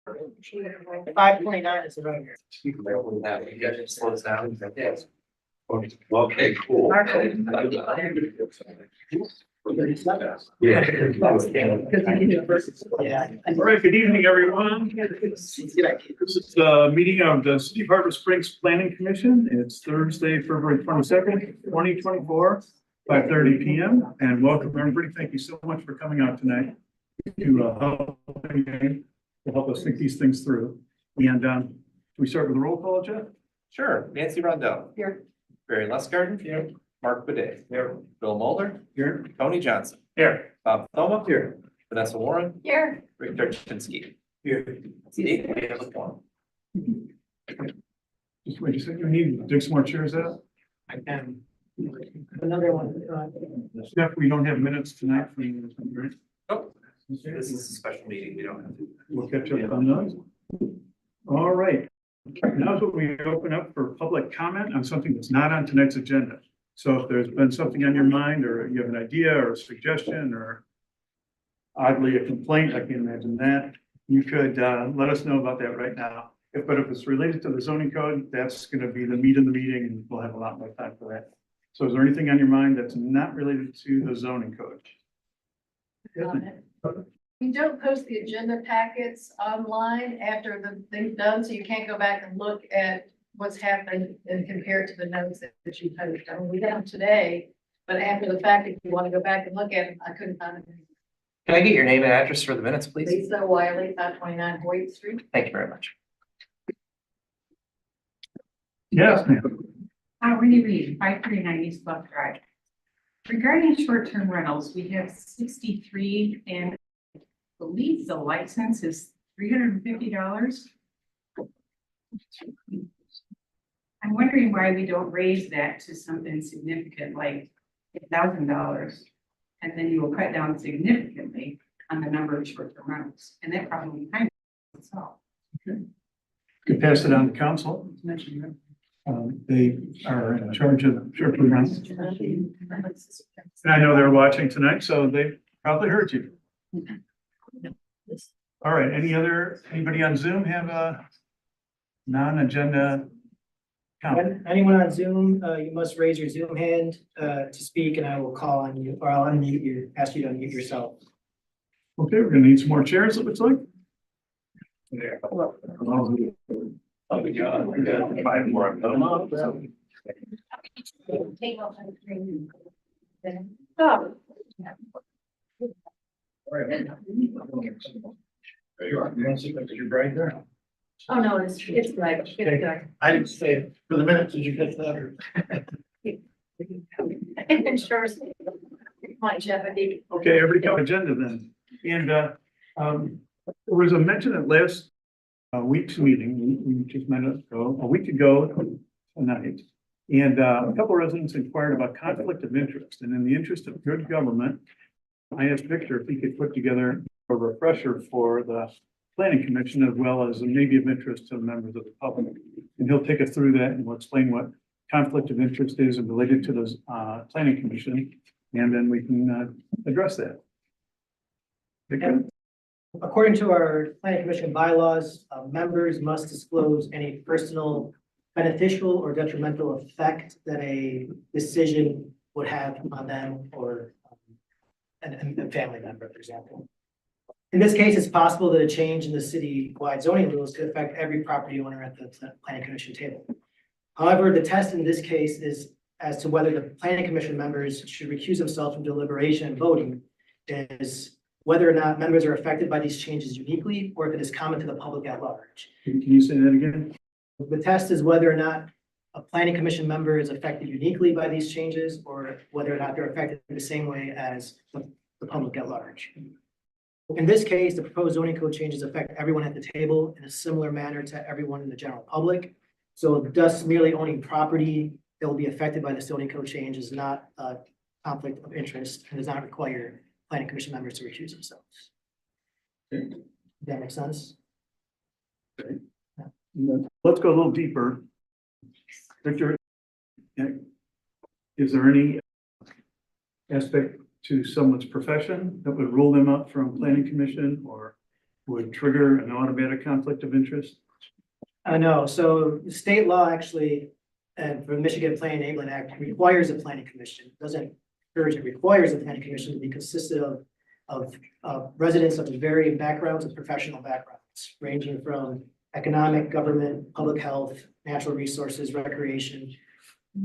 529 is around here. You guys just slow this down. Yes. Okay, cool. Yeah. Yeah. All right, good evening, everyone. This is the meeting of the City of Harbor Springs Planning Commission. It's Thursday, February 22nd, 2024, 5:30 p.m. And welcome, everybody. Thank you so much for coming out tonight to help us think these things through. And can we start with the roll call, Jeff? Sure. Nancy Rundell. Here. Barry Lustgarten. Here. Mark Bidet. Here. Bill Mulder. Here. Tony Johnson. Here. Bob Thoma. Here. Vanessa Warren. Here. Rick Turchinsky. Here. Steve, we have a form. Just wait a second. We need to dig some more chairs out. I can. Another one. Jeff, we don't have minutes tonight for you. Right? Oh, this is a special meeting. We don't have to. We'll catch up on those. All right. Now's what we open up for public comment on something that's not on tonight's agenda. So if there's been something on your mind, or you have an idea or a suggestion, or oddly a complaint, I can imagine that, you could let us know about that right now. But if it's related to the zoning code, that's going to be the meat of the meeting, and we'll have a lot more time for that. So is there anything on your mind that's not related to the zoning code? You don't post the agenda packets online after the thing's done, so you can't go back and look at what's happened and compare it to the notes that you posted. I mean, we did them today, but after the fact, if you want to go back and look at them, I couldn't find it. Can I get your name and address for the minutes, please? Lisa Wiley, 529 Hoyt Street. Thank you very much. Yes, ma'am. Renee Reed, 539 East Bluff Drive. Regarding short-term rentals, we have 63 and I believe the license is $350. I'm wondering why we don't raise that to something significant like $1,000, and then you will cut down significantly on the number of short-term rentals, and that probably kind of itself. Okay. Could pass it on to council. They are in charge of short-term rentals. And I know they're watching tonight, so they probably heard you. All right, anybody on Zoom have a non-agenda comment? Anyone on Zoom, you must raise your Zoom hand to speak, and I will call on you, or I'll unmute you, ask you to unmute yourself. Okay, we're gonna need some more chairs, it looks like. Yeah. Oh, we got 5 more. There you are. You want to see that you're right there? Oh, no, it's right. It's good. I didn't say it for the minutes. Did you get that? Insurance. My Jeff, I think. Okay, everybody got agenda then. And there was a mention at last week's meeting, we just met a week ago tonight. And a couple of residents inquired about conflict of interest. And in the interest of good government, I asked Victor if he could put together a refresher for the planning commission, as well as maybe of interest to members of the public. And he'll take us through that and we'll explain what conflict of interest is and related to those planning commission. And then we can address that. Victor? According to our planning commission bylaws, members must disclose any personal beneficial or detrimental effect that a decision would have on them or a family member, for example. In this case, it's possible that a change in the city-wide zoning rules could affect every property owner at the planning commission table. However, the test in this case is as to whether the planning commission members should recuse themselves from deliberation and voting is whether or not members are affected by these changes uniquely, or if it is common to the public at large. Can you say that again? The test is whether or not a planning commission member is affected uniquely by these changes, or whether or not they're affected the same way as the public at large. In this case, the proposed zoning code changes affect everyone at the table in a similar manner to everyone in the general public. So thus merely owning property that will be affected by the zoning code change is not a conflict of interest and does not require planning commission members to recuse themselves. Okay. Does that make sense? Okay. Let's go a little deeper. Victor, is there any aspect to someone's profession that would rule them out from planning commission or would trigger an automatic conflict of interest? No, so the state law actually, and for the Michigan Planning Enabling Act requires a planning commission, doesn't encourage, it requires a planning commission to be consistent of residents of varying backgrounds and professional backgrounds, ranging from economic, government, public health, natural resources, recreation,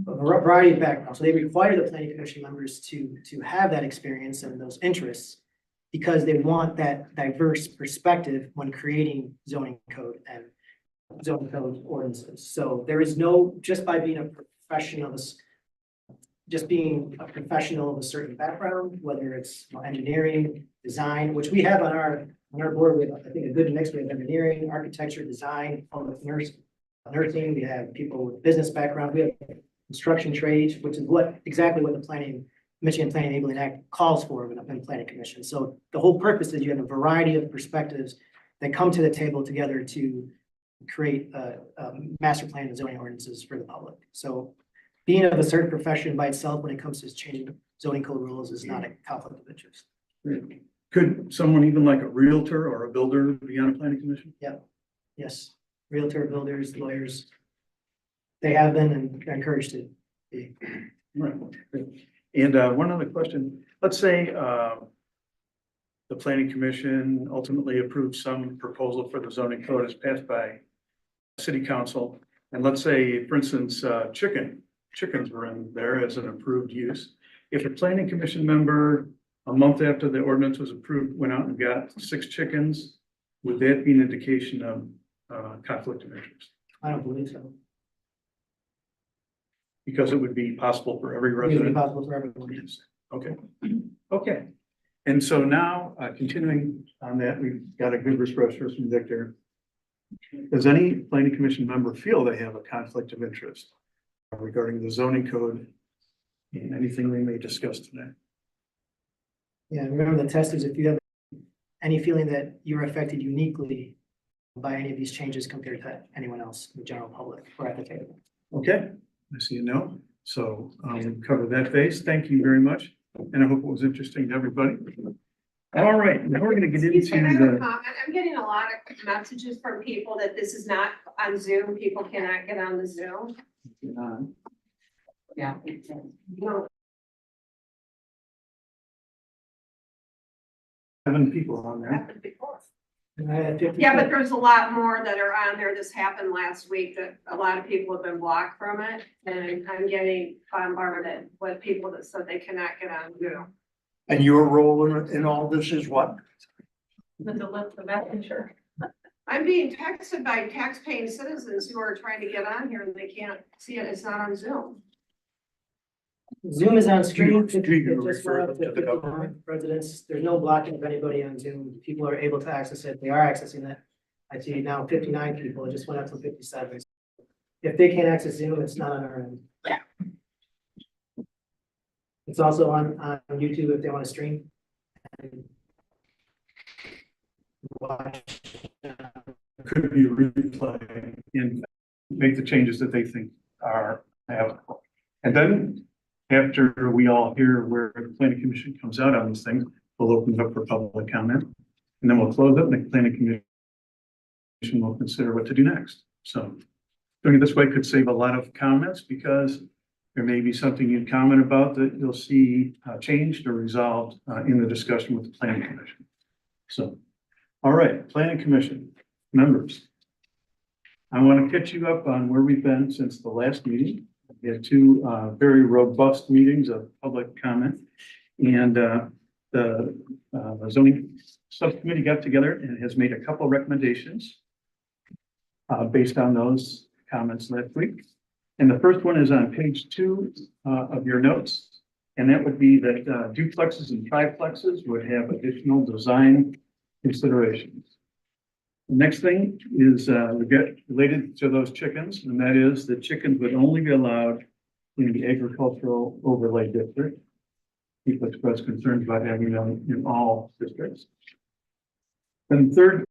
a variety of backgrounds. So they require the planning commission members to have that experience and those interests because they want that diverse perspective when creating zoning code and zoning code ordinances. So there is no, just by being a professional, just being a professional of a certain background, whether it's engineering, design, which we have on our board with, I think, a good mix. We have engineering, architecture, design, public nursing, we have people with business background, we have construction trades, which is exactly what the Michigan Planning Enabling Act calls for in a planning commission. So the whole purpose is you have a variety of perspectives that come to the table together to create a master plan and zoning ordinances for the public. So being of a certain profession by itself when it comes to changing zoning code rules is not a conflict of interest. Could someone even like a realtor or a builder be on a planning commission? Yes, realtor, builders, lawyers, they have been and are encouraged to be. Right. Great. And one other question, let's say the planning commission ultimately approves some proposal for the zoning code as passed by city council. And let's say, for instance, chickens were in there as an approved use. If a planning commission member, a month after the ordinance was approved, went out and got 6 chickens, would that be an indication of conflict of interest? I don't believe so. Because it would be possible for every It would be resident. possible for everyone. Yes. Okay, okay. And so now, continuing on that, we've got a good refresher from Victor. Does any planning commission member feel they have a conflict of interest regarding the zoning code and anything we may discuss today? Yeah, remember the test is if you have any feeling that you're affected uniquely by any of these changes compared to anyone else in the general public or at the table. Okay, I see a no. So we've covered that base. Thank you very much. And I hope it was interesting to everybody. All right, now we're gonna get into Excuse me, I have a the, comment. I'm getting a lot of messages from people that this is not on Zoom. People cannot get on the Zoom. Yeah. No, 7 people on there. happened before. And I had 50 Yeah, but there's a lot more that are on there. This happened last week that a lot of people have been blocked from it. And I'm getting bombarded with people that said they cannot get on Zoom. And your role in all this is what? The messenger. I'm being texted by tax-paying citizens who are trying to get on here and they can't see it. It's not on Zoom. Zoom is on screen. Do you It just refer went up them to the 59 government? residents. There's no blocking of anybody on Zoom. People are able to access it. They are accessing it. I see now 59 people. It just went up to 57. If they can't access Zoom, it's not on our end. It's also on YouTube if they want to stream. And watch. Could be replay and make the changes that they think are applicable. And then after we all hear where the planning commission comes out on these things, we'll open it up for public comment. And then we'll close it and the planning commission will consider what to do next. So doing it this way could save a lot of comments because there may be something you comment about that you'll see changed or resolved in the discussion with the planning commission. So, all right, planning commission members. I want to catch you up on where we've been since the last meeting. We had 2 very robust meetings of public comment. And the zoning subcommittee got together and has made a couple recommendations based on those comments last week. And the first one is on page 2 of your notes. And that would be that duplexes and triplexes would have additional design considerations. The next thing is we get related to those chickens, and that is that chickens would only be allowed in the agricultural overlay district. People express concerns about having them in all districts. And the third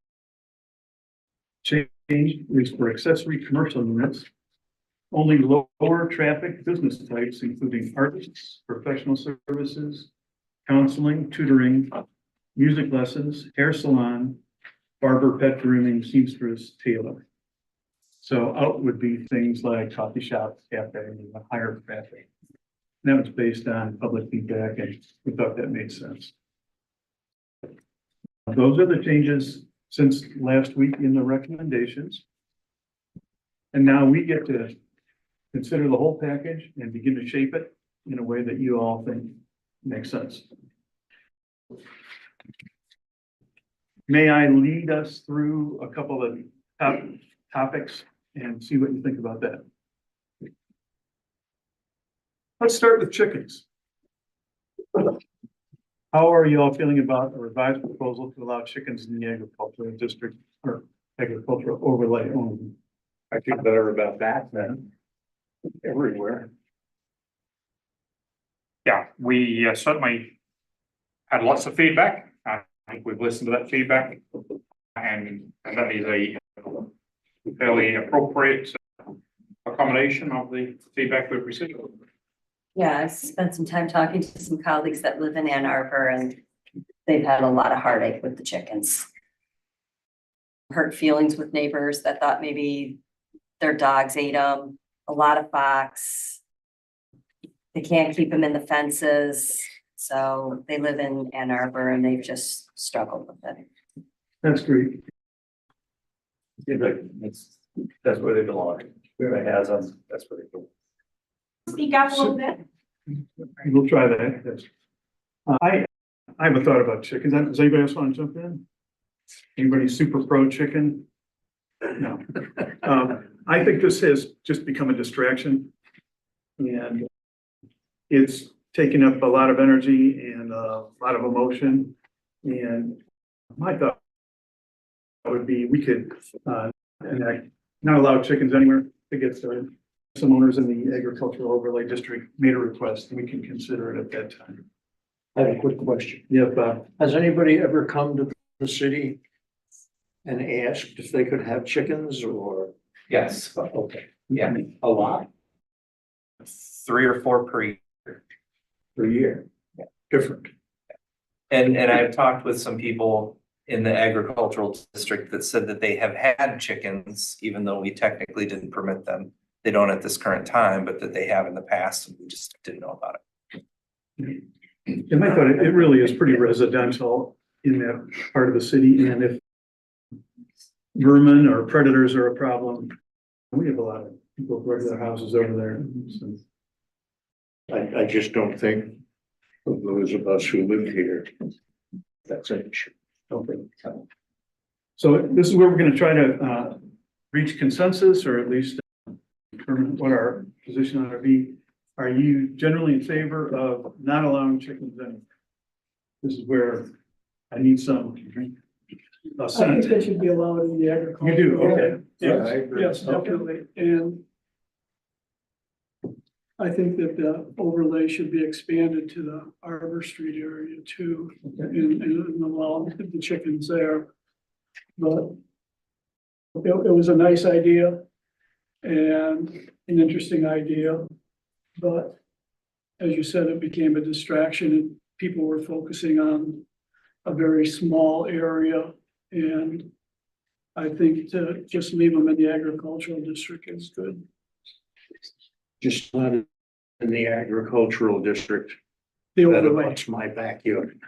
change is for accessory commercial units. Only lower traffic business types, including artists, professional services, counseling, tutoring, music lessons, hair salon, barber, pet grooming, seamstress, tailor. So out would be things like coffee shop, cafe, higher traffic. That was based on public feedback and we thought that made sense. Those are the changes since last week in the recommendations. And now we get to consider the whole package and begin to shape it in a way that you all think makes sense. May I lead us through a couple of topics and see what you think about that? Let's start with chickens. How are you all feeling about a revised proposal to allow chickens in the agricultural district or agricultural overlay only? I feel better about that than everywhere. Yeah, we certainly had lots of feedback. I think we've listened to that feedback. And that is a fairly appropriate accommodation of the feedback we've received. Yeah, I spent some time talking to some colleagues that live in Ann Arbor and they've had a lot of heartache with the chickens. Hurt feelings with neighbors that thought maybe their dogs ate them, a lot of fox. They can't keep them in the fences. So they live in Ann Arbor and they've just struggled with it. That's great. Yeah, but that's where they belong. Whoever has them, that's where they go. Speak up a little bit. We'll try that. Yes. I have a thought about chickens. Does anybody else want to jump in? Anybody super pro chicken? No. I think this has just become a distraction. And it's taking up a lot of energy and a lot of emotion. And my thought would be we could not allow chickens anywhere. I think it's some owners in the agricultural overlay district made a request, and we can consider it at that time. I have a quick question. Yeah, Bob. Has anybody ever come to the city and asked if they could have chickens or? Yes, Okay, yeah, a lot 3 or 4 per year. per year. Yeah. Different. And I've talked with some people in the agricultural district that said that they have had chickens, even though we technically didn't permit them. They don't at this current time, but that they have in the past, and we just didn't know about it. And I thought it really is pretty residential in that part of the city, and if vermin or predators are a problem, we have a lot of people who have their houses over there. So. I just don't think of those of us who live here. That's an issue. Okay. So this is where we're gonna try to reach consensus, or at least determine what our position ought to be. Are you generally in favor of not allowing chickens in? This is where I need some. I think they should be allowed in the agriculture. You do, okay. Yeah, I agree. Yes, definitely, and I think that the overlay should be expanded to the Arbor Street area too, and allow the chickens there. But it was a nice idea and an interesting idea, but as you said, it became a distraction and people were focusing on a very small area. And I think to just leave them in the agricultural district is good. Just not in the agricultural district. The That overlay. abuts my backyard.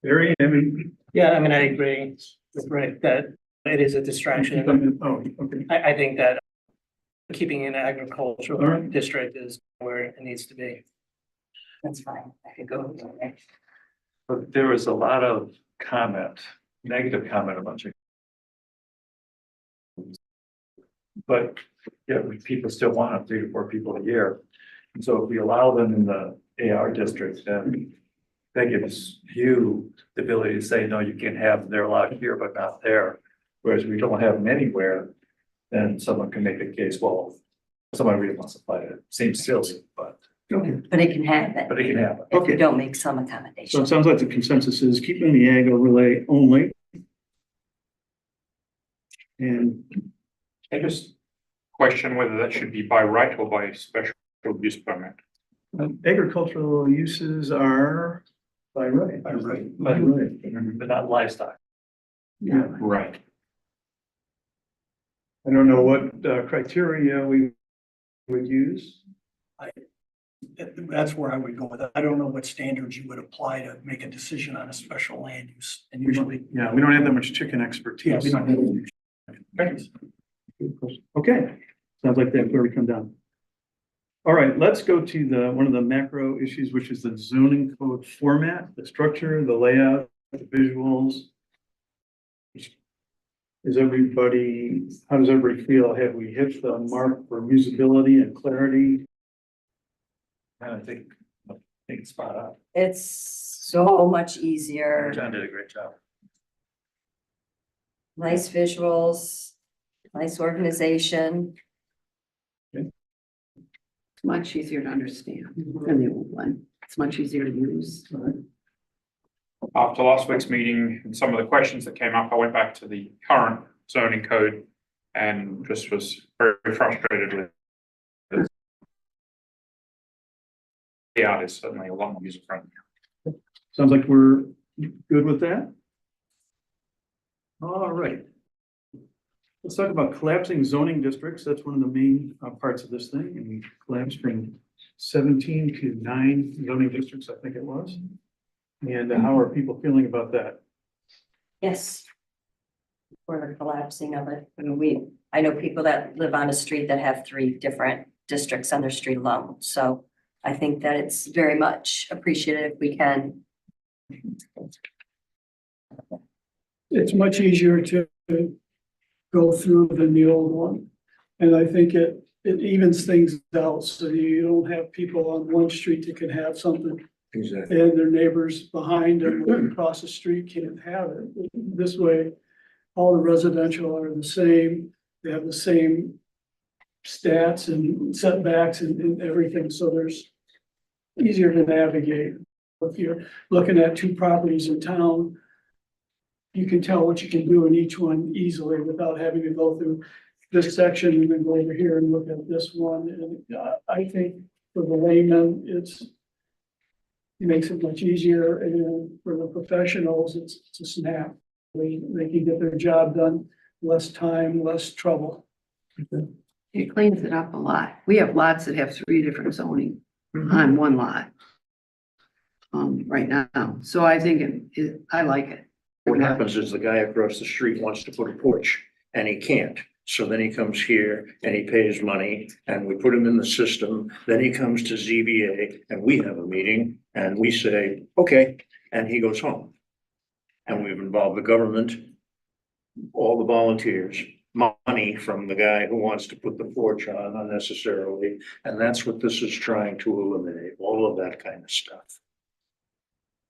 Barry, I mean. Yeah, I mean, I agree with Rick that it is a distraction. Oh, okay. I think that keeping an All agricultural right. district is where it needs to be. That's fine. I could go with that. But there was a lot of comment, negative comment about chickens. But yeah, people still want them 3 to 4 people a year. And so if we allow them in the AR district, then that gives you the ability to say, no, you can have them. They're allowed here, but not there. Whereas we don't have them anywhere, then someone can make a case, well, someone really wants to play it. Seems silly, but But it can happen it can happen. if Okay. you don't make some So accommodation. it sounds like the consensus is keeping the ag overlay only. And I just question whether that should be by right or by special use permit. agricultural uses are By right. By right. By right. But not livestock. Yeah, Right. I don't know what criteria we would use. That's where I would go with it. I don't know what standards you would apply to make a decision on a special land use. And usually, Yeah, we don't have that much chicken expertise. yeah, we don't have. Okay, sounds like that's where we come down. All right, let's go to one of the macro issues, which is the zoning code format, the structure, the layout, the visuals. How does everybody feel? Have we hit the mark for usability and clarity? And I think it's spot on. It's so much easier, John did a great job. nice visuals, nice organization. It's much easier to understand than the old one. It's much easier to use. After last week's meeting and some of the questions that came up, I went back to the current zoning code and just was very frustrated with it. Yeah, it's certainly a lot more user friendly. Sounds like we're good with that. All right. Let's talk about collapsing zoning districts. That's one of the main parts of this thing. And we collapsed from 17 to 9 zoning districts, I think it was. And how are people feeling about that? Yes. For the collapsing of it. I mean, I know people that live on a street that have 3 different districts on their street alone. So I think that it's very much appreciated if we can. It's much easier to go through than the old one. And I think it evens things out, so you don't have people on one street that can have something Exactly. and their neighbors behind them across the street can't have it. This way, all the residential are the same, they have the same stats and setbacks and everything, so there's easier to navigate. If you're looking at 2 properties in town, you can tell what you can do in each one easily without having to go through this section and then go over here and look at this one. And I think for the layman, it makes it much easier, and for the professionals, it's a snap. They can get their job done, less time, less trouble. It cleans it up a lot. We have lots that have 3 different zoning on one lot. Right now, so I think I like it. What happens is the guy across the street wants to put a porch and he can't. So then he comes here and he pays money and we put him in the system. Then he comes to ZBA and we have a meeting and we say, okay, and he goes home. And we've involved the government, all the volunteers, money from the guy who wants to put the porch on unnecessarily. And that's what this is trying to eliminate, all of that kind of stuff.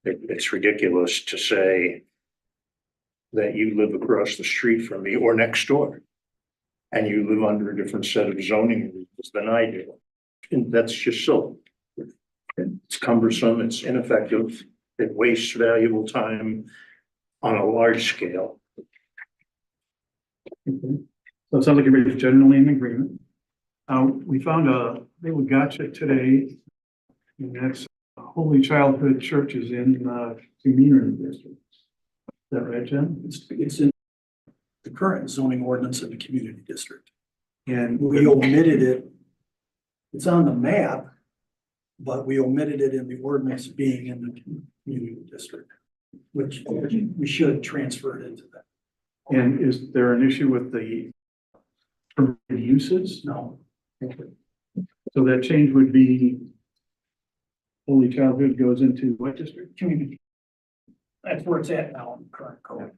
It's ridiculous to say that you live across the street from me or next door, and you live under a different set of zoning rules than I do. And that's just so. It's cumbersome, it's ineffective, it wastes valuable time on a large scale. Okay. So it sounds like everybody's generally in agreement. We found a little gotcha today, and that's Holy Childhood Churches in community district. Is that right, Jen? It's in the current zoning ordinance of the community district. And We omitted it. It's on the map, but we omitted it in the ordinance being in the community district, which we should transfer it into that. And is there an issue with the permitted uses? No, So that change would be Holy Childhood goes into what district? community. That's where it's at now in the current code.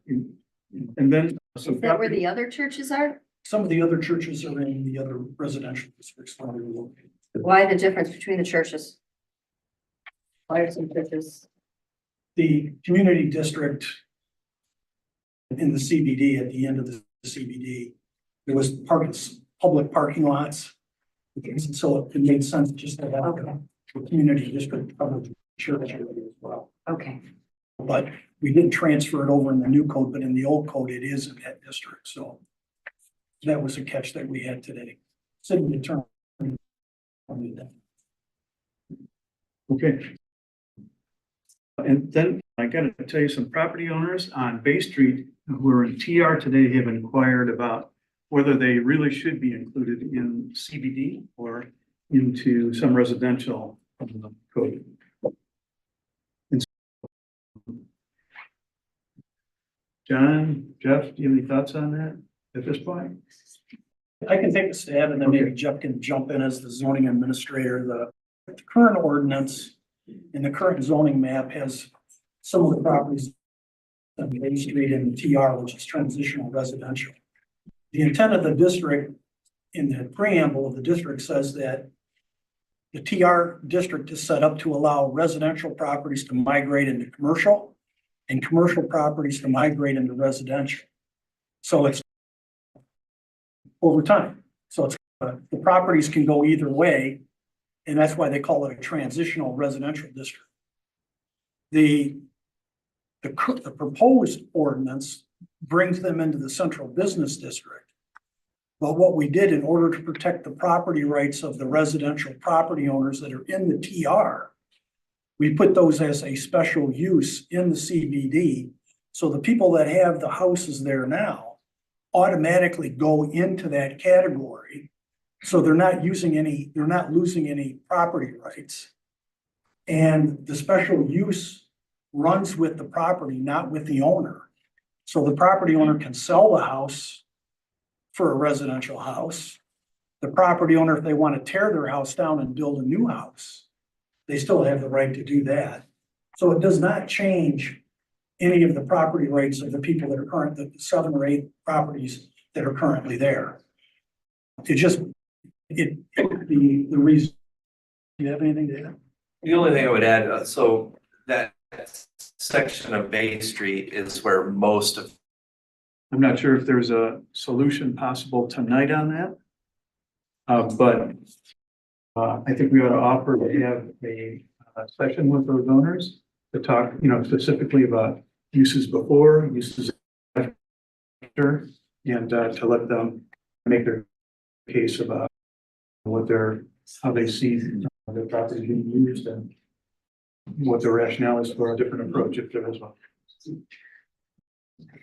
And then. Is that where the other churches are? Some of the other churches are in the other residential districts where they're located. Why the difference between the churches? Why are some churches? The community district in the CBD, at the end of the CBD, there was public parking lots. And so it made sense just to have Okay. the community district cover the church area as well. Okay, But we didn't transfer it over in the new code, but in the old code, it is in that district, so. That was a catch that we had today. City attorney. Okay. And then I gotta tell you, some property owners on Bay Street who are in TR today have inquired about whether they really should be included in CBD or into some residential code. And so, John, Jeff, do you have any thoughts on that at this point? I can take a stab and then maybe Jeff can jump in as the zoning administrator. The current ordinance in the current zoning map has some of the properties on Main Street and TR, which is transitional residential. The intent of the district in the preamble of the district says that the TR district is set up to allow residential properties to migrate into commercial and commercial properties to migrate into residential. So it's over time. So it's, the properties can go either way, and that's why they call it a transitional residential district. The proposed ordinance brings them into the central business district. But what we did in order to protect the property rights of the residential property owners that are in the TR, we put those as a special use in the CBD. So the people that have the houses there now automatically go into that category. So they're not losing any property rights. And the special use runs with the property, not with the owner. So the property owner can sell the house for a residential house. The property owner, if they want to tear their house down and build a new house, they still have the right to do that. So it does not change any of the property rights of the people that are the 7 or 8 properties that are currently there. The reason. Do you have anything to add? The only thing I would add, so that section of Bay Street is where most of, I'm not sure if there's a solution possible tonight on that. But I think we ought to offer to have a session with those owners to talk, specifically about uses before, uses after, and to let them make their case about how they see their property being used and what the rationale is for a different approach if there is one. So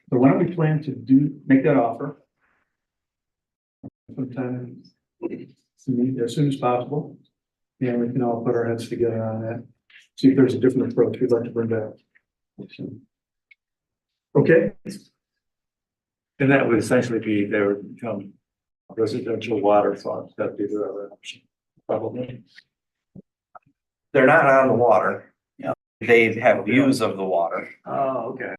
why don't we plan to make that offer sometime as soon as possible, and we can all put our heads together on that, see if there's a different approach we'd like to bring back. Okay. And that would essentially be, they would become residential waterfront, that'd be the other option, probably. they're not on the water. Yeah. They have views of the water. Oh, okay.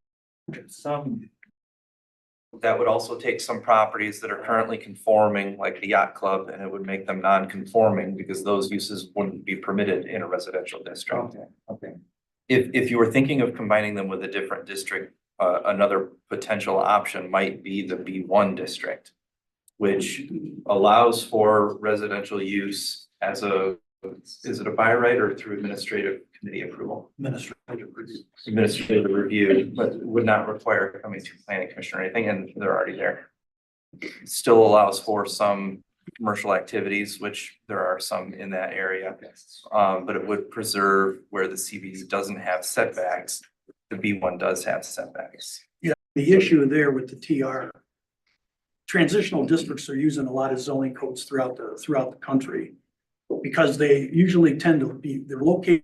That would also take some properties that are currently conforming, like the yacht club, and it would make them non-conforming because those uses wouldn't be permitted in a residential district. Okay. If you were thinking of combining them with a different district, another potential option might be the B1 district, which allows for residential use as is it a by right or through administrative committee approval? Administrative review, but would not require coming to planning commission or anything, and they're already there. Still allows for some commercial activities, which there are some in that area. But it would preserve where the CBD doesn't have setbacks. The B1 does have setbacks. Yeah, the issue there with the TR, transitional districts are using a lot of zoning codes throughout the country because they usually tend to be, they're located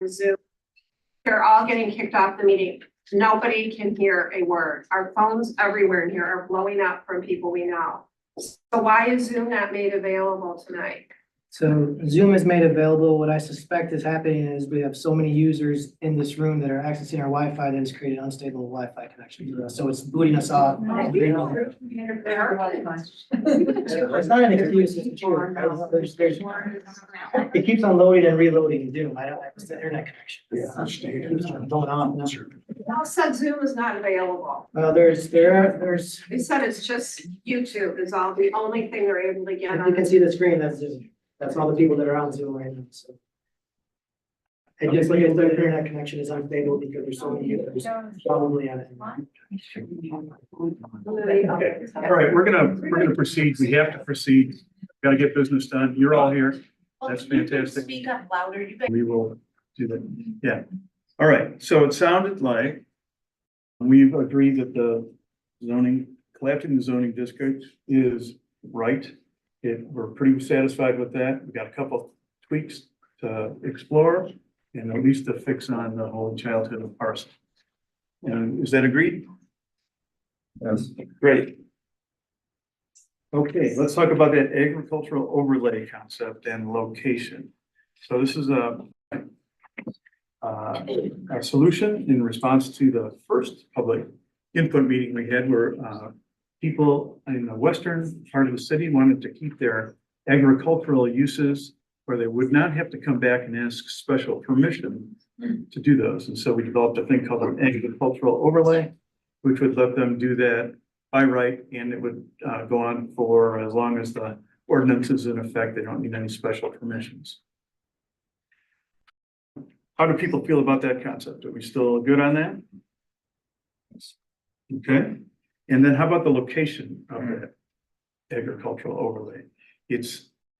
Zoom. They're all getting kicked off the meeting. Nobody can hear a word. Our phones everywhere in here are blowing up from people we know. So why is Zoom not made available tonight? So Zoom is made available. What I suspect is happening is we have so many users in this room that are accessing our Wi-Fi that has created unstable Wi-Fi connections. So it's booting us off. It's not an excuse, it's true. It keeps on loading and reloading Zoom. It's the internet connection. It keeps on going on. Y'all said Zoom is not available. Well, there's, They said it's just YouTube is all the only thing they're able to get if you on. can see the screen, that's Zoom. That's all the people that are on Zoom right now, so. And just like if the internet connection is unstable because there's so many users probably on it. All right, we're gonna proceed. We have to proceed. Gotta get business done. You're all here. That's fantastic. Speak up louder, you guys. We will do that. Yeah. All right. So it sounded like we've agreed that the collapsing the zoning district is right. We're pretty satisfied with that. We got a couple tweaks to explore and at least a fix on the whole childhood of parcel. And is that agreed? Yes. Great. Okay, let's talk about that agricultural overlay concept and location. So this is a solution in response to the first public input meeting we had where people in the western part of the city wanted to keep their agricultural uses where they would not have to come back and ask special permission to do those. And so we developed a thing called an agricultural overlay, which would let them do that by right, and it would go on for as long as the ordinance is in effect. They don't need any special permissions. How do people feel about that concept? Are we still good on that? Okay, and then how about the location of that agricultural overlay?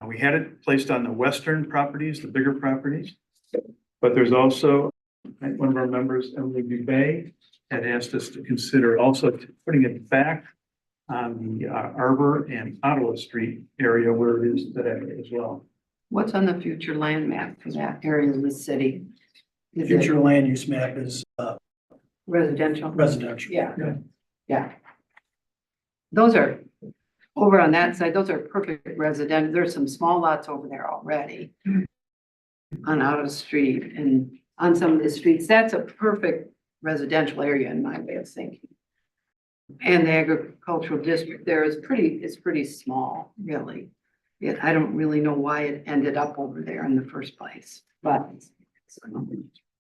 We had it placed on the western properties, the bigger properties, but there's also one of our members, Emily Dubay, had asked us to consider also putting it back on the Arbor and Ottawa Street area where it is today as well. What's on the future land map for that area of the city? The Is it future land use map is residential? residential. Yeah, yeah. Those are, over on that side, those are perfect resident. There's some small lots over there already. On Ottawa Street and on some of the streets, that's a perfect residential area in my way of thinking. And the agricultural district there is pretty small, really. I don't really know why it ended up over there in the first place, but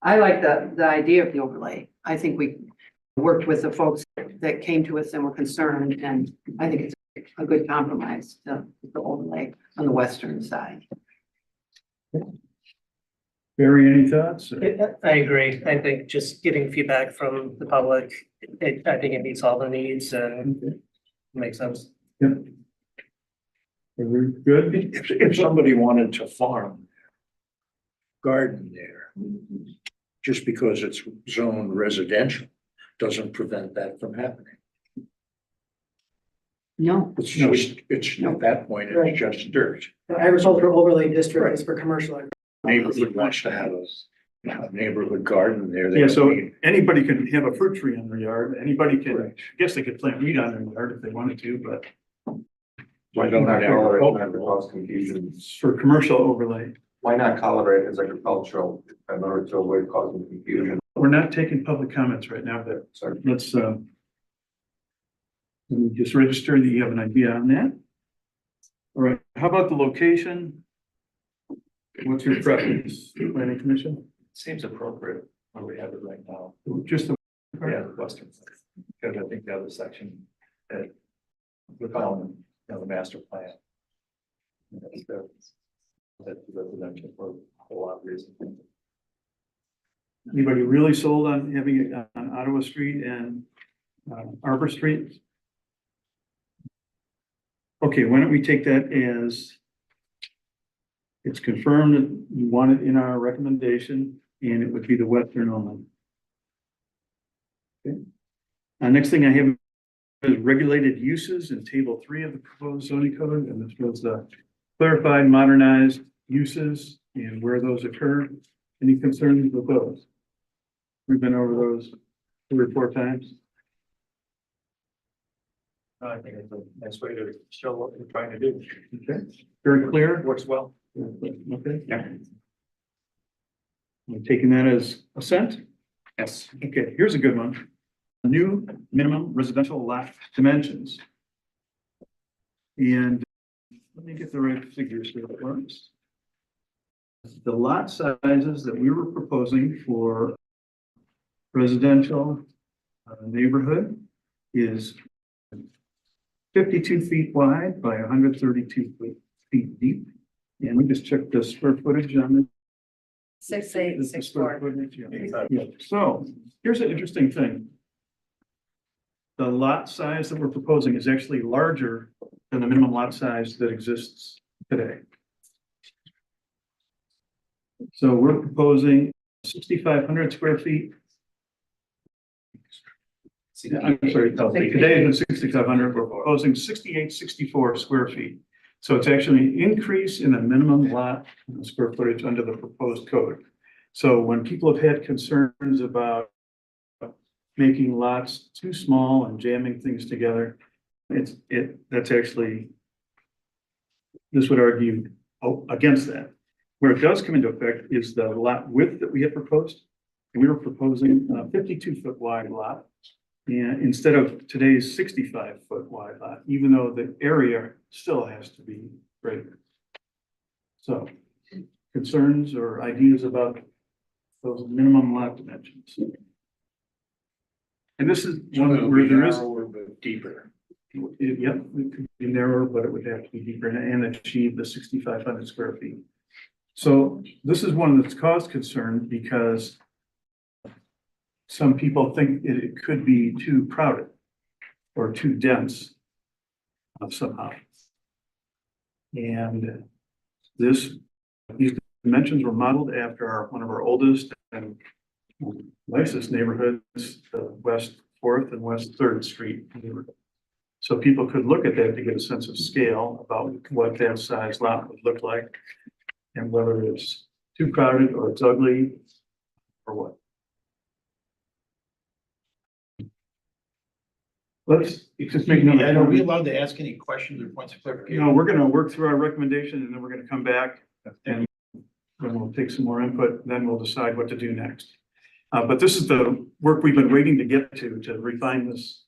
I like the idea of the overlay. I think we worked with the folks that came to us and were concerned, and I think it's a good compromise, the overlay on the western side. Barry, any thoughts? I agree. I think just getting feedback from the public, I think it meets all the needs and makes sense. Yep. Are we good? If somebody wanted to farm, garden there, just because it's zoned residential, doesn't prevent that from happening. No, It's just, at that point, Right. it's just dirt. The agricultural overlay district is for commercial. Neighborhood wants to have a neighborhood garden there. they Yeah, don't so need- anybody can have a fruit tree in their yard. Anybody can, I Correct. guess they could plant wheat on their yard if they wanted to, but Why don't not have call it agricultural. cause confusion? for commercial overlay, Why not call it as agricultural in order to avoid causing confusion? we're not taking public comments right now, but Sorry. let's, let me just register that you have an idea on that. All right, how about the location? What's your preference, planning commission? Seems appropriate where we have it right now. Just the. Yeah, the western side. Because I think the other section that we found, the master plan. That's the residential for a whole lot of reasons. Anybody really sold on having it on Ottawa Street and Arbor Street? Okay, why don't we take that as it's confirmed that you want it in our recommendation and it would be the western only. Okay. Next thing I have is regulated uses in table 3 of the proposed zoning code, and this was the clarified, modernized uses and where those occur. Any concerns with those? We've been over those 3 or 4 times. I think it's a nice way to show what we're trying to do. Okay, very clear. Works well. Okay, Yeah. I'm taking that as assent. Yes. Okay, here's a good one. New minimum residential lot dimensions. And let me get the right figures here first. The lot sizes that we were proposing for residential neighborhood is 52 feet wide by 132 feet deep. And we just checked the square footage on 6864. Yeah, so here's an interesting thing. The lot size that we're proposing is actually larger than the minimum lot size that exists today. So we're proposing 6,500 square feet. I'm sorry, today it's 6,500, we're proposing 6,864 square feet. So it's actually an increase in the minimum lot square footage under the proposed code. So when people have had concerns about making lots too small and jamming things together, that's actually, this would argue against that. Where it does come into effect is the lot width that we had proposed. And we were proposing a 52-foot wide lot. And instead of today's 65-foot wide lot, even though the area still has to be greater. So concerns or ideas about those minimum lot dimensions? And this is one where there is. Narrower but deeper. Yep, it could be narrower, but it would have to be deeper and achieve the 6,500 square feet. So this is one that's caused concern because some people think it could be too crowded or too dense somehow. And these dimensions were modeled after one of our oldest and nicest neighborhoods, the West 4th and West 3rd Street neighborhood. So people could look at that to get a sense of scale about what that size lot would look like and whether it's too crowded or it's ugly or what. Let's just make another. And are we allowed to ask any questions or points of clarification? No, we're gonna work through our recommendation and then we're gonna come back and then we'll take some more input, then we'll decide what to do next. But this is the work we've been waiting to get to refine this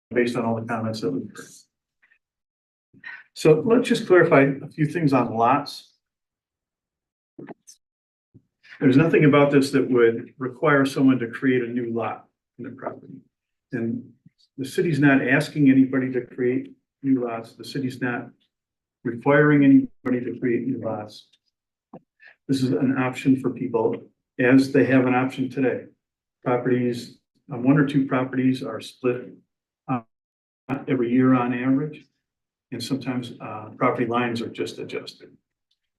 based on all the comments that we've heard. So let's just clarify a few things on lots. There's nothing about this that would require someone to create a new lot in the property. And the city's not asking anybody to create new lots. The city's not requiring anybody to create new lots. This is an option for people as they have an option today. Properties, one or two properties are split every year on average. And sometimes property lines are just adjusted.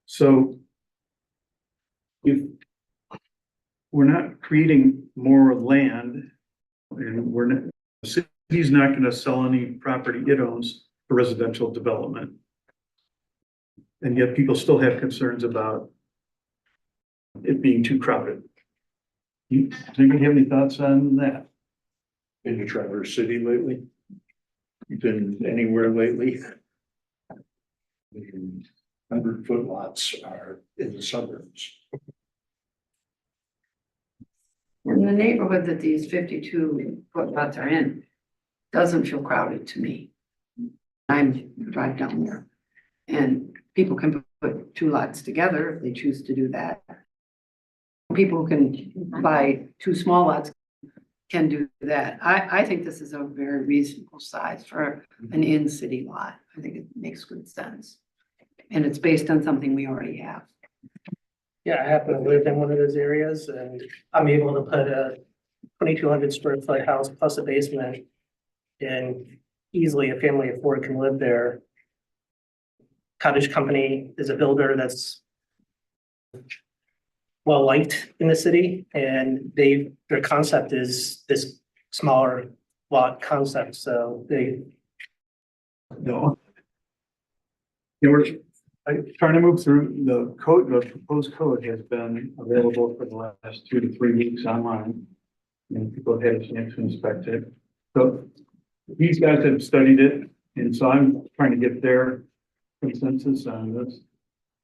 So if we're not creating more land and the city's not going to sell any property it owns for residential development. And yet people still have concerns about it being too crowded. Does anybody have any thoughts on that? Been to Traverse City lately? You been anywhere lately? 100-foot lots are in the suburbs. In the neighborhood that these 52-foot lots are in, doesn't feel crowded to me. I'm drive down there and people can put two lots together if they choose to do that. People who can buy two small lots can do that. I think this is a very reasonable size for an in-city lot. I think it makes good sense. And it's based on something we already have. Yeah, I happen to live in one of those areas and I'm able to put a 2,200 square foot house plus a basement. And easily a family of four can live there. Cottage Company is a builder that's well liked in the city, and their concept is this smaller lot concept, so they. No. Yeah, we're trying to move through the code. The proposed code has been available for the last 2 to 3 weeks online. And people have had a chance to inspect it. So these guys have studied it, and so I'm trying to get their consensus on this.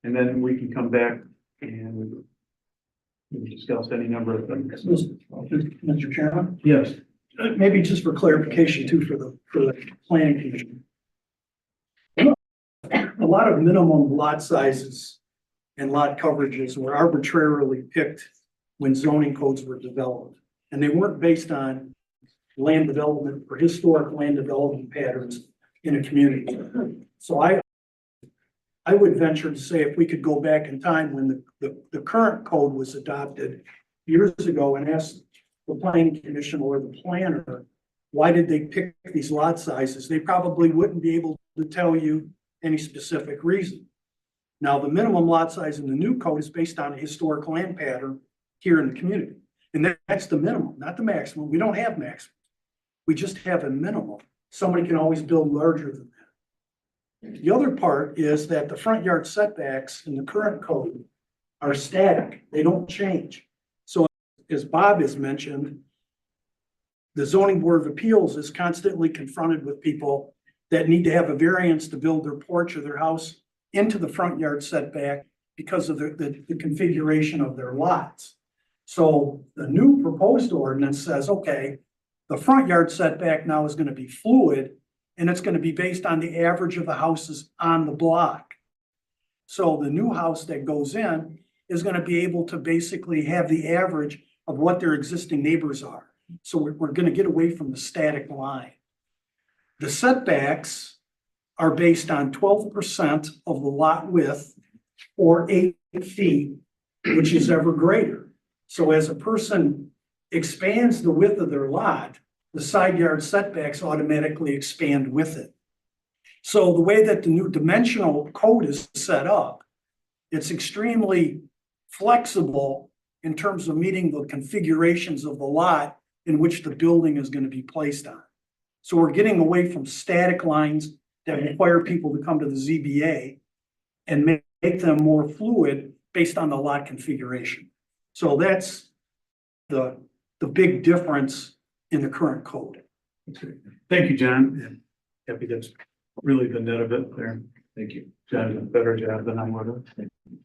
And then we can come back and discuss any number of things. Mr. Chairman, Yes. maybe just for clarification too, for the planning commission. A lot of minimum lot sizes and lot coverages were arbitrarily picked when zoning codes were developed. And they weren't based on land development or historic land development patterns in a community. So I would venture to say if we could go back in time when the current code was adopted years ago and ask the planning commission or the planner, why did they pick these lot sizes? They probably wouldn't be able to tell you any specific reason. Now, the minimum lot size in the new code is based on a historic land pattern here in the community. And that's the minimum, not the maximum. We don't have maximum. We just have a minimum. Somebody can always build larger than that. The other part is that the front yard setbacks in the current code are static. They don't change. So as Bob has mentioned, the zoning board of appeals is constantly confronted with people that need to have a variance to build their porch or their house into the front yard setback because of the configuration of their lots. So the new proposed ordinance says, okay, the front yard setback now is going to be fluid and it's going to be based on the average of the houses on the block. So the new house that goes in is going to be able to basically have the average of what their existing neighbors are. So we're going to get away from the static line. The setbacks are based on 12% of the lot width or 8 feet, which is ever greater. So as a person expands the width of their lot, the side yard setbacks automatically expand with it. So the way that the new dimensional code is set up, it's extremely flexible in terms of meeting the configurations of the lot in which the building is going to be placed on. So we're getting away from static lines that require people to come to the ZBA and make them more fluid based on the lot configuration. So that's the big difference in the current code. Thank you, John. And happy that's really the net of it there. Thank you. John did a better job than I would have.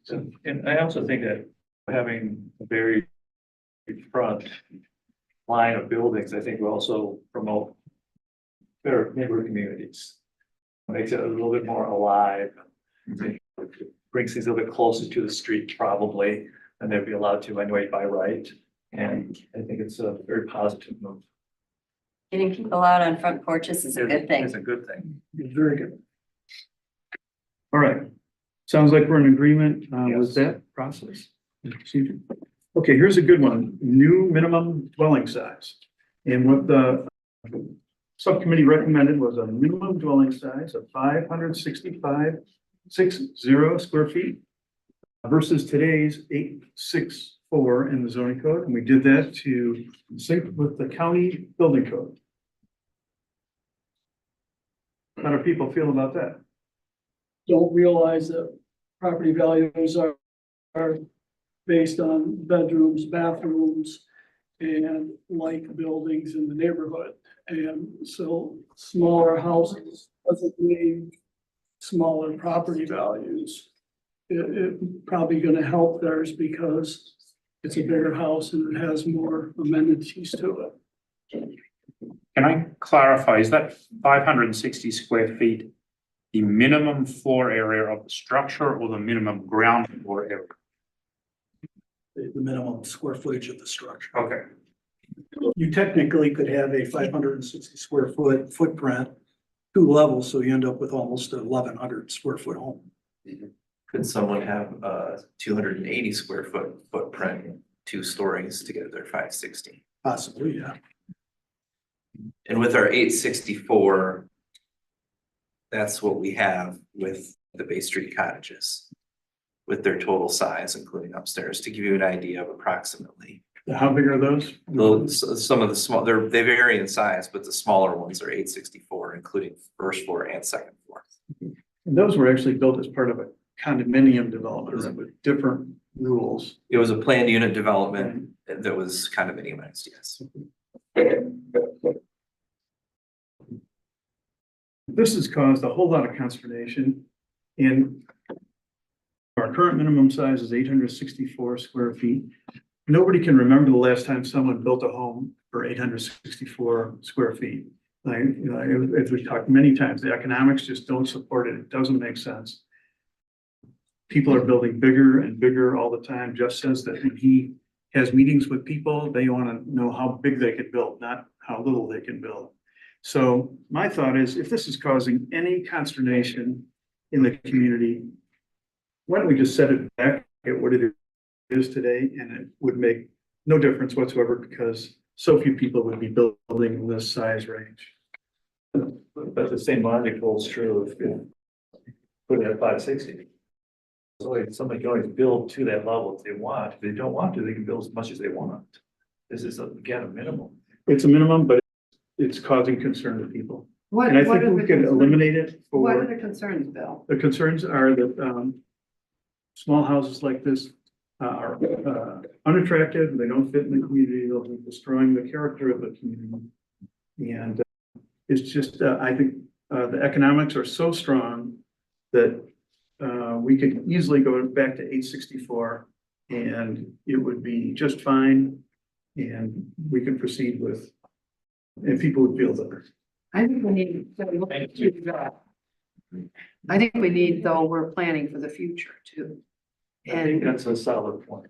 So, and I also think that having a very front line of buildings, I think will also promote better neighborhood communities. Makes it a little bit more alive. Brings things a little bit closer to the street probably, and they'd be allowed to anyway by right. And I think it's a very positive move. Getting people out on front porches is a good thing. It's a good thing. It's very good. All right. Sounds like we're in agreement with Yes. that process. and procedure. Okay, here's a good one. New minimum dwelling size. And what the subcommittee recommended was a minimum dwelling size of 565.60 square feet versus today's 864 in the zoning code. And we did that to sync with the county building code. How do people feel about that? Don't realize that property values are based on bedrooms, bathrooms, and like buildings in the neighborhood. And so smaller houses doesn't mean smaller property values. It probably gonna help theirs because it's a bigger house and it has more amenities to it. Can I clarify, is that 560 square feet the minimum floor area of the structure or the minimum ground floor area? The minimum square footage of the structure. Okay. You technically could have a 560 square foot footprint, 2 levels, so you end up with almost 1,100 square foot home. Could someone have a 280 square foot footprint, 2 stories to get their 560? Possibly, yeah. And with our 864, that's what we have with the Bay Street cottages, with their total size, including upstairs, to give you an idea of approximately. How big are those? Some of the small, they vary in size, but the smaller ones are 864, including first floor and second floor. And those were actually built as part of a condominium development with different rules. It was a planned unit development that was kind of minimized, yes. This has caused a whole lot of consternation in our current minimum size is 864 square feet. Nobody can remember the last time someone built a home for 864 square feet. As we've talked many times, the economics just don't support it. It doesn't make sense. People are building bigger and bigger all the time. Jeff says that when he has meetings with people, they want to know how big they can build, not how little they can build. So my thought is, if this is causing any consternation in the community, why don't we just set it back at what it is today, and it would make no difference whatsoever, because so few people would be building in this size range. But the same logic holds true if you put it at 560. So if somebody can always build to that level if they want. If they don't want to, they can build as much as they want. This is again a minimum. It's a minimum, but it's causing concern to people. What, And I what think are we the can concerns? eliminate it What are for, the concerns, Bill? the concerns are that, small houses like this are, unattractive, they don't fit in the community, they'll be destroying the character of the community. And it's just, I think, the economics are so strong that, we could easily go back to 864 and it would be just fine. And we could proceed with, and people would feel better. I think we need. I think we need, though, we're planning for the future too. I think And, that's a solid point.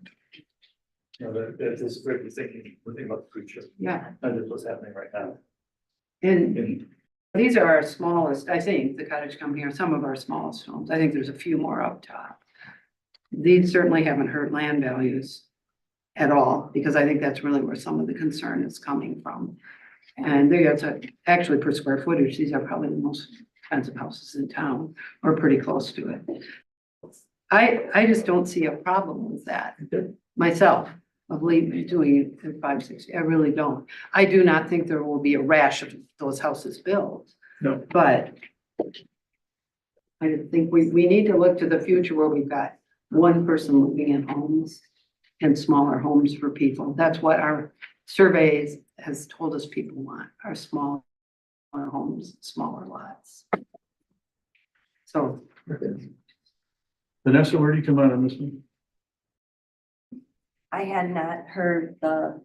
You know, that is really thinking about the future, yeah, not just what's happening right now. and these are our smallest, I think, the cottage company are some of our smallest homes. I think there's a few more up top. These certainly haven't hurt land values at all, because I think that's really where some of the concern is coming from. And actually per square footage, these are probably the most expensive houses in town, or pretty close to it. I just don't see a problem with that myself, of doing it at 560. I really don't. I do not think there will be a rash of those houses built. No. But I think we need to look to the future where we've got one person living in homes and smaller homes for people. That's what our surveys has told us people want, are smaller homes, smaller lots. So Vanessa, where do you come out on this one? I had not heard the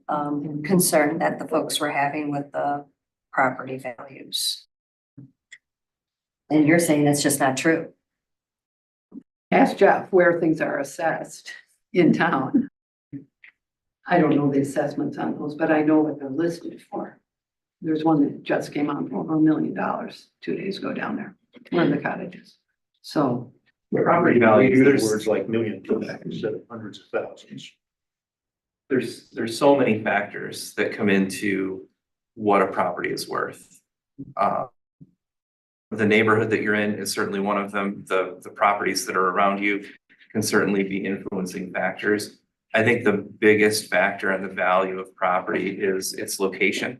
concern that the folks were having with the property values. And you're saying it's just not true. ask Jeff where things are assessed in town. I don't know the assessments on those, but I know what they're listed for. There's one that just came out for over $1 million 2 days ago down there, one of the cottages. So Property values, use there's- words like million instead of hundreds of thousands. There's so many factors that come into what a property is worth. The neighborhood that you're in is certainly one of them. The properties that are around you can certainly be influencing factors. I think the biggest factor in the value of property is its location.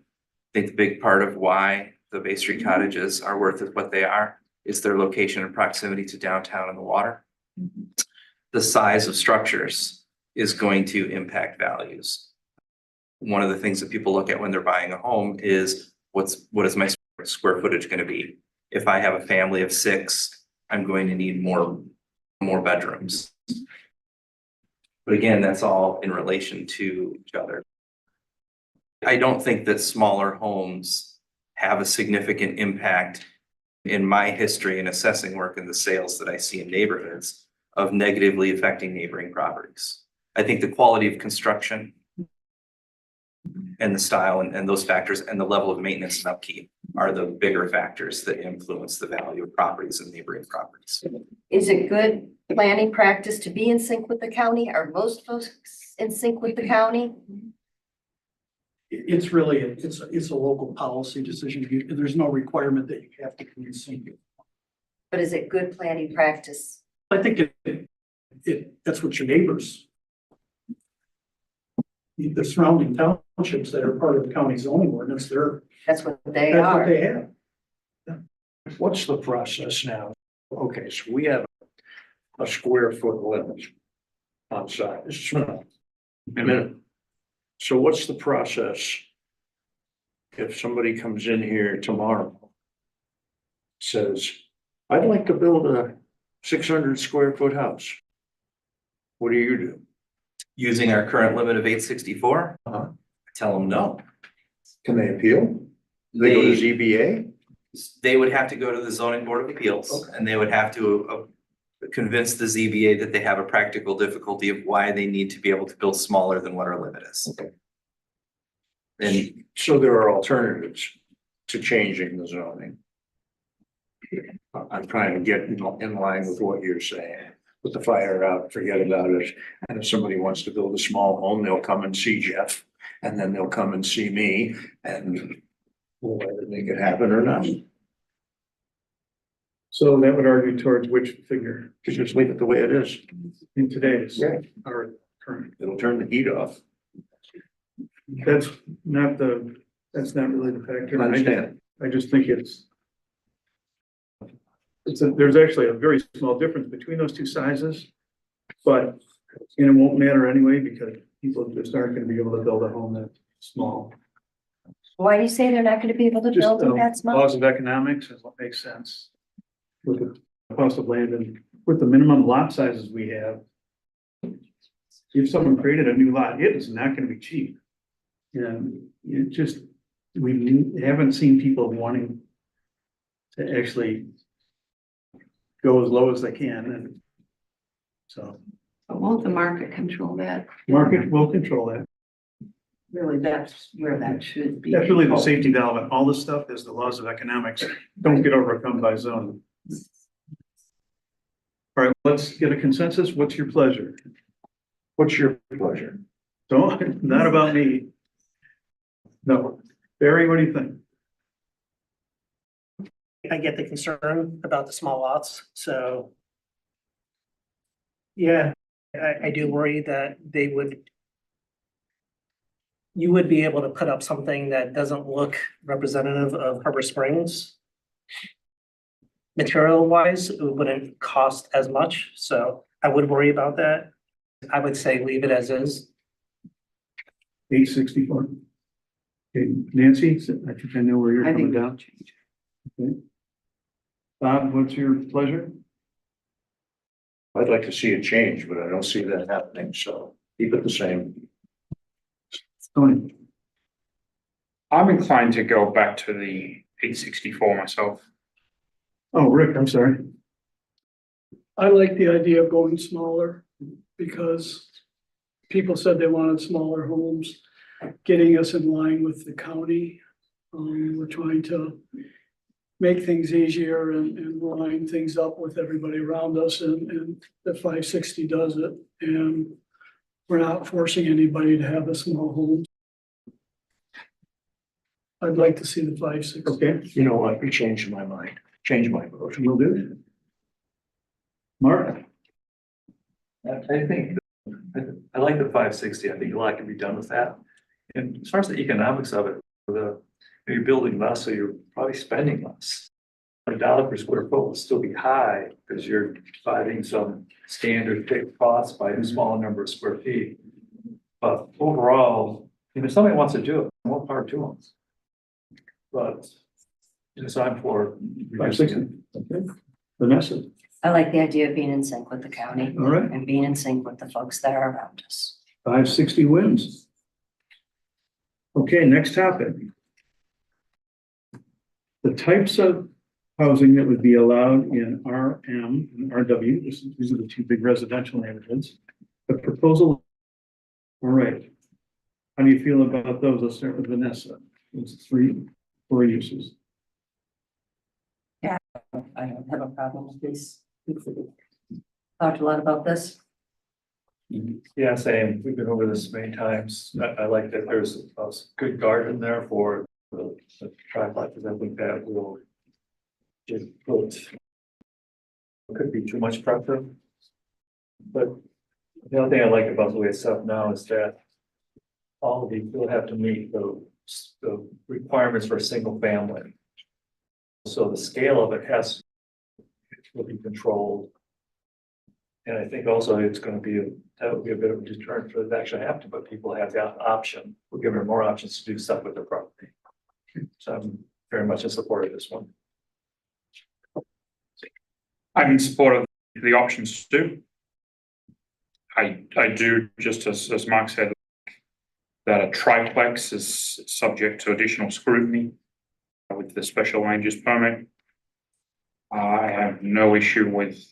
I think the big part of why the Bay Street cottages are worth what they are is their location and proximity to downtown and the water. The size of structures is going to impact values. One of the things that people look at when they're buying a home is what is my square footage going to be? If I have a family of 6, I'm going to need more bedrooms. But again, that's all in relation to each other. I don't think that smaller homes have a significant impact in my history in assessing work in the sales that I see in neighborhoods of negatively affecting neighboring properties. I think the quality of construction and the style and those factors and the level of maintenance and upkeep are the bigger factors that influence the value of properties and neighboring properties. Is it good planning practice to be in sync with the county? Are most folks in sync with the county? It's really, it's a local policy decision. There's no requirement that you have to be in sync. But is it good planning practice? I think that's what your neighbors. The surrounding townships that are part of the county zoning ordinance, That's what they that's what are. they have. What's the process now? Okay, so we have a square foot limit on size. Minimum. So what's the process? If somebody comes in here tomorrow, says, I'd like to build a 600 square foot house. What do you do? Using our current limit of 864, tell them no. Can they appeal? Do they go to ZBA? They would have to go to the zoning board of appeals and they would have to convince the ZBA that they have a practical difficulty of why they need to be able to build smaller than what our limit is. Okay. And So there are alternatives to changing the zoning. I'm trying to get in line with what you're saying. put the fire out, forget about it. And if somebody wants to build a small home, they'll come and see Jeff, and then they'll come and see me, and we'll either make it happen or not. So that would argue towards which figure Just leave it the way it is. in today's, Yeah. our current. It'll turn the heat off. That's not really the factor. I understand. I just think there's actually a very small difference between those two sizes. But, and it won't matter anyway, because people just aren't gonna be able to build a home that small. Why do you say they're not gonna be able to Just build them that small? laws of economics is what makes sense. With the cost of land and with the minimum lot sizes we have. If someone created a new lot, it is not gonna be cheap. And it just, we haven't seen people wanting to actually go as low as they can, and so But won't the market control that? market will control that. Really, that's where that should be. That's really the safety valve, and all this stuff is the laws of economics. Don't get overcome by zoning. All right, let's get a consensus. What's your pleasure? What's your pleasure? Don't, not about me. No. Barry, what do you think? I get the concern about the small lots, so. Yeah, I do worry that you would be able to put up something that doesn't look representative of Harbor Springs. Material wise, it wouldn't cost as much, so I would worry about that. I would say leave it as is. 864. Okay, Nancy, I think I know where you're I coming think down. Okay. Bob, what's your pleasure? I'd like to see a change, but I don't see that happening, so keep it the same. Tony? I'm inclined to go back to the 864 myself. Oh, Rick, I'm sorry. I like the idea of going smaller because people said they wanted smaller homes, getting us in line with the county. We're trying to make things easier and line things up with everybody around us, and the 560 does it. And we're not forcing anybody to have a small home. I'd like to see the 560. Okay, You know what? You changed my mind. Change my vote. we'll do it. Mark? I think, I like the 560. I think a lot can be done with that. And as far as the economics of it, you're building less, so you're probably spending less. $1 per square foot will still be high because you're providing some standard fixed costs by a smaller number of square feet. But overall, if somebody wants to do it, more power to them. But so I'm for 560. Okay. Vanessa? I like the idea of being in sync with the county. All right. And being in sync with the folks that are around us. 560 wins. Okay, next topic. The types of housing that would be allowed in RM and RW, these are the two big residential neighborhoods. The proposal. All right. How do you feel about those? Let's start with Vanessa. It's 4 uses. I don't have a problem with these. Talked a lot about this. Yeah, same. We've been over this many times. I like that there's a good garden there for the triplexes. I think that will just put, could be too much pressure. But the other thing I like about the way it's set up now is that all of these will have to meet the requirements for a single family. So the scale of it will be controlled. And I think also it's going to be, that would be a bit of a deterrent for it actually have to, but people have the option. We're giving them more options to do stuff with their property. So I'm very much in support of this one. I'm in support of the options too. I do, just as Mark said, that a triplex is subject to additional scrutiny with the special land use permit. I have no issue with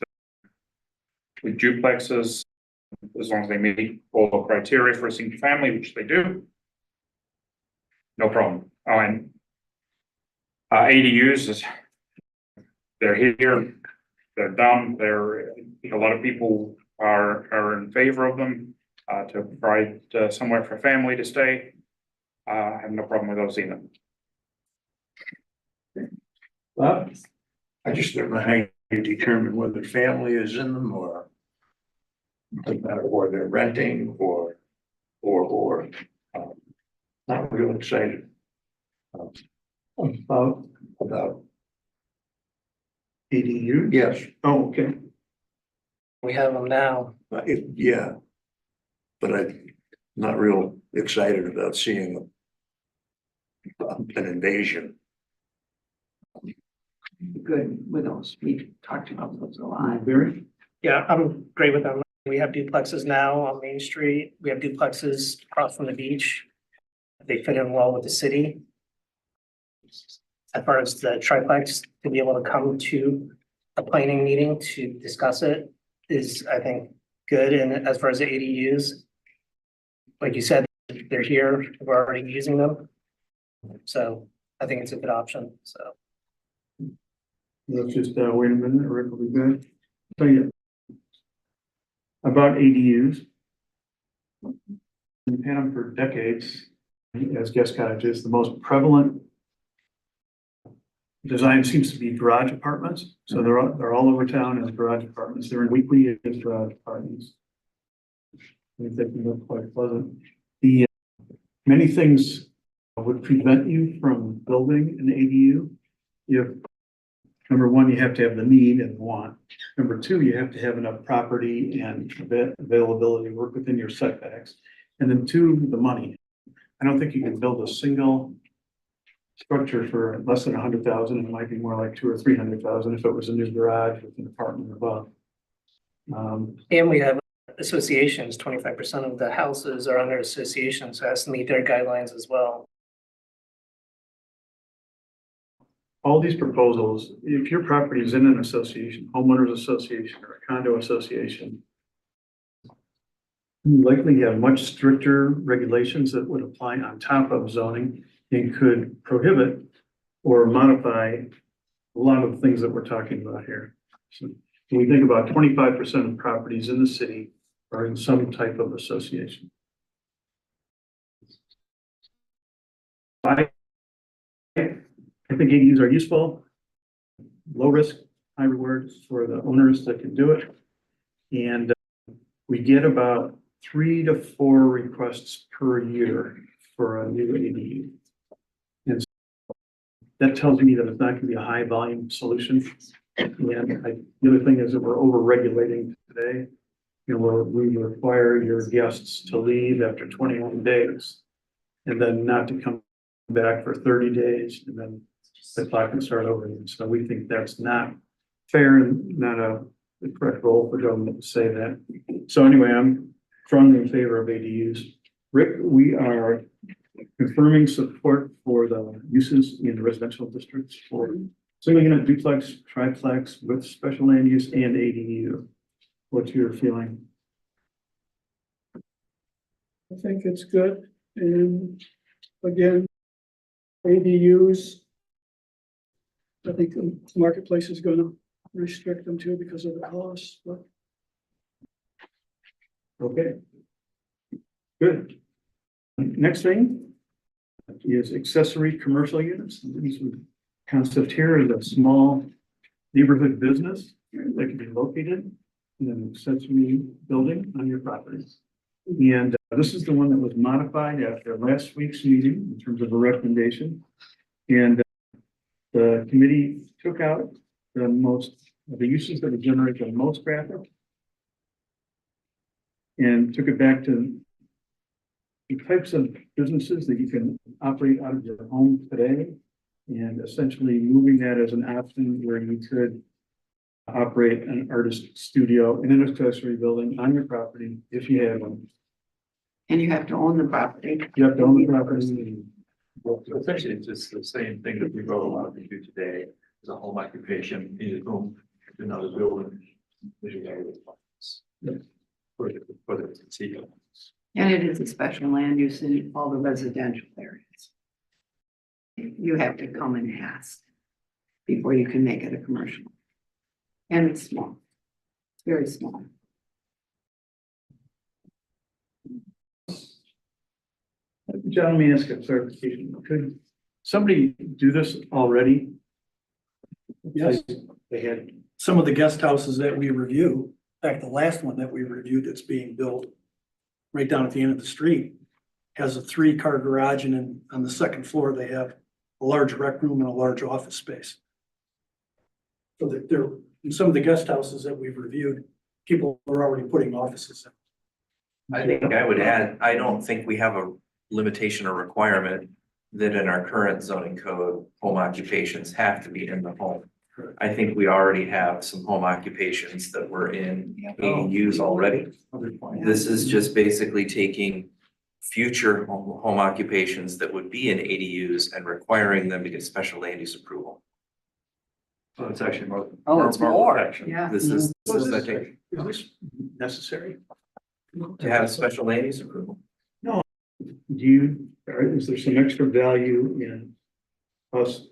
duplexes, as long as they meet all the criteria for a single family, which they do. No problem. And ADUs, they're here, they're done, a lot of people are in favor of them, to provide, somewhere for family to stay. I have no problem with those either. Bob? I just don't know how you determine whether family is in them or they're renting or not real excited about ADU? yes, Oh, okay. We have them now. yeah. But I'm not real excited about seeing an invasion. Good with those. We talked about those a lot. Barry? Yeah, I'm great with them. We have duplexes now on Main Street. We have duplexes across from the beach. They fit in well with the city. As far as the triplex, to be able to come to a planning meeting to discuss it is, I think, good. And as far as the ADUs, like you said, they're here, we're already using them. So I think it's a good option, so. Let's just, wait a minute, Rick will be good. Tell you about ADUs. We've had them for decades as guest cottages. The most prevalent design seems to be garage apartments. So they're all over town as garage apartments. They're in weekly as garage apartments. I think they can look quite pleasant. The many things would prevent you from building an ADU. If number one, you have to have the need and want. Number two, you have to have enough property and availability to work within your setbacks. And then two, the money. I don't think you can build a single structure for less than 100,000. It might be more like 200,000 or 300,000 if it was a new garage with an apartment above. And we have associations, 25% of the houses are under associations, so it has to meet their guidelines as well. All these proposals, if your property is in an association, homeowners association or a condo association, you likely have much stricter regulations that would apply on top of zoning and could prohibit or modify a lot of things that we're talking about here. So when we think about 25% of properties in the city are in some type of association. I think ADUs are useful, low risk, high reward for the owners that can do it. And we get about 3 to 4 requests per year for a new ADU. And so that tells me that it's not going to be a high volume solution. And the other thing is that we're over regulating today. You know, where we require your guests to leave after 21 days and then not to come back for 30 days and then the clock can start over again. So we think that's not fair and not the correct role for government to say that. So anyway, I'm strongly in favor of ADUs. Rick, we are confirming support for the uses in the residential districts for single unit duplex, triplex with special land use and ADU. What's your feeling? I think it's good. And again, ADUs, I think the marketplace is going to restrict them too because of the cost, but Okay. Good. Next thing is accessory commercial units. This concept here is a small neighborhood business that can be located in an accessory building on your property. And this is the one that was modified after last week's meeting in terms of a recommendation. And the committee took out the uses that would generate the most traffic and took it back to the types of businesses that you can operate out of your home today, and essentially moving that as an option where you could operate an artist studio in an accessory building on your property if you have one. And you have to own the property. You have to own the property. Essentially, it's just the same thing that we wrote a lot of do today, is a home occupation in a home, to another building. For the casino. And it is a special land use in all the residential areas. You have to come and ask before you can make it a commercial. And it's small. It's very small. It's very small. John, let me ask a clarification. Could somebody do this already? Yes, They had, some of the guest houses that we review, in fact, the last one that we reviewed that's being built right down at the end of the street has a 3-car garage, and then on the second floor, they have a large rec room and a large office space. So that there, in some of the guest houses that we've reviewed, people are already putting offices in. I think I would add, I don't think we have a limitation or requirement that in our current zoning code, home occupations have to be in the home. I think we already have some home occupations that were in ADUs already. This is just basically taking future home occupations that would be in ADUs and requiring them to get special land use approval. So it's actually more. Oh, it's more. protection. Yeah. This is, So is I this- think, is this necessary? to have special land use approval. Do you, or is there some extra value in us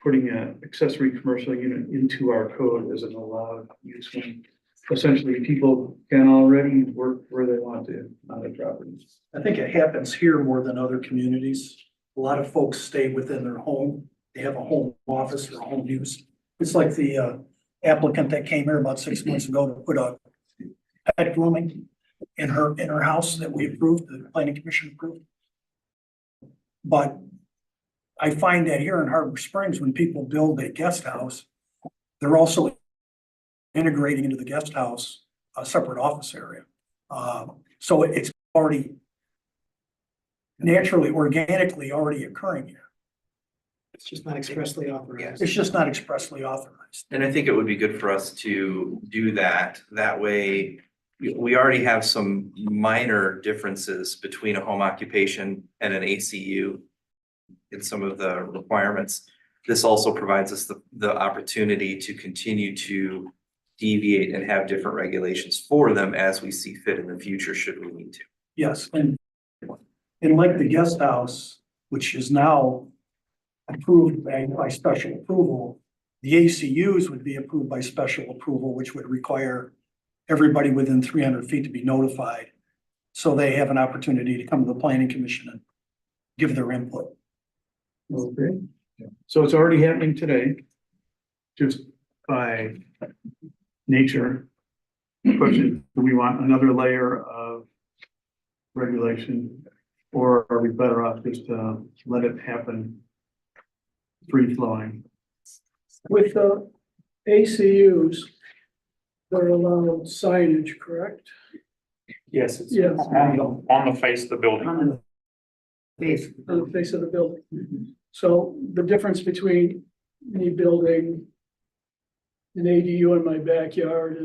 putting an accessory commercial unit into our code as an allowed use when essentially people can already work where they want to on their properties? I think it happens here more than other communities. A lot of folks stay within their home. They have a home office or home use. It's like the applicant that came here about 6 months ago to put a pet grooming in her house that we approved, the planning commission approved. But I find that here in Harbor Springs, when people build a guest house, they're also integrating into the guest house a separate office area. So it's already naturally, organically already occurring here. It's just not expressly authorized. It's just not expressly authorized. And I think it would be good for us to do that. That way, we already have some minor differences between a home occupation and an ACU in some of the requirements. This also provides us the opportunity to continue to deviate and have different regulations for them as we see fit in the future, should we need to. Yes, and like the guest house, which is now approved by special approval, the ACUs would be approved by special approval, which would require everybody within 300 feet to be notified. So they have an opportunity to come to the planning commission and give their input. Okay, so it's already happening today, just by nature. Question, do we want another layer of regulation? Or are we better off just let it happen free flowing? With the ACUs, they're allowed signage, correct? Yes, it's Yes. on the face of the building. On the base. On the face of the building. So the difference between me building an ADU in my backyard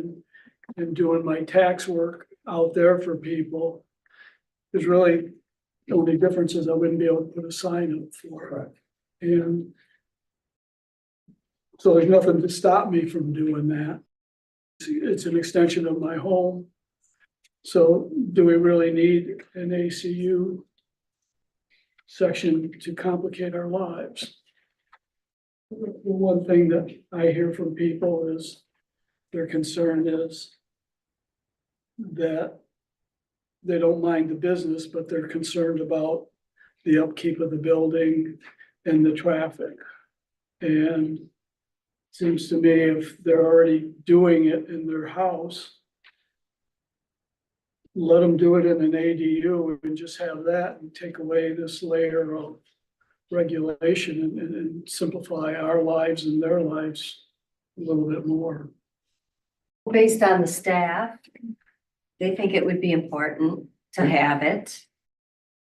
and doing my tax work out there for people is really, the only difference is I wouldn't be able to put a sign up for it. And so there's nothing to stop me from doing that. It's an extension of my home. So do we really need an ACU section to complicate our lives? The one thing that I hear from people is their concern is that they don't mind the business, but they're concerned about the upkeep of the building and the traffic. And seems to me if they're already doing it in their house, let them do it in an ADU and just have that and take away this layer of regulation and simplify our lives and their lives a little bit more. Based on the staff, they think it would be important to have it.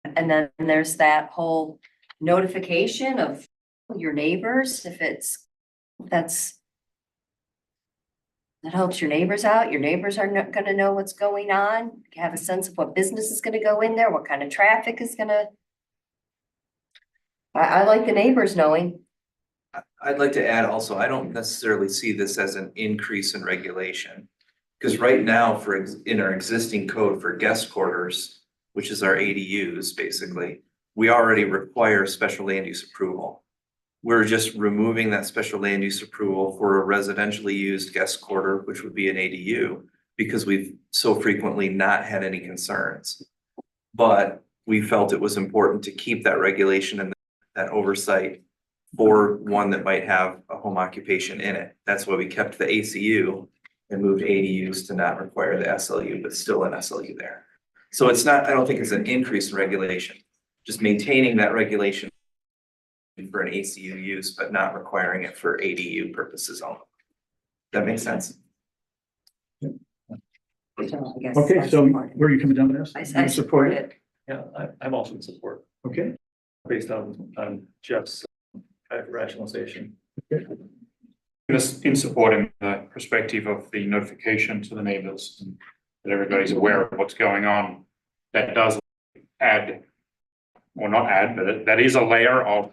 And then there's that whole notification of your neighbors, if that helps your neighbors out. Your neighbors are not gonna know what's going on, have a sense of what business is gonna go in there, what kind of traffic is gonna. I like the neighbors knowing. I'd like to add also, I don't necessarily see this as an increase in regulation. Because right now, in our existing code for guest quarters, which is our ADUs, basically, we already require special land use approval. we're just removing that special land use approval for a residentially used guest quarter, which would be an ADU, because we've so frequently not had any concerns. But we felt it was important to keep that regulation and that oversight for one that might have a home occupation in it. That's why we kept the ACU and moved ADUs to not require the SLU, but still an SLU there. So it's not, I don't think it's an increase in regulation, just maintaining that regulation for an ACU use, but not requiring it for ADU purposes only. That makes sense? So I guess Okay, I so support it. where are you coming down with this? I You support it. Yeah, I'm also in support, Okay, based on Jeff's rationalization. In supporting the perspective of the notification to the neighbors and that everybody's aware of what's going on. That does add, or not add, but that is a layer of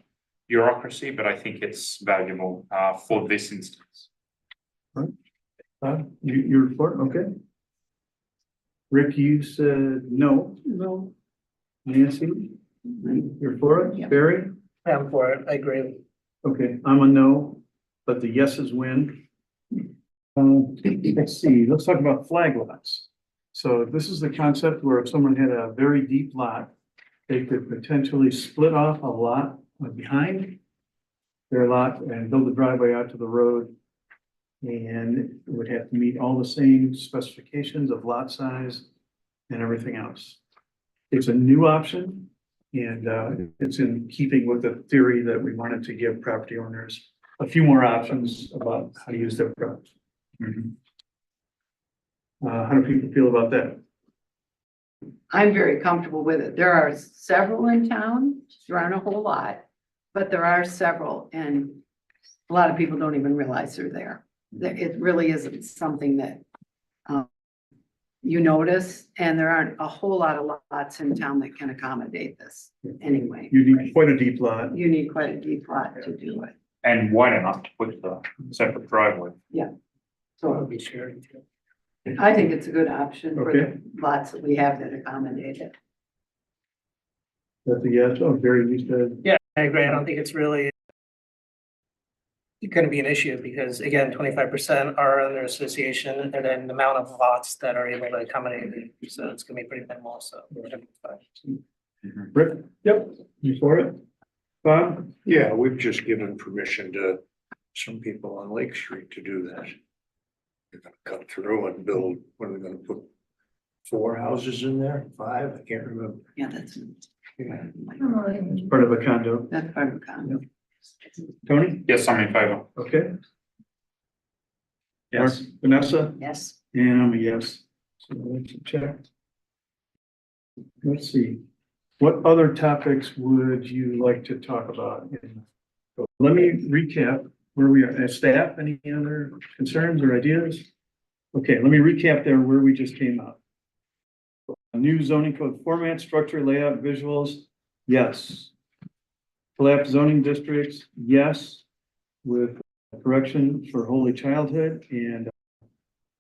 bureaucracy, but I think it's valuable for this instance. you're for it, okay. Rick, you said no. No, Nancy, you're for it? Yeah. Barry? I'm for it, I agree. Okay, I'm a no, but the yeses win. Let's see, let's talk about flag lots. So this is the concept where if someone had a very deep lot, they could potentially split off a lot behind their lot and build a driveway out to the road. And it would have to meet all the same specifications of lot size and everything else. It's a new option and it's in keeping with the theory that we wanted to give property owners a few more options about how to use their property. How do people feel about that? I'm very comfortable with it. There are several in town. There aren't a whole lot, but there are several and a lot of people don't even realize they're there. It really isn't something that you notice, and there aren't a whole lot of lots in town that can accommodate this anyway. You need quite a deep lot. You need quite a deep lot to do it. And wide enough to put the separate driveway. So Be sharing too. I think it's a good option for Okay. the lots that we have that accommodate it. That's a yes. Oh, Barry, you said, Yeah, I agree. I don't think it's really gonna be an issue because again, 25% are under association and then the amount of lots that are able to accommodate it. So it's gonna be pretty minimal, so. We're gonna be fine. Rick? Yep. You for it? Bob? Yeah, we've just given permission to some people on Lake Street to do that. They're gonna cut through and build, what are they gonna put? 4 houses in there, 5, I can't remember. Yeah, that's Part of a condo. that's part of the condo. Tony? Yes, I'm in favor. Okay. Yes. Mark, Vanessa? Yes. And I'm a yes. So let's check. Let's see. What other topics would you like to talk about? Let me recap where we are. As staff, any other concerns or ideas? Okay, let me recap there where we just came out. New zoning code format, structure, layout, visuals, yes. Collapsed zoning districts, yes, with correction for Holy Childhood and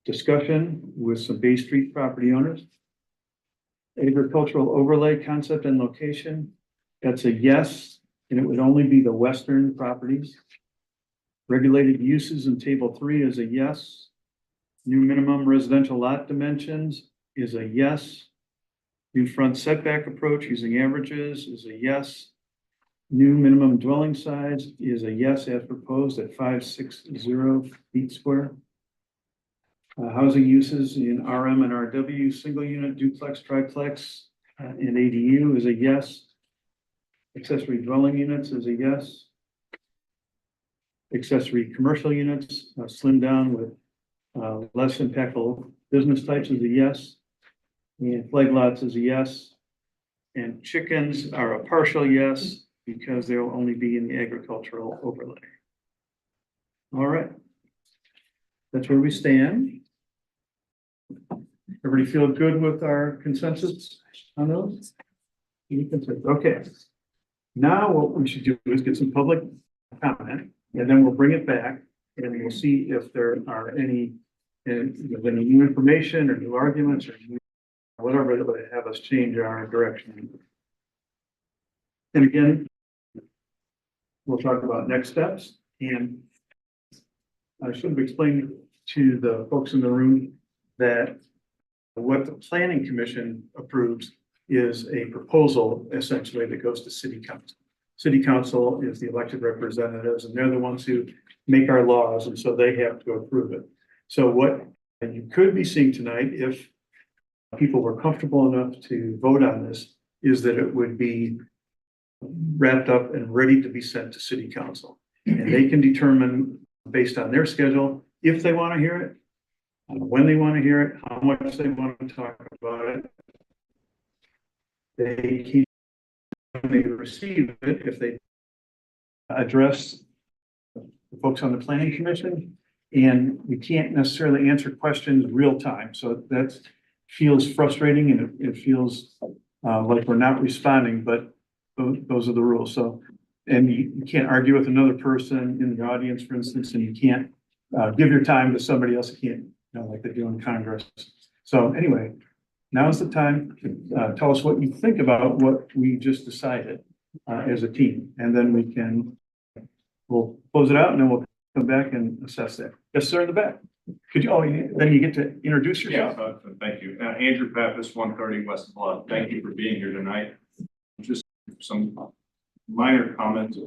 discussion with some Bay Street property owners. Agricultural overlay concept and location, that's a yes, and it would only be the western properties. Regulated uses in table 3 is a yes. New minimum residential lot dimensions is a yes. New front setback approach using averages is a yes. New minimum dwelling size is a yes as proposed at 560 feet square. Housing uses in RM and RW, single unit, duplex, triplex, and ADU is a yes. Accessory dwelling units is a yes. Accessory commercial units, slimmed down with less impactful business types is a yes. And flag lots is a yes. And chickens are a partial yes because they'll only be in the agricultural overlay. All right. That's where we stand. Everybody feel good with our consensus on those? Okay. Now what we should do is get some public comment and then we'll bring it back and we'll see if there are any new information or new arguments or whatever that would have us change our direction. And again, we'll talk about next steps, and I should have explained to the folks in the room that what the planning commission approves is a proposal essentially that goes to city council. City council is the elected representatives, and they're the ones who make our laws, and so they have to approve it. So what you could be seeing tonight, if people were comfortable enough to vote on this, is that it would be wrapped up and ready to be sent to city council. And they can determine based on their schedule, if they want to hear it, when they want to hear it, how much they want to talk about it. They may receive it if they address the folks on the planning commission, and we can't necessarily answer questions real time. So that feels frustrating, and it feels like we're not responding, but those are the rules. So, and you can't argue with another person in the audience, for instance, and you can't give your time to somebody else who can't, like they do in Congress. So anyway, now is the time to tell us what you think about what we just decided as a team, and then we'll close it out, and then we'll come back and assess that. Yes, sir, in the back. Could you, then you get to introduce yourself. Yeah, thank you. Andrew Pappas, 130 West Blood. Thank you for being here tonight. Just some minor comments.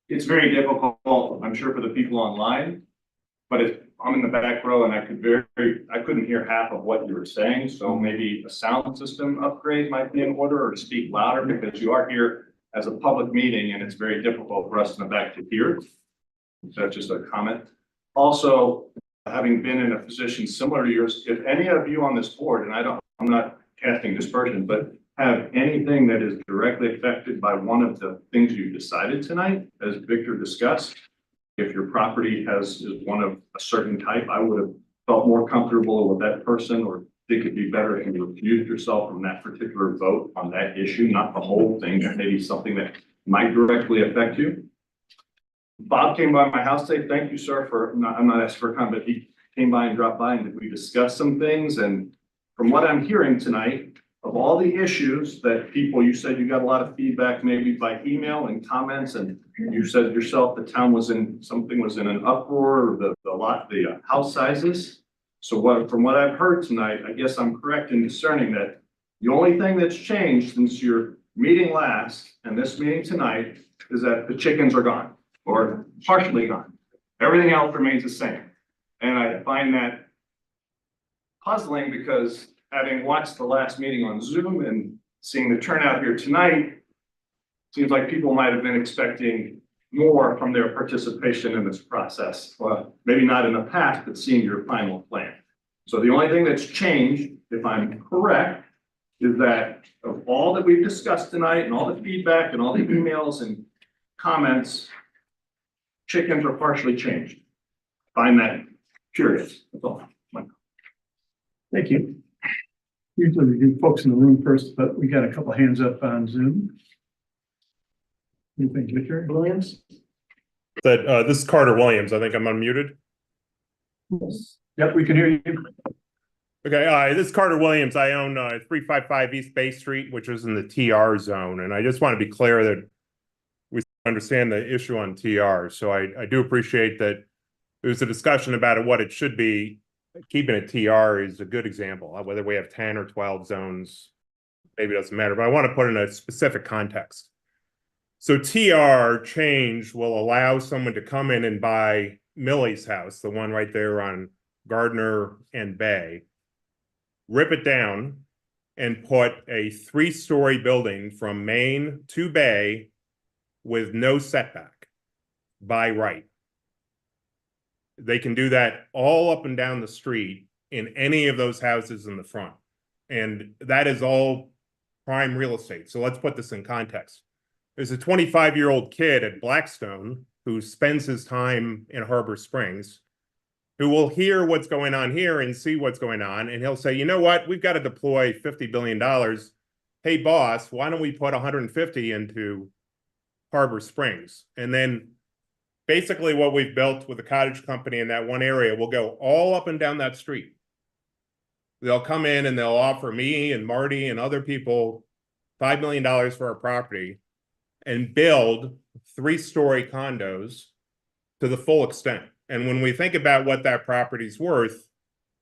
It's very difficult, I'm sure, for the people online, but I'm in the back row and I couldn't hear half of what you were saying. So maybe a sound system upgrade might be in order, or to speak louder, because you are here as a public meeting and it's very difficult for us in the back to hear. So that's just a comment. Also, having been in a position similar to yours, if any of you on this board, and I'm not casting dispersion, but have anything that is directly affected by one of the things you decided tonight, as Victor discussed, if your property is one of a certain type, I would have felt more comfortable with that person, or think it'd be better if you recused yourself from that particular vote on that issue, not the whole thing, maybe something that might directly affect you. Bob came by my house today. Thank you, sir, I'm not asking for a comment, but he came by and dropped by, and we discussed some things. And from what I'm hearing tonight, of all the issues that you said you got a lot of feedback, maybe by email and comments, and you said yourself the town was in an uproar, or the house sizes. So from what I've heard tonight, I guess I'm correct in discerning that the only thing that's changed since your meeting last and this meeting tonight is that the chickens are gone, or partially gone. Everything else remains the same. And I find that puzzling, because having watched the last meeting on Zoom and seeing the turnout here tonight, seems like people might have been expecting more from their participation in this process. Well, maybe not in the past, but seeing your final plan. So the only thing that's changed, if I'm correct, is that of all that we've discussed tonight and all the feedback and all the emails and comments, chickens are partially changed. Find that curious. That's all. Thank you. Usually we do folks in the room first, but we got a couple hands up on Zoom. Anything, Victor Williams? This is Carter Williams. I think I'm unmuted. Yes. Yep, we can hear you. Okay, this is Carter Williams. I own 355 East Bay Street, which is in the TR zone. And I just want to be clear that we understand the issue on TR. So I do appreciate that there's a discussion about what it should be. Keeping it TR is a good example. Whether we have 10 or 12 zones, maybe it doesn't matter, but I want to put in a specific context. So TR change will allow someone to come in and buy Millie's house, the one right there on Gardner and Bay, rip it down and put a 3-story building from Main to Bay with no setback by right. They can do that all up and down the street in any of those houses in the front. And that is all prime real estate. So let's put this in context. There's a 25-year-old kid at Blackstone who spends his time in Harbor Springs, who will hear what's going on here and see what's going on. And he'll say, you know what, we've got to deploy $50 billion. Hey, boss, why don't we put 150 into Harbor Springs? And then basically what we've built with the cottage company in that one area will go all up and down that street. They'll come in and they'll offer me and Marty and other people $5 million for our property. and build 3-story condos to the full extent. And when we think about what that property's worth,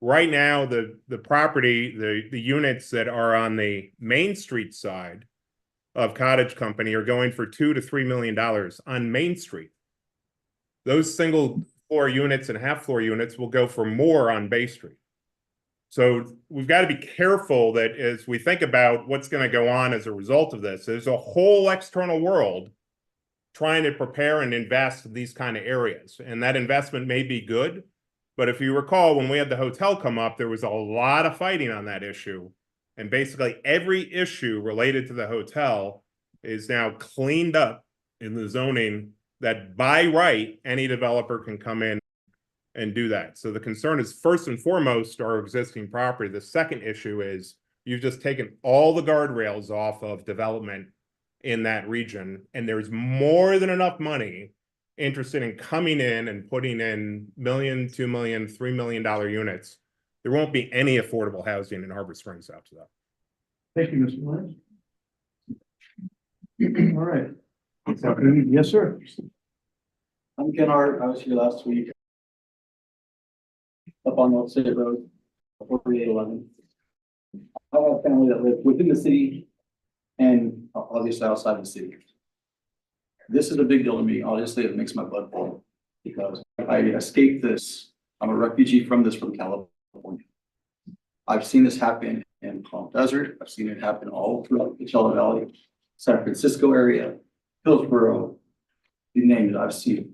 right now, the property, the units that are on the Main Street side of Cottage Company are going for $2 to $3 million on Main Street. Those single floor units and half floor units will go for more on Bay Street. So we've got to be careful that as we think about what's going to go on as a result of this, there's a whole external world trying to prepare and invest in these kind of areas. And that investment may be good, but if you recall, when we had the hotel come up, there was a lot of fighting on that issue. And basically every issue related to the hotel is now cleaned up in the zoning that by right, any developer can come in and do that. So the concern is first and foremost our existing property. The second issue is you've just taken all the guardrails off of development in that region, and there's more than enough money interested in coming in and putting in $1 million, $2 million, $3 million units. There won't be any affordable housing in Harbor Springs after that. Thank you, Mr. Lawrence. All right. Yes, sir. I'm Ken Hart. I was here last week up on North City Road, 4811. I have a family that live within the city and obviously outside the city. This is a big deal to me. Obviously, it makes my blood boil because I escaped this. I'm a refugee from California. I've seen this happen in Palm Desert. I've seen it happen all throughout the Coachella Valley, San Francisco area, Hillsborough, you name it, I've seen it.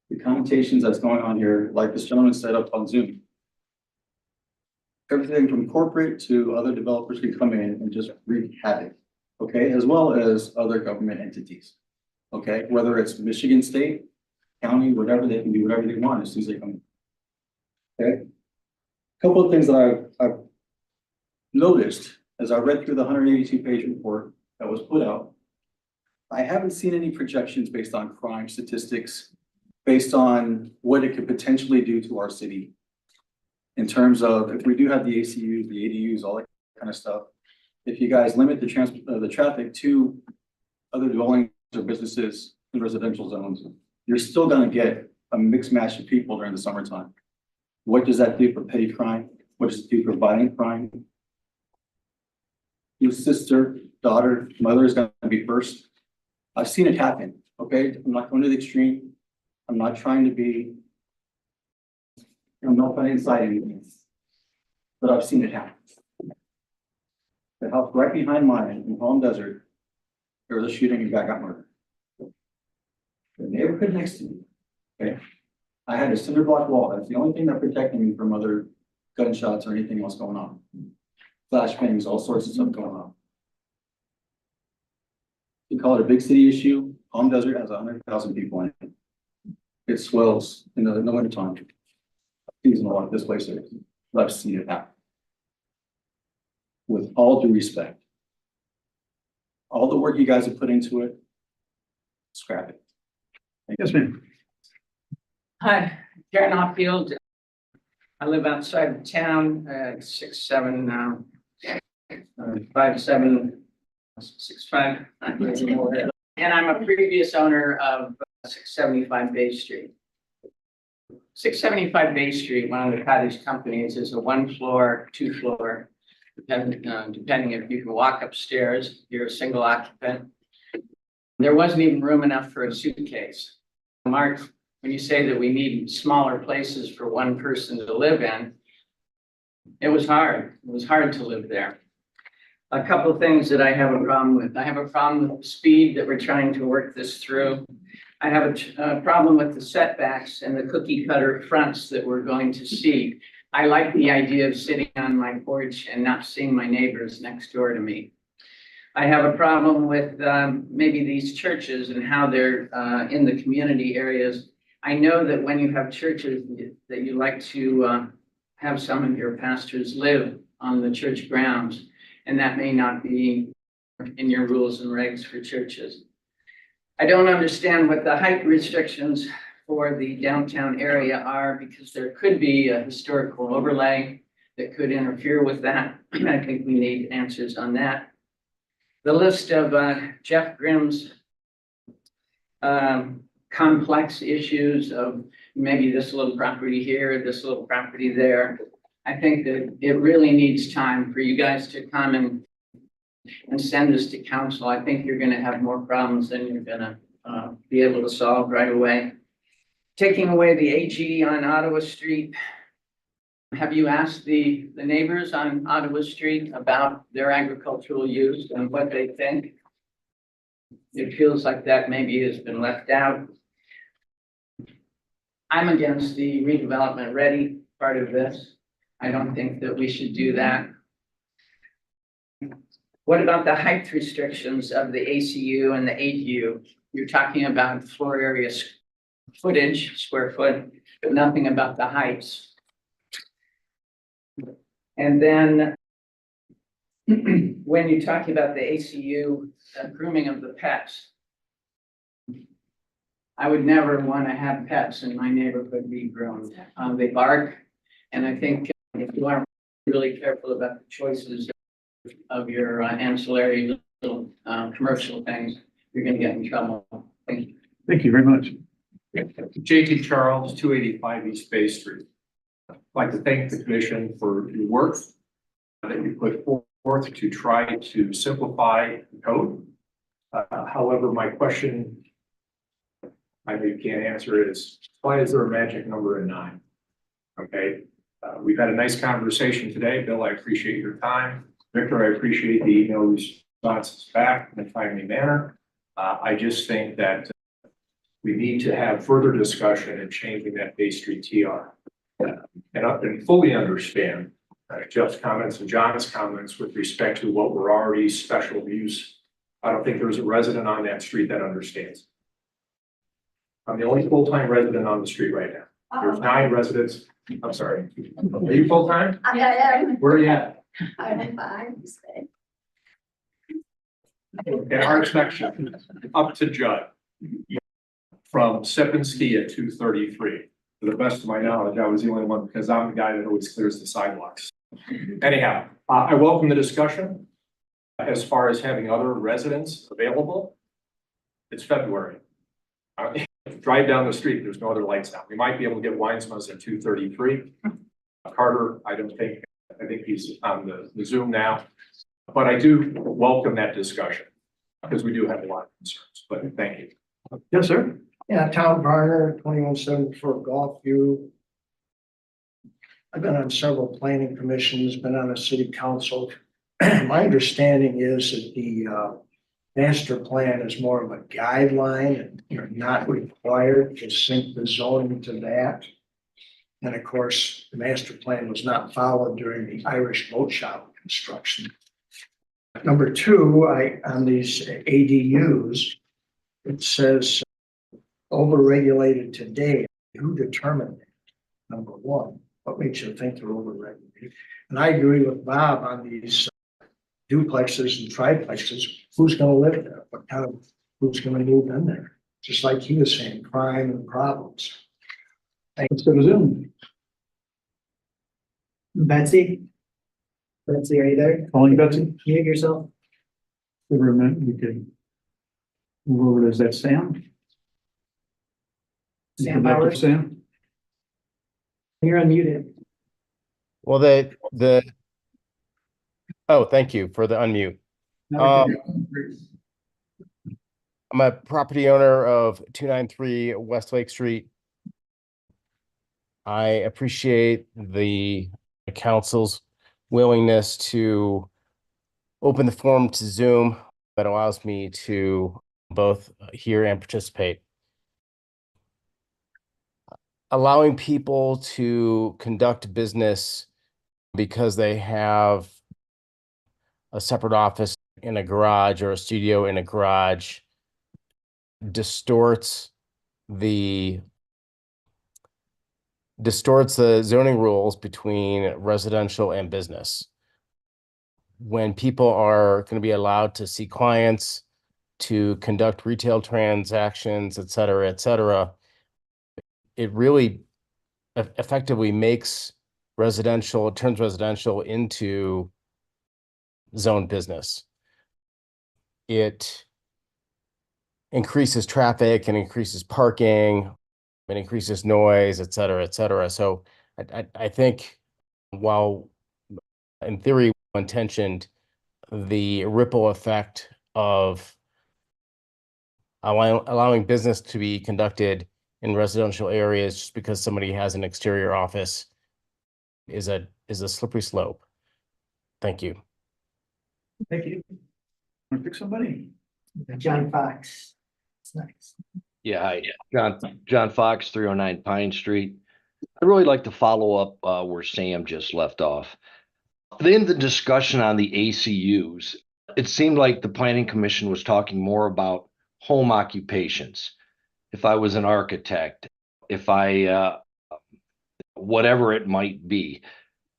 The connotations that's going on here, like this gentleman said up on Zoom. Everything from corporate to other developers can come in and just wreak havoc, okay, as well as other government entities, okay, whether it's Michigan State, county, whatever, they can do whatever they want as soon as they come in. Okay, a couple of things that I've noticed as I read through the 182-page report that was put out. I haven't seen any projections based on crime statistics, based on what it could potentially do to our city. In terms of if we do have the ACUs, the ADUs, all that kind of stuff, if you guys limit the traffic to other dwellings or businesses in residential zones, you're still going to get a mixed match of people during the summertime. What does that do for petty crime? What does it do for violent crime? Your sister, daughter, mother is going to be first. I've seen it happen. Okay, I'm not going to the extreme. I'm not trying to be. I'm not trying to incite anything, but I've seen it happen. The house right behind mine in Palm Desert, there was a shooting and guy got murdered. The neighborhood next to me, okay, I had a cinder block wall. That's the only thing that protected me from other gunshots or anything else going on. Flashbangs, all sorts of stuff going on. You call it a big city issue. Palm Desert has 100,000 people in it. It swells in the wintertime. Seasonal like this place is. But I've seen it happen. With all due respect, all the work you guys have put into it, scrap it. Yes, ma'am. Hi, Karen Hopfield. I live outside of town, 5765. And I'm a previous owner of 675 Bay Street. 675 Bay Street, one of the cottage companies, is a 1-floor, 2-floor, depending if you can walk upstairs, you're a single occupant. There wasn't even room enough for a suitcase. Mark, when you say that we need smaller places for one person to live in, it was hard. It was hard to live there. A couple of things that I have a problem with. I have a problem with the speed that we're trying to work this through. I have a problem with the setbacks and the cookie cutter fronts that we're going to see. I like the idea of sitting on my porch and not seeing my neighbors next door to me. I have a problem with maybe these churches and how they're in the community areas. I know that when you have churches that you like to have some of your pastors live on the church grounds, and that may not be in your rules and regs for churches. I don't understand what the height restrictions for the downtown area are, because there could be a historical overlay that could interfere with that. I think we need answers on that. the list of Jeff Grimm's complex issues of maybe this little property here, this little property there. I think that it really needs time for you guys to come and send this to council. I think you're gonna have more problems than you're gonna be able to solve right away. Taking away the AG on Ottawa Street. Have you asked the neighbors on Ottawa Street about their agricultural use and what they think? It feels like that maybe has been left out. I'm against the redevelopment ready part of this. I don't think that we should do that. What about the height restrictions of the ACU and the ADU? You're talking about floor area footage, square foot, but nothing about the heights. And then when you talk about the ACU grooming of the pets, I would never want to have pets in my neighborhood be groomed. They bark, and I think if you aren't really careful about the choices of your ancillary little commercial things, you're going to get in trouble. Thank you. Thank you very much. JT Charles, 285 East Bay Street. I'd like to thank the commission for your work that you put forth to try to simplify the code. However, my question, I know you can't answer it, is why is there a magic number in 9? Okay, we've had a nice conversation today. Bill, I appreciate your time. Victor, I appreciate the email responses back in a timely manner. I just think that we need to have further discussion in changing that Bay Street TR. And fully understand Jeff's comments and John's comments with respect to what were already special use. I don't think there's a resident on that street that understands. I'm the only full-time resident on the street right now. There's 9 residents. I'm sorry. Are you full-time? I am. Where are you at? I'm fine. In our section, up to Judd. From Sipinski at 233. To the best of my knowledge, I was the only one because I'm the guy that always clears the sidewalks. Anyhow, I welcome the discussion. As far as having other residents available, it's February. Drive down the street, there's no other lights out. We might be able to get Weinsman's at 233. Carter, I think he's on the Zoom now. But I do welcome that discussion because we do have a lot of concerns, but thank you. Yes, sir. Yeah, Tom Barner, 2174 Gulfview. I've been on several planning commissions, been on a city council. My understanding is that the master plan is more of a guideline and you're not required to sync the zoning to that. And of course, the master plan was not followed during the Irish boat shop construction. Number 2, on these ADUs, it says overregulated today. Who determined that? Number 1, what makes you think they're overregulated? And I agree with Bob on these duplexes and triplexes. Who's going to live there? What kind of, who's going to move in there? Just like he was saying, crime and problems. Let's go to Zoom. Betsy? Betsy, are you there? Calling Betsy. Mute yourself. Give her a minute. We could move over to, is that Sam? Sam Go back to Powers? Sam. You're unmuted. Well, oh, thank you for the unmute. Now we can- I'm a property owner of 293 West Lake Street. I appreciate the council's willingness to open the forum to Zoom that allows me to both hear and participate. Allowing people to conduct business because they have a separate office in a garage or a studio in a garage distorts the zoning rules between residential and business. When people are going to be allowed to see clients, to conduct retail transactions, et cetera, it really effectively makes turns residential into zone business. it increases traffic and increases parking and increases noise, et cetera, et cetera. So I think while in theory well-intentioned, the ripple effect of allowing business to be conducted in residential areas just because somebody has an exterior office is a slippery slope. Thank you. Thank you. Want to pick somebody? John Fox. It's nice. Yeah, hi, John Fox, 309 Pine Street. I'd really like to follow up where Sam just left off. In the discussion on the ACUs, it seemed like the Planning Commission was talking more about home occupations. If I was an architect, if I, whatever it might be.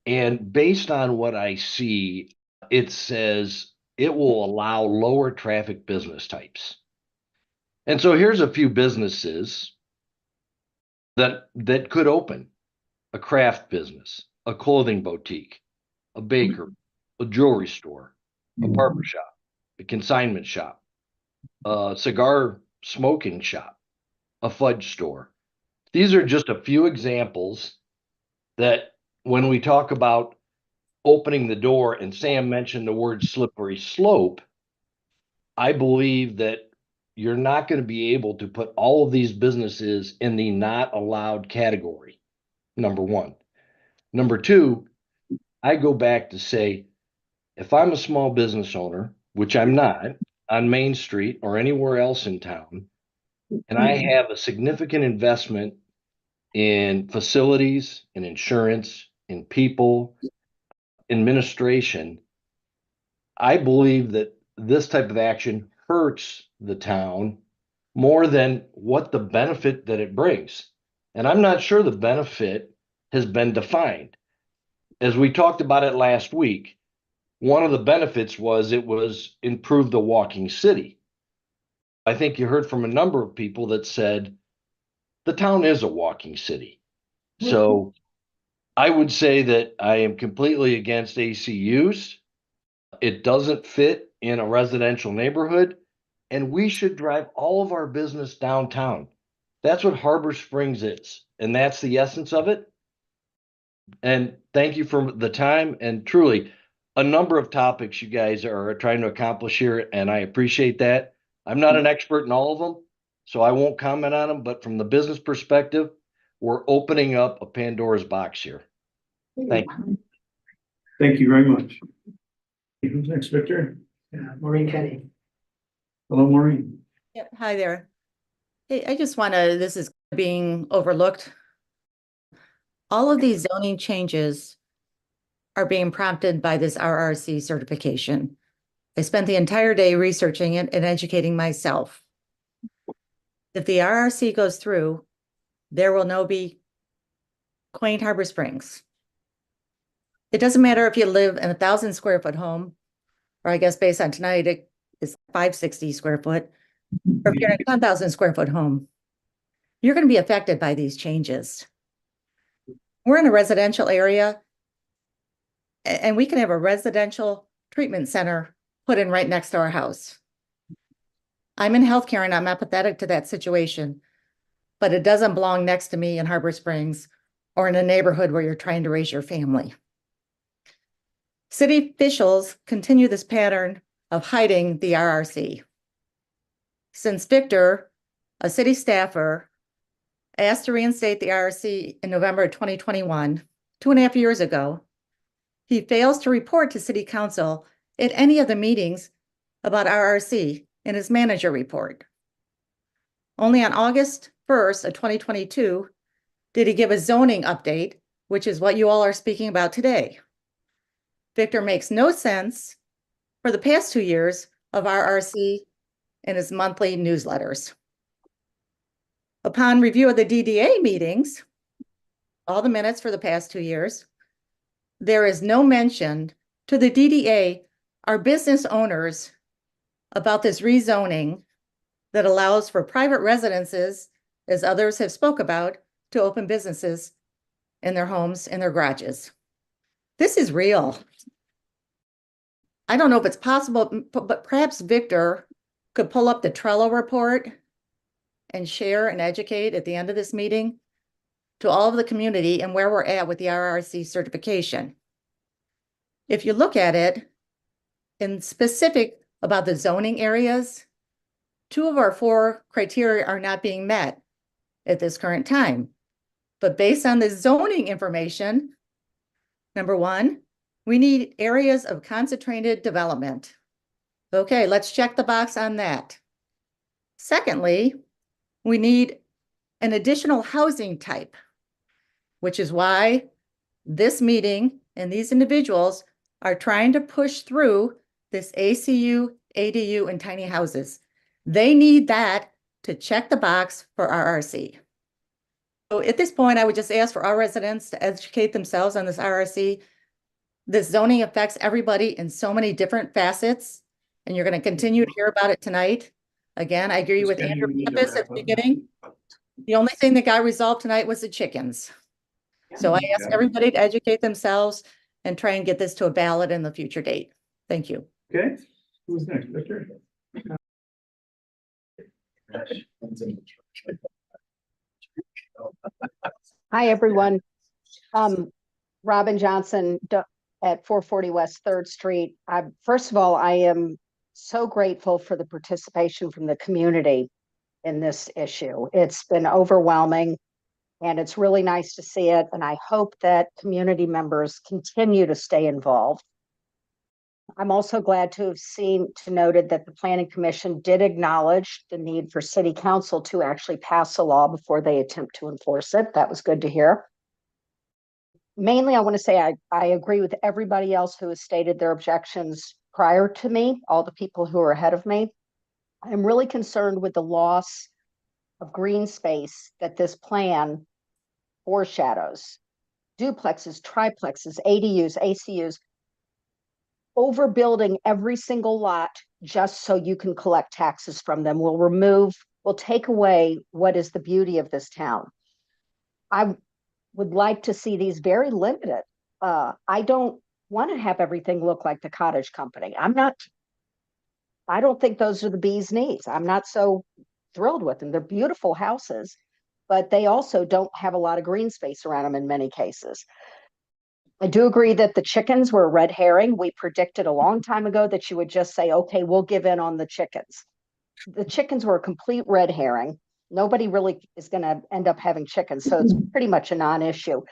And based on what I see, it says it will allow lower traffic business types. And so here's a few businesses that could open: a craft business, a clothing boutique, a baker, a jewelry store, a barber shop, a consignment shop, a cigar smoking shop, a fudge store. These are just a few examples that when we talk about opening the door, and Sam mentioned the word slippery slope, I believe that you're not going to be able to put all of these businesses in the not allowed category, number one. Number two, I go back to say, if I'm a small business owner, which I'm not, on Main Street or anywhere else in town, and I have a significant investment in facilities, in insurance, in people, administration, I believe that this type of action hurts the town more than what the benefit that it brings. And I'm not sure the benefit has been defined. As we talked about it last week, one of the benefits was it was improve the walking city. I think you heard from a number of people that said the town is a walking city. So I would say that I am completely against ACUs. It doesn't fit in a residential neighborhood, and we should drive all of our business downtown. That's what Harbor Springs is, and that's the essence of it. And thank you for the time, and truly, a number of topics you guys are trying to accomplish here, and I appreciate that. I'm not an expert in all of them, so I won't comment on them, but from the business perspective, we're opening up a Pandora's box here. Thank you. Thank you very much. Who's next, Victor? Maureen Kenny. Hello, Maureen. Yep, hi there. Hey, I just want to, this is being overlooked. All of these zoning changes are being prompted by this RRC certification. I spent the entire day researching it and educating myself. If the RRC goes through, there will now be quaint Harbor Springs. It doesn't matter if you live in a 1,000 square foot home, or I guess based on tonight, it is 560 square foot, or if you're in a 10,000 square foot home, you're going to be affected by these changes. We're in a residential area, and we can have a residential treatment center put in right next to our house. I'm in healthcare and I'm empathetic to that situation, but it doesn't belong next to me in Harbor Springs or in a neighborhood where you're trying to raise your family. City officials continue this pattern of hiding the RRC. Since Victor, a city staffer, asked to reinstate the RRC in November 2021, 2.5 years ago, he fails to report to City Council at any of the meetings about RRC in his manager report. Only on August 1st of 2022 did he give a zoning update, which is what you all are speaking about today. Victor makes no sense for the past 2 years of RRC in his monthly newsletters. Upon review of the DDA meetings, all the minutes for the past 2 years, there is no mention to the DDA, our business owners, about this rezoning that allows for private residences, as others have spoke about, to open businesses in their homes, in their garages. This is real. I don't know if it's possible, but perhaps Victor could pull up the Trello report and share and educate at the end of this meeting to all of the community and where we're at with the RRC certification. If you look at it in specific about the zoning areas, 2 of our 4 criteria are not being met at this current time. But based on the zoning information, number 1, we need areas of concentrated development. Okay, let's check the box on that. Secondly, we need an additional housing type, which is why this meeting and these individuals are trying to push through this ACU, ADU, and tiny houses. They need that to check the box for RRC. So at this point, I would just ask for our residents to educate themselves on this RRC. This zoning affects everybody in so many different facets, and you're going to continue to hear about it tonight. Again, I agree with Andrew Pappas at the beginning. The only thing that got resolved tonight was the chickens. So I ask everybody to educate themselves and try and get this to a ballot in the future date. Thank you. Okay, who's next, Victor? Hi, everyone. Robin Johnson at 440 West 3rd Street. First of all, I am so grateful for the participation from the community in this issue. It's been overwhelming, and it's really nice to see it. And I hope that community members continue to stay involved. I'm also glad to have noted that the Planning Commission did acknowledge the need for City Council to actually pass a law before they attempt to enforce it. That was good to hear. Mainly, I want to say I agree with everybody else who has stated their objections prior to me, all the people who are ahead of me. I'm really concerned with the loss of green space that this plan foreshadows. Duplexes, triplexes, ADUs, ACUs, overbuilding every single lot just so you can collect taxes from them will take away what is the beauty of this town. I would like to see these very limited. I don't want to have everything look like the cottage company. I don't think those are the bee's knees. I'm not so thrilled with them. They're beautiful houses, but they also don't have a lot of green space around them in many cases. I do agree that the chickens were a red herring. We predicted a long time ago that you would just say, okay, we'll give in on the chickens. The chickens were a complete red herring. Nobody really is going to end up having chickens, so it's pretty much a non-issue.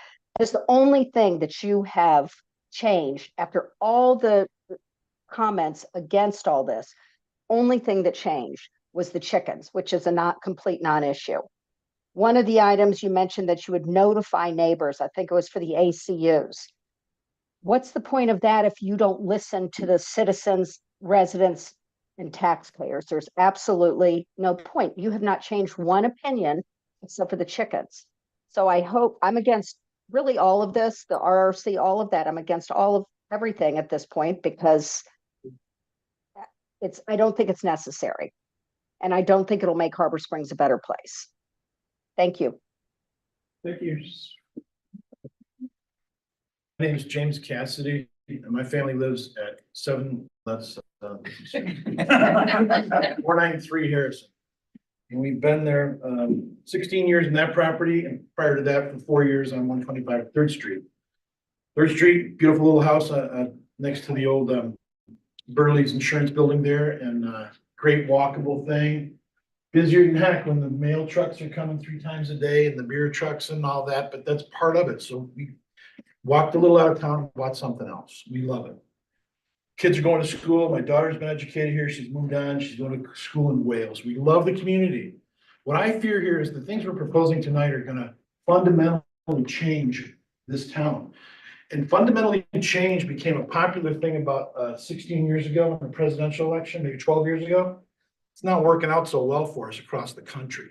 It's the only thing that you have changed after all the comments against all this. Only thing that changed was the chickens, which is a not complete non-issue. One of the items you mentioned that you would notify neighbors, I think it was for the ACUs. What's the point of that if you don't listen to the citizens, residents, and taxpayers? There's absolutely no point. You have not changed one opinion except for the chickens. So I hope I'm against really all of this, the RRC, all of that. I'm against all of everything at this point because I don't think it's necessary. And I don't think it'll make Harbor Springs a better place. Thank you. Thank you. My name is James Cassidy, and my family lives at 493 Harrison. And we've been there 16 years in that property, and prior to that, for 4 years on 125 3rd Street. 3rd Street, beautiful little house next to the old Burley's insurance building there, and great walkable thing. Busier than heck when the mail trucks are coming 3 times a day and the beer trucks and all that, but that's part of it. So we walked a little out of town, bought something else. We love it. Kids are going to school. My daughter's been educated here. She's moved on. She's going to school in Wales. We love the community. What I fear here is the things we're proposing tonight are going to fundamentally change this town. And fundamentally change became a popular thing about 16 years ago in the presidential election, maybe 12 years ago. It's not working out so well for us across the country.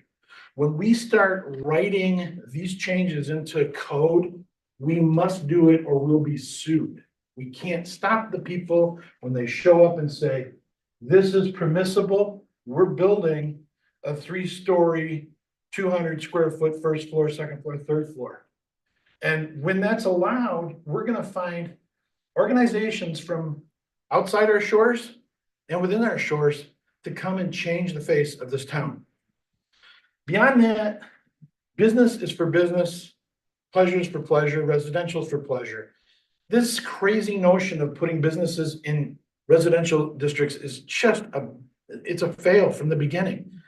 When we start writing these changes into code, we must do it or we'll be sued. We can't stop the people when they show up and say, this is permissible. We're building a 3-story, 200 square foot, first floor, second floor, third floor. And when that's allowed, we're going to find organizations from outside our shores and within our shores to come and change the face of this town. Beyond that, business is for business, pleasure is for pleasure, residential is for pleasure. This crazy notion of putting businesses in residential districts is just it's a fail from the beginning.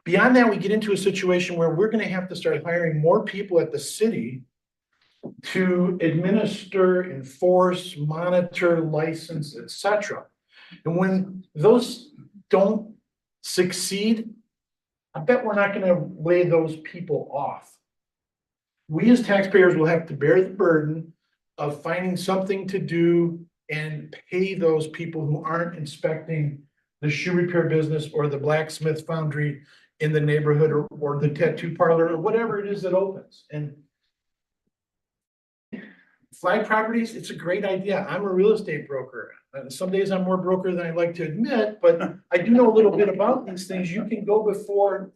Beyond that, we get into a situation where we're gonna have to start hiring more people at the city to administer, enforce, monitor, license, etc. And when those don't succeed, I bet we're not gonna lay those people off. We as taxpayers will have to bear the burden of finding something to do and pay those people who aren't inspecting the shoe repair business or the blacksmith foundry in the neighborhood or the tattoo parlor or whatever it is that opens. And flag properties, it's a great idea. I'm a real estate broker. Some days I'm more broker than I like to admit, but I do know a little bit about these things. You can go before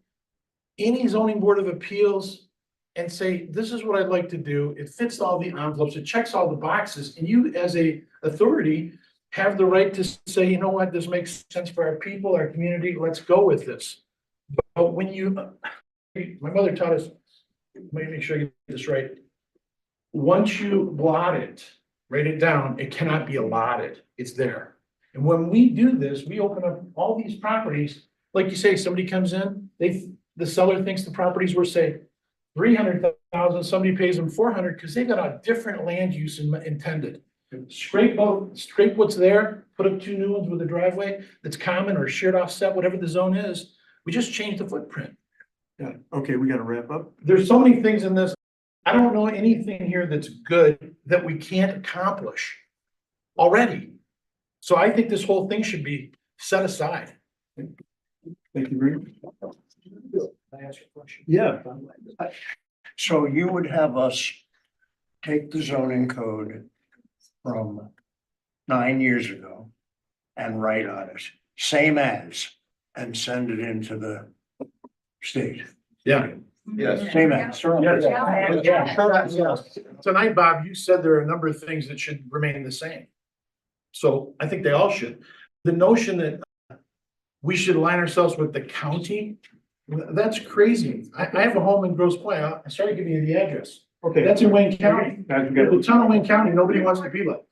any zoning board of appeals and say, this is what I'd like to do. It fits all the envelopes, it checks all the boxes, and you as a authority have the right to say, you know what, this makes sense for our people, our community, let's go with this. But when you, my mother taught us, let me make sure I get this right. Once you blot it, write it down, it cannot be allotted, it's there. And when we do this, we open up all these properties, like you say, somebody comes in, the seller thinks the property's worth, say, 300,000, somebody pays them 400 because they got a different land use intended. Scrape what's there, put up 2 new ones with a driveway that's common or shared offset, whatever the zone is. We just change the footprint. Yeah, okay, we gotta wrap up. There's so many things in this. I don't know anything here that's good that we can't accomplish already. So I think this whole thing should be set aside. Thank you very much. Can I ask you a question? Yeah. So you would have us take the zoning code from 9 years ago and write on it, same as, and send it into the state. Yeah. Yes. Same as. Tonight, Bob, you said there are a number of things that should remain the same. So I think they all should. The notion that we should align ourselves with the county, that's crazy. I have a home in Grosse Pointe. I started giving you the address. Okay. That's in Wayne County. The town of Wayne County, nobody wants to be like.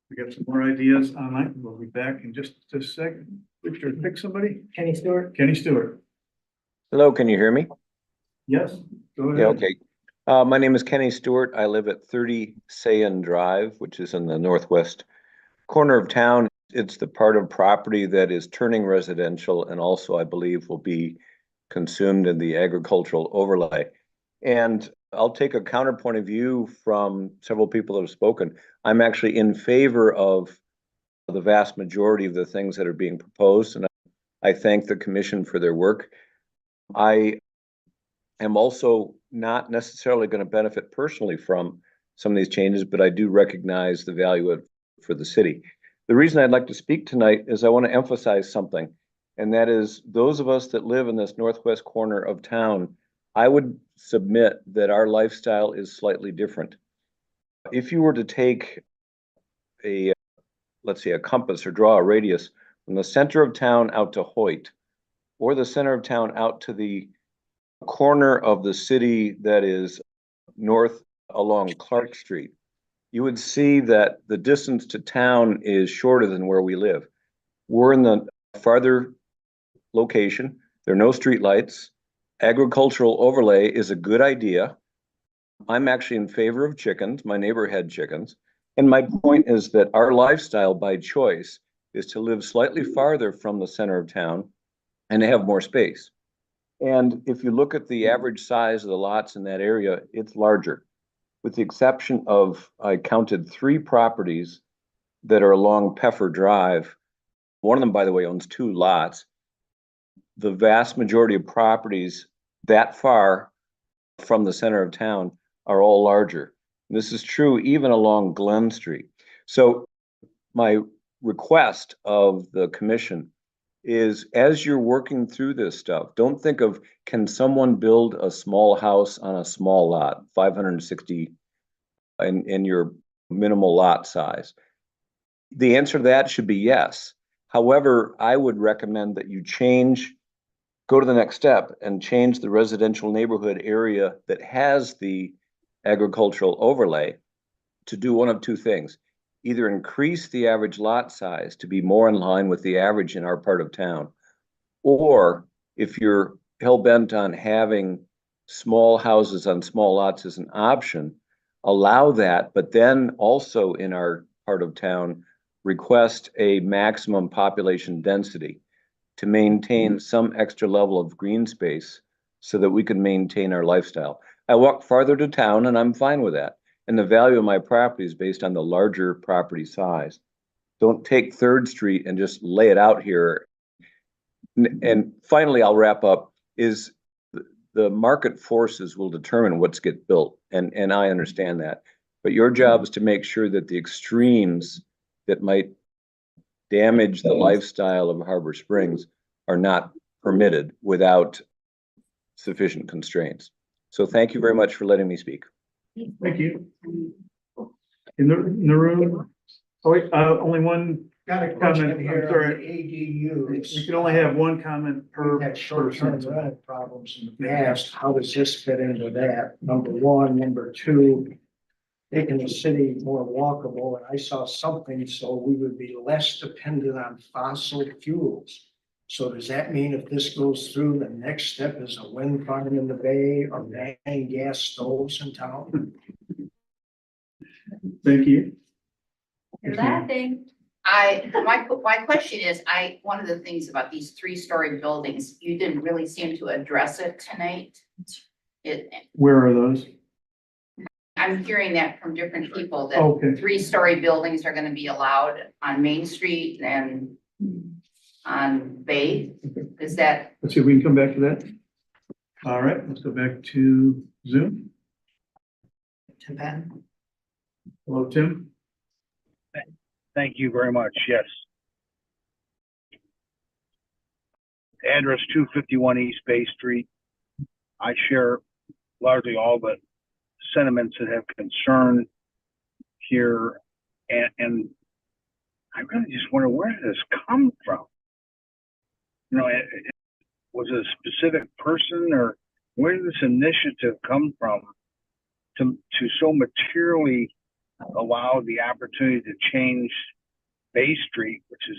We got some more ideas online. We'll be back in just a second. Victor, pick somebody. Kenny Stewart? Kenny Stewart. Hello, can you hear me? Yes, go ahead. Yeah, okay. My name is Kenny Stewart. I live at 30 Sayan Drive, which is in the northwest corner of town. It's the part of property that is turning residential and also, I believe, will be consumed in the agricultural overlay. And I'll take a counterpoint of view from several people that have spoken. I'm actually in favor of the vast majority of the things that are being proposed, and I thank the commission for their work. I am also not necessarily going to benefit personally from some of these changes, but I do recognize the value of for the city. The reason I'd like to speak tonight is I want to emphasize something, and that is those of us that live in this northwest corner of town, I would submit that our lifestyle is slightly different. If you were to take a, let's say, a compass or draw a radius from the center of town out to Hoyt, or the center of town out to the corner of the city that is north along Clark Street, you would see that the distance to town is shorter than where we live. We're in the farther location. There are no streetlights. Agricultural overlay is a good idea. I'm actually in favor of chickens. My neighbor had chickens. And my point is that our lifestyle by choice is to live slightly farther from the center of town and have more space. And if you look at the average size of the lots in that area, it's larger. With the exception of, I counted 3 properties that are along Peffer Drive. One of them, by the way, owns 2 lots. The vast majority of properties that far from the center of town are all larger. This is true even along Glen Street. So my request of the commission is, as you're working through this stuff, don't think of, can someone build a small house on a small lot, 560 in your minimal lot size. the answer to that should be yes. However, I would recommend that you go to the next step and change the residential neighborhood area that has the agricultural overlay to do one of two things. Either increase the average lot size to be more in line with the average in our part of town, or if you're hell-bent on having small houses on small lots as an option, allow that, but then also in our part of town, request a maximum population density to maintain some extra level of green space so that we can maintain our lifestyle. I walk farther to town and I'm fine with that. And the value of my property is based on the larger property size. Don't take Third Street and just lay it out here. And finally, I'll wrap up, is the market forces will determine what's get built. And I understand that. But your job is to make sure that the extremes that might damage the lifestyle of Harbor Springs are not permitted without sufficient constraints. So thank you very much for letting me speak. Thank you. In the room, oh wait, only one Got a question comment. I'm here on sorry. the ADUs. We can only have one comment per We've had short-term person. rental problems in the past. How does this fit into that? Number one, number two, making the city more walkable, and I saw something, so we would be less dependent on fossil fuels. So does that mean if this goes through, the next step is a wind farm in the bay or banning gas stoves in town? Thank you. You're laughing. My question is, one of the things about these 3-story buildings, you didn't really seem to address it tonight. Where are those? I'm hearing that from different people that Okay. 3-story buildings are gonna be allowed on Main Street and on Bay. Is that, Let's see if we can come back to that. All right, let's go back to Zoom. Tim Patton? Hello, Tim. Thank you very much. Yes. Address 251 East Bay Street. I share largely all the sentiments that have concern here. And I really just wonder, where did this come from? You know, was it a specific person, or where did this initiative come from to so materially allow the opportunity to change Bay Street, which is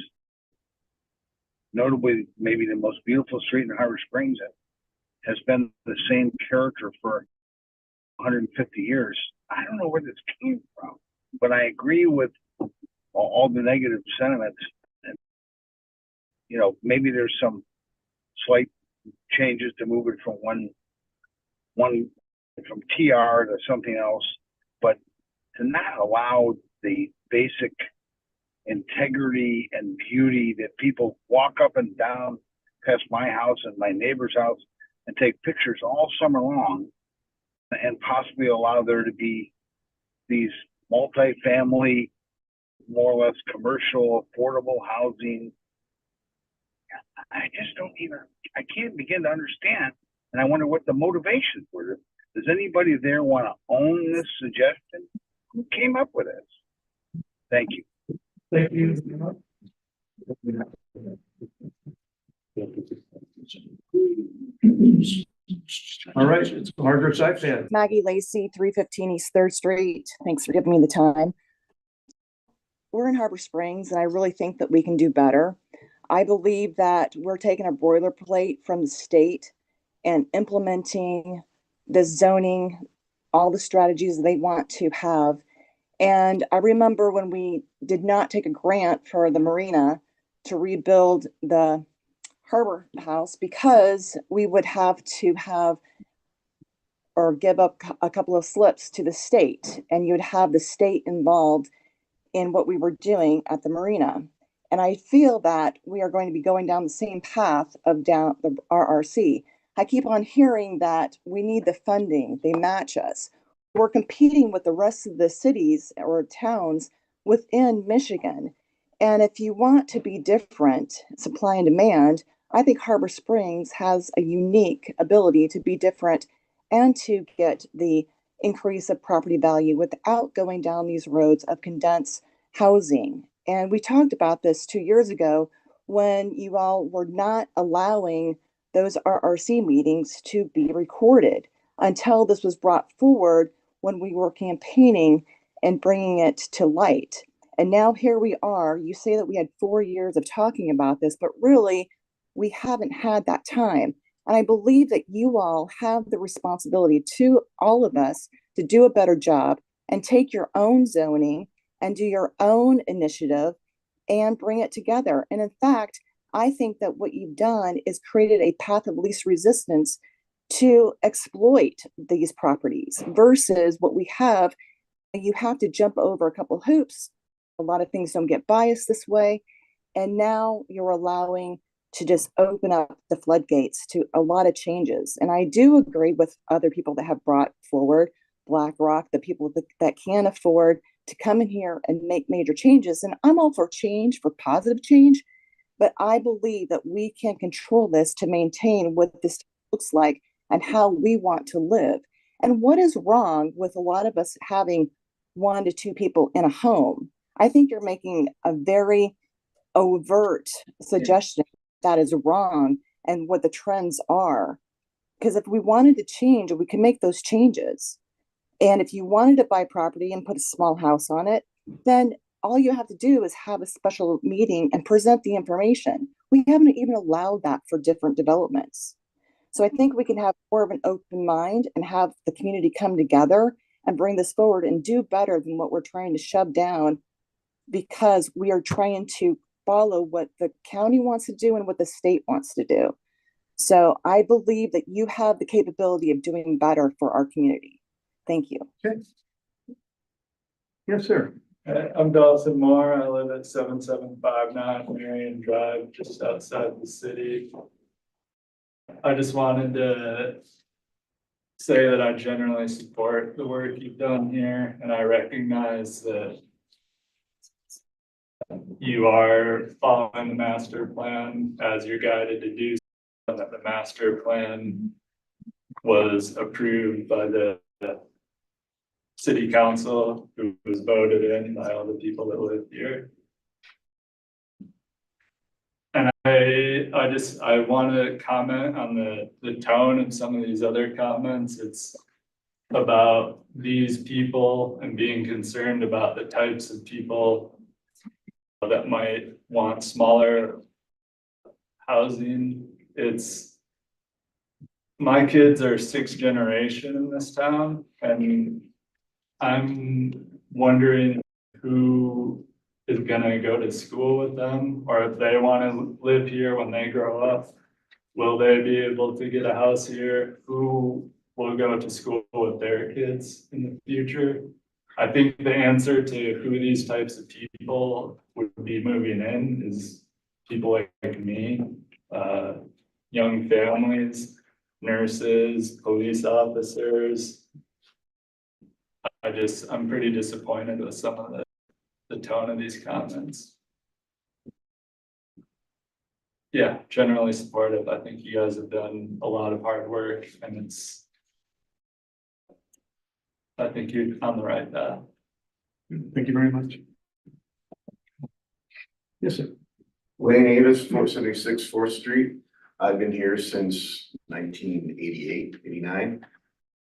notably maybe the most beautiful street in Harbor Springs, that has been the same character for 150 years. I don't know where this came from, but I agree with all the negative sentiments. And, you know, maybe there's some slight changes to move it from one from TR to something else, but to not allow the basic integrity and beauty that people walk up and down past my house and my neighbor's house and take pictures all summer long, and possibly allow there to be these multifamily, more or less commercial, affordable housing. I just I can't begin to understand. And I wonder what the motivations were. Does anybody there want to own this suggestion? Who came up with this? Thank you. Thank you. All right, it's Margaret's iPad. Maggie Lacey, 315 East 3rd Street. Thanks for giving me the time. We're in Harbor Springs, and I really think that we can do better. I believe that we're taking a boilerplate from the state and implementing the zoning, all the strategies they want to have. And I remember when we did not take a grant for the marina to rebuild the harbor house, because we would have to have or give up a couple of slips to the state, and you would have the state involved in what we were doing at the marina. And I feel that we are going to be going down the same path of down the RRC. I keep on hearing that we need the funding, they match us. We're competing with the rest of the cities or towns within Michigan. And if you want to be different, supply and demand, I think Harbor Springs has a unique ability to be different and to get the increase of property value without going down these roads of condensed housing And we talked about this 2 years ago when you all were not allowing those RRC meetings to be recorded until this was brought forward when we were campaigning and bringing it to light. And now here we are. You say that we had 4 years of talking about this, but really we haven't had that time. And I believe that you all have the responsibility to all of us to do a better job and take your own zoning and do your own initiative and bring it together. And in fact, I think that what you've done is created a path of least resistance to exploit these properties versus what we have. You have to jump over a couple hoops. A lot of things don't get biased this way. And now you're allowing to just open up the floodgates to a lot of changes. And I do agree with other people that have brought forward BlackRock, the people that can afford to come in here and make major changes. And I'm all for change, for positive change, but I believe that we can control this to maintain what this looks like and how we want to live. And what is wrong with a lot of us having 1 to 2 people in a home? I think you're making a very overt suggestion that is wrong and what the trends are. Because if we wanted to change, we can make those changes. And if you wanted to buy property and put a small house on it, then all you have to do is have a special meeting and present the information. We haven't even allowed that for different developments. So I think we can have more of an open mind and have the community come together and bring this forward and do better than what we're trying to shove down, because we are trying to follow what the county wants to do and what the state wants to do. So I believe that you have the capability of doing better for our community. Thank you. Okay. Yes, sir. I'm Dawson Moore. I live at 7759 Marion Drive, just outside the city. I just wanted to say that I generally support the work you've done here, and I recognize that you are following the master plan as you're guided to do, so that the master plan was approved by the city council, who was voted in by all the people that live here. And I want to comment on the tone of some of these other comments. It's about these people and being concerned about the types of people that might want smaller housing. It's, my kids are 6th generation in this town, and I'm wondering who is gonna go to school with them, or if they wanna live here when they grow up, will they be able to get a house here? Who will go to school with their kids in the future? I think the answer to who these types of people would be moving in is people like me, young families, nurses, police officers. I'm pretty disappointed with some of the tone of these comments. Yeah, generally supportive. I think you guys have done a lot of hard work, and I think you're on the right path. Thank you very much. Yes, sir. Wayne Avis, 476 4th Street. I've been here since 1988, 89.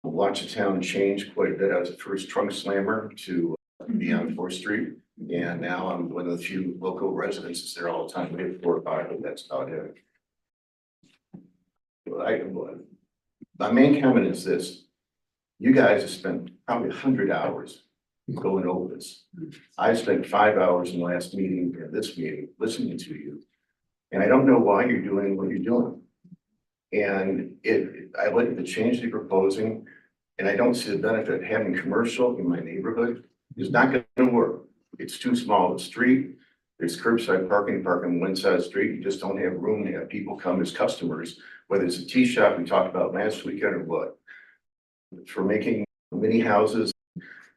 I've watched the town change quite a bit. I was the first trunk slammer to be on 4th Street. And now I'm one of the few local residents that's there all the time. We have 4 or 5, but that's about it. My main comment is this. You guys have spent probably 100 hours going over this. I spent 5 hours in the last meeting, this meeting, listening to you. And I don't know why you're doing what you're doing. And I look at the change you're proposing, and I don't see the benefit of having commercial in my neighborhood. It's not going to work. It's too small of a street. There's curbside parking on one side of the street. You just don't have room to have people come as customers, whether it's a tea shop we talked about last weekend or what. For making mini houses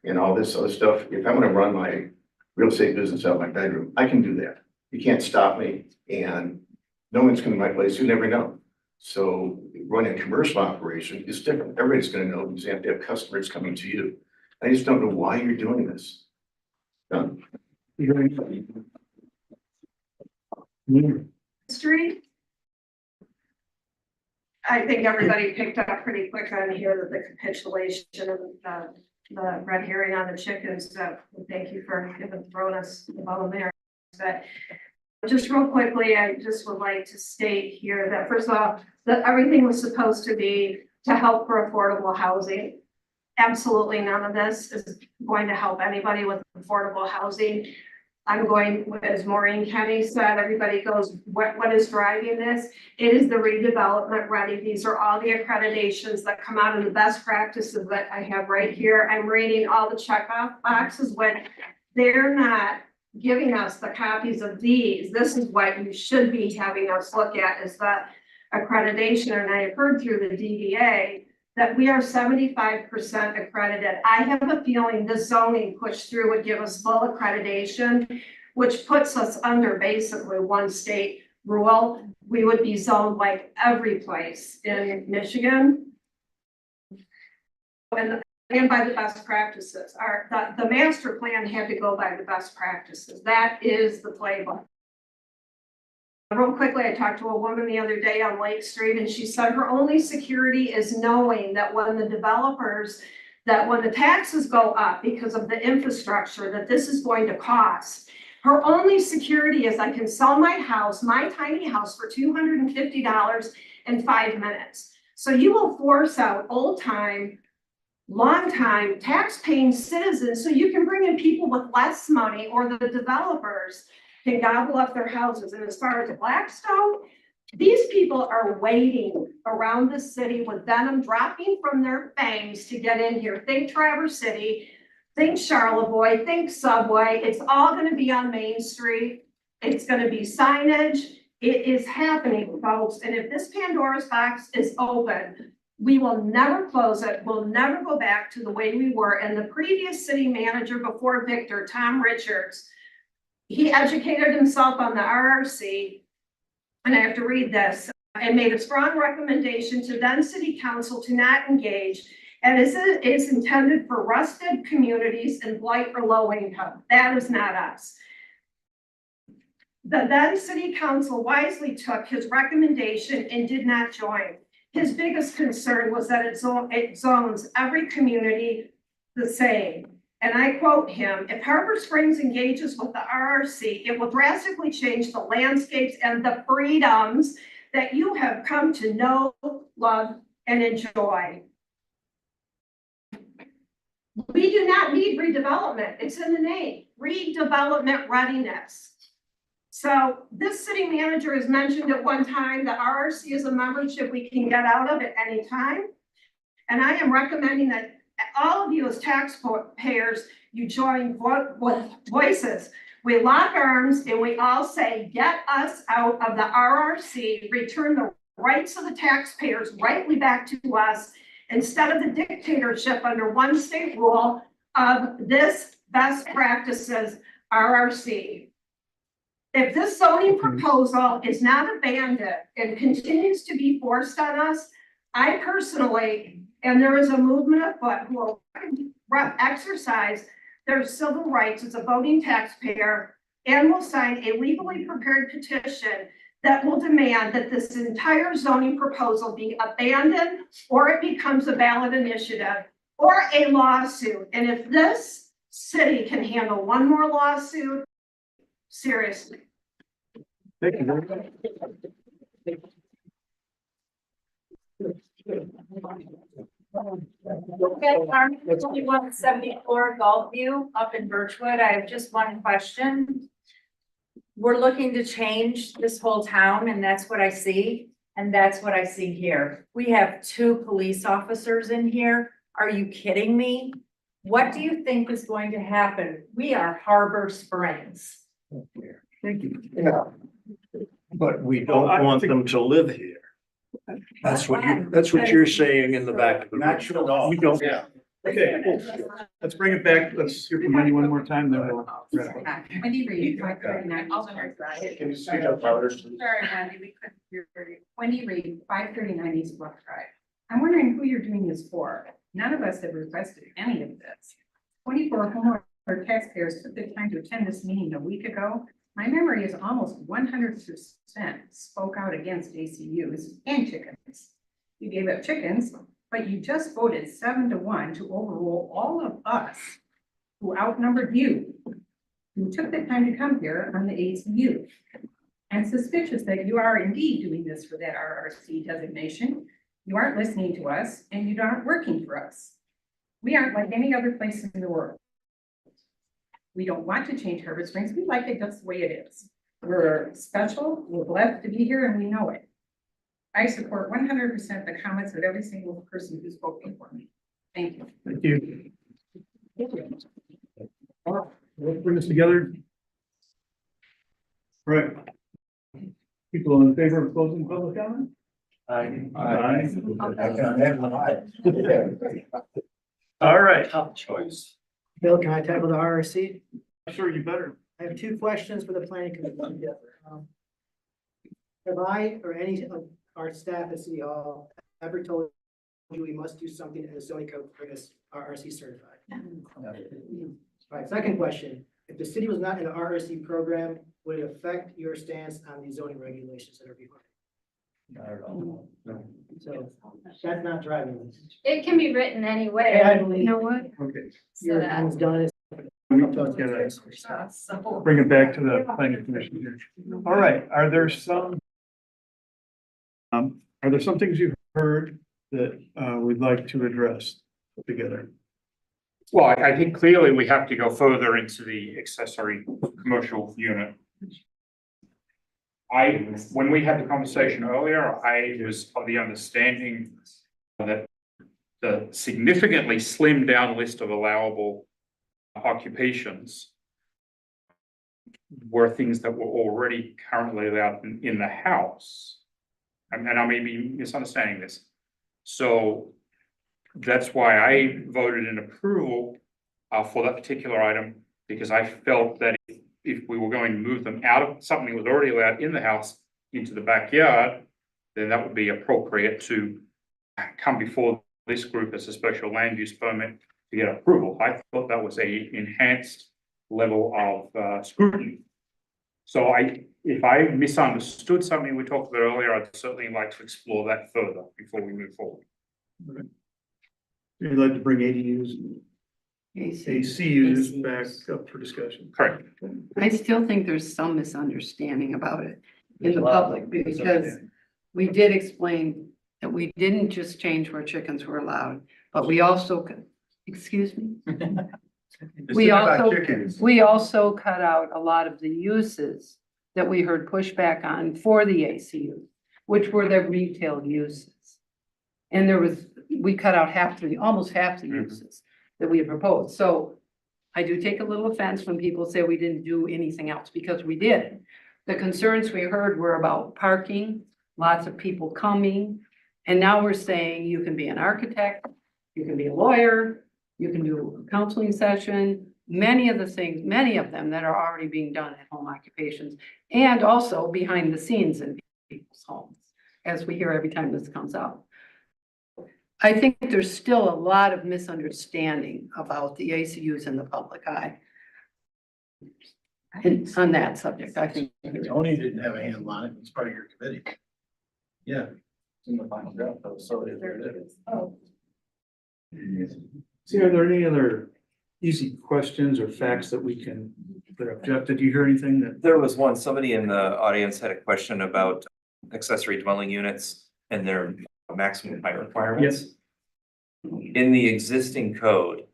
and all this other stuff, if I'm going to run my real estate business out of my bedroom, I can do that. You can't stop me, and no one's coming to my place. You never know. So running a commercial operation is different. Everybody's going to know because you have to have customers coming to you. I just don't know why you're doing this. Done. Street. I think everybody picked up pretty quick on here that the capitulation of the red herring on the chickens, so thank you for throwing us the ball there. But just real quickly, I just would like to state here that first of all, that everything was supposed to be to help for affordable housing. Absolutely none of this is going to help anybody with affordable housing. I'm going, as Maureen Kenny said, everybody goes, what is driving this? It is the redevelopment ready. These are all the accreditations that come out of the best practices that I have right here. I'm reading all the checkoff boxes when they're not giving us the copies of these. This is what you should be having us look at is the accreditation. And I have heard through the DVA that we are 75% accredited. I have a feeling the zoning push through would give us full accreditation, which puts us under basically one state rule. We would be zoned like every place in Michigan. And by the best practices. The master plan had to go by the best practices. That is the playbook. Real quickly, I talked to a woman the other day on Lake Street and she said her only security is knowing that when the developers, that when the taxes go up because of the infrastructure that this is going to cost, her only security is I can sell my house, my tiny house for $250 in 5 minutes. So you will force out old time, long time tax paying citizens so you can bring in people with less money or the developers can gobble up their houses. And as far as Blackstone, these people are waiting around the city with venom dropping from their fangs to get in here. Think Traverse City, think Charlevoix, think Subway. It's all going to be on Main Street. It's going to be signage. It is happening, folks. And if this Pandora's box is open, we will never close it. We'll never go back to the way we were. And the previous city manager before Victor, Tom Richards, he educated himself on the RRC, and I have to read this, and made a strong recommendation to then city council to not engage, and is intended for rusted communities and blight or low income. That is not us. The then city council wisely took his recommendation and did not join. His biggest concern was that it zones every community the same. And I quote him, if Harbor Springs engages with the RRC, it will drastically change the landscapes and the freedoms that you have come to know, love, and enjoy. We do not need redevelopment. It's in the name, redevelopment readiness. So this city manager has mentioned at one time the RRC is a membership we can get out of at any time. And I am recommending that all of you as taxpayers, you join with voices. We lock arms and we all say, get us out of the RRC, return the rights of the taxpayers rightly back to us instead of the dictatorship under one state rule of this best practices RRC. If this zoning proposal is not abandoned and continues to be forced on us, I personally, and there is a movement afoot who will exercise their civil rights as a voting taxpayer and will sign a legally prepared petition that will demand that this entire zoning proposal be abandoned or it becomes a ballot initiative or a lawsuit. And if this city can handle one more lawsuit, seriously. Thank you very much. Okay, Carmen, 2174 Gulfview up in Birchwood. I have just one question. We're looking to change this whole town, and that's what I see. And that's what I see here. We have 2 police officers in here. Are you kidding me? What do you think is going to happen? We are Harbor Springs. Thank you. Yeah. But we don't want them to live here. That's what you're saying in the back of the room. Not true at all. We don't. Yeah. Okay, let's bring it back. Let's hear from Wendy one more time, then we'll wrap up. Wendy Reed, 539 Eastbrook Drive. Can you speak up louder? Sorry, Wendy, we couldn't hear you. Wendy Reed, 539 Eastbrook Drive. I'm wondering who you're doing this for. None of us have requested any of this. 24 homeowner taxpayers took the time to attend this meeting a week ago. My memory is almost 100% spoke out against ACUs and chickens. You gave up chickens, but you just voted 7-1 to overrule all of us who outnumbered you, who took the time to come here on the ACU. I'm suspicious that you are indeed doing this for that RRC designation. You aren't listening to us and you aren't working for us. We aren't like any other place in the world. We don't want to change Harbor Springs. We like it just the way it is. We're special, we're blessed to be here, and we know it. I support 100% the comments of every single person who spoke before me. Thank you. Thank you. All right, let's bring this together. Right. People in favor of closing public comment? Aye. All right. Tough choice. Bill, can I tackle the RRC? Sure, you better. I have two questions for the planning commission. Have I or any of our staff at City Hall ever told you we must do something in the zoning code to bring us RRC certified? All right, second question. If the city was not in the RRC program, would it affect your stance on the zoning regulations that are behind? Not at all. No. So that's not driving this. It can be written any way. Hey, I believe. You know what? Okay. Your time's done. We gotta bring it back to the planning commission here. All right, are there some things you've heard that we'd like to address together? Well, I think clearly we have to go further into the accessory commercial unit. When we had the conversation earlier, I was of the understanding that the significantly slimmed down list of allowable occupations were things that were already currently allowed in the house. And I may be misunderstanding this. So that's why I voted in approval for that particular item, because I felt that if we were going to move them out of something that was already allowed in the house into the backyard, then that would be appropriate to come before this group as a special land use permit to get approval. I thought that was a enhanced level of scrutiny. So if I misunderstood something we talked about earlier, I'd certainly like to explore that further before we move forward. You'd like to bring ADUs, ACUs back up for discussion? Correct. I still think there's some misunderstanding about it in the public, because we did explain that we didn't just change where chickens were allowed, but we also, excuse me? We also cut out a lot of the uses that we heard pushback on for the ACU, which were the retail uses. And we cut out almost half the uses that we had proposed. So I do take a little offense when people say we didn't do anything else, because we did. The concerns we heard were about parking, lots of people coming. And now we're saying you can be an architect, you can be a lawyer, you can do a counseling session, many of them that are already being done at home occupations, and also behind the scenes in people's homes, as we hear every time this comes out. I think there's still a lot of misunderstanding about the ACUs in the public eye. And on that subject, I think. Tony didn't have a handle on it. It's part of your committee. Yeah. It's in the final draft, though, so it is. Oh. See, are there any other easy questions or facts that we can put up? Jeff, did you hear anything that? There was one, somebody in the audience had a question about accessory dwelling units and their maximum height requirements. In the existing code,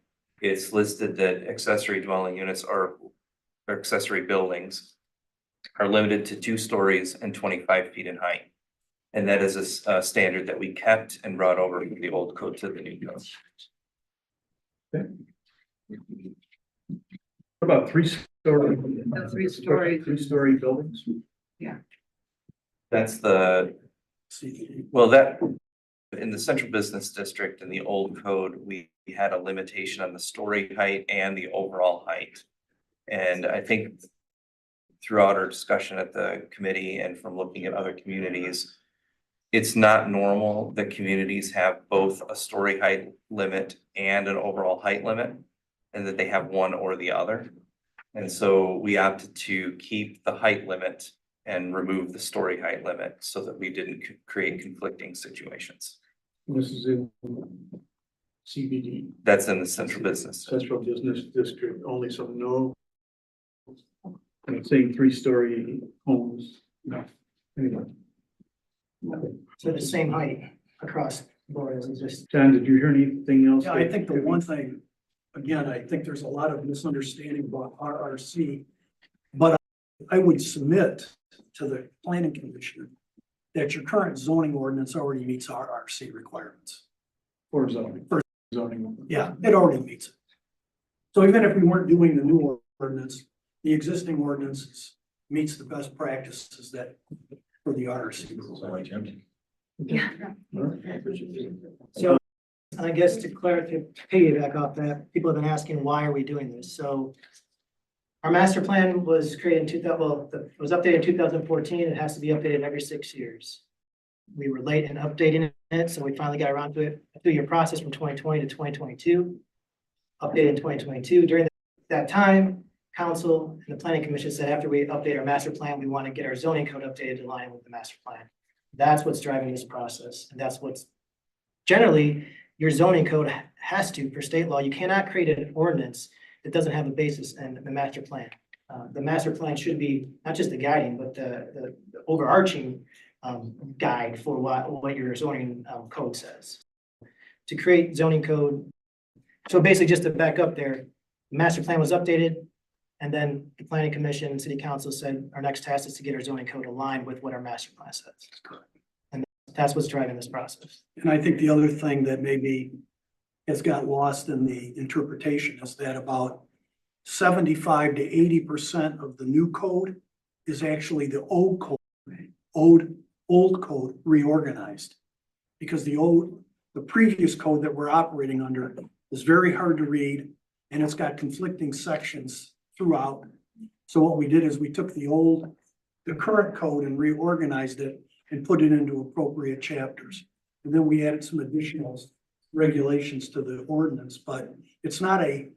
it's listed that accessory dwelling units or accessory buildings are limited to 2 stories and 25 feet in height. And that is a standard that we kept and brought over from the old code to the new code. Okay. What about 3-story? 3-story buildings? Yeah. That's that in the central business district in the old code, we had a limitation on the story height and the overall height. And I think throughout our discussion at the committee and from looking at other communities, it's not normal that communities have both a story height limit and an overall height limit, and that they have one or the other. And so we opted to keep the height limit and remove the story height limit so that we didn't create conflicting situations. This is in CBD, That's in the central business. Central Business District only, so no. I'm saying 3-story homes, no, anyway. So the same height across the board as existing. John, did you hear anything else? Yeah, I think the one thing, again, I think there's a lot of misunderstanding about RRC. But I would submit to the planning commission that your current zoning ordinance already meets RRC requirements. For zoning. Zoning. Yeah, it already meets it. So even if we weren't doing the new ordinance, the existing ordinance meets the best practices that for the RRC. Yeah. So I guess to clarify, to piggyback off that, people have been asking, why are we doing this? So our master plan was created in 2000, well, it was updated in 2014. It has to be updated every 6 years. We were late in updating it, so we finally got around to it. A 2-year process from 2020 to 2022. Updated in 2022. During that time, council and the planning commission said after we update our master plan, we want to get our zoning code updated to line with the master plan. That's what's driving this process, and that's what's generally your zoning code has to, for state law, you cannot create an ordinance that doesn't have a basis in the master plan. The master plan should be not just the guiding, but the overarching guide for what your zoning code says. To create zoning code, so basically just to back up there, the master plan was updated, and then the planning commission and city council said our next task is to get our zoning code aligned with what our master plan says. And that's what's driving this process. And I think the other thing that maybe has got lost in the interpretation is that about 75 to 80% of the new code is actually the old code, old code reorganized. Because the previous code that we're operating under is very hard to read, and it's got conflicting sections throughout. So what we did is we took the current code and reorganized it and put it into appropriate chapters. And then we added some additional regulations to the ordinance, but it's not the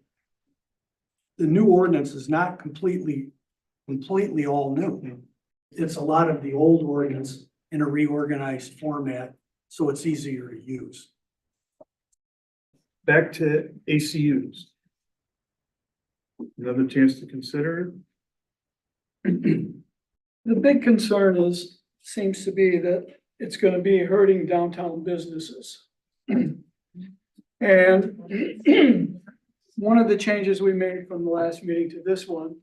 new ordinance is not completely all new. It's a lot of the old ordinance in a reorganized format, so it's easier to use. Back to ACUs. Another chance to consider. The big concern seems to be that it's gonna be hurting downtown businesses. And one of the changes we made from the last meeting to this one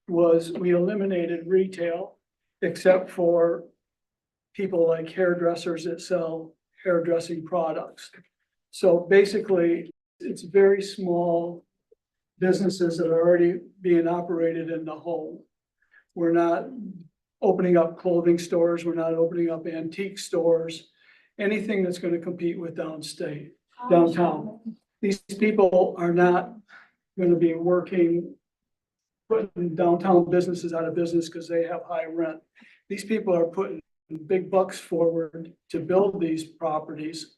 was we eliminated retail except for people like hairdressers that sell hairdressing products. So basically, it's very small businesses that are already being operated in the home. We're not opening up clothing stores. We're not opening up antique stores, anything that's going to compete with downtown. These people are not going to be putting downtown businesses out of business because they have high rent. These people are putting big bucks forward to build these properties.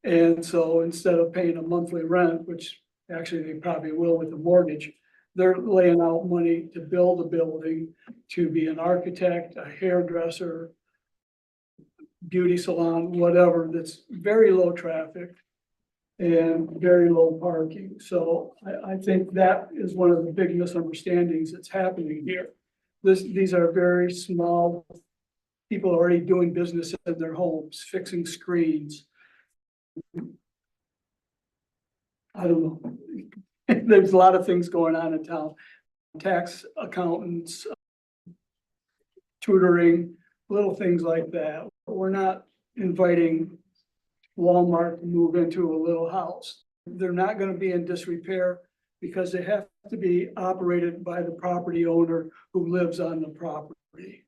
And so instead of paying a monthly rent, which actually they probably will with a mortgage, they're laying out money to build a building, to be an architect, a hairdresser, beauty salon, whatever, that's very low traffic and very low parking. So I think that is one of the big misunderstandings that's happening here. These are very small people already doing business in their homes, fixing screens. I don't know. There's a lot of things going on in town. Tax accountants, tutoring, little things like that. We're not inviting Walmart to move into a little house. They're not going to be in disrepair because they have to be operated by the property owner who lives on the property.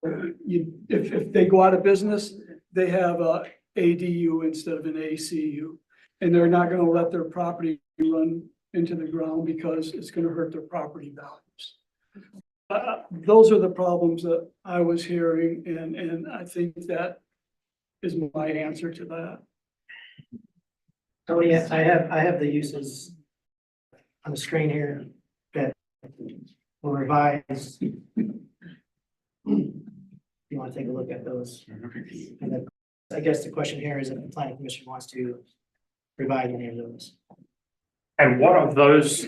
If they go out of business, they have a ADU instead of an ACU. And they're not going to let their property run into the ground because it's going to hurt their property values. Those are the problems that I was hearing, and I think that is my answer to that. Tony, I have the uses on the screen here that or revised. You want to take a look at those. And then I guess the question here is if the planning commission wants to revise any of those. And what of those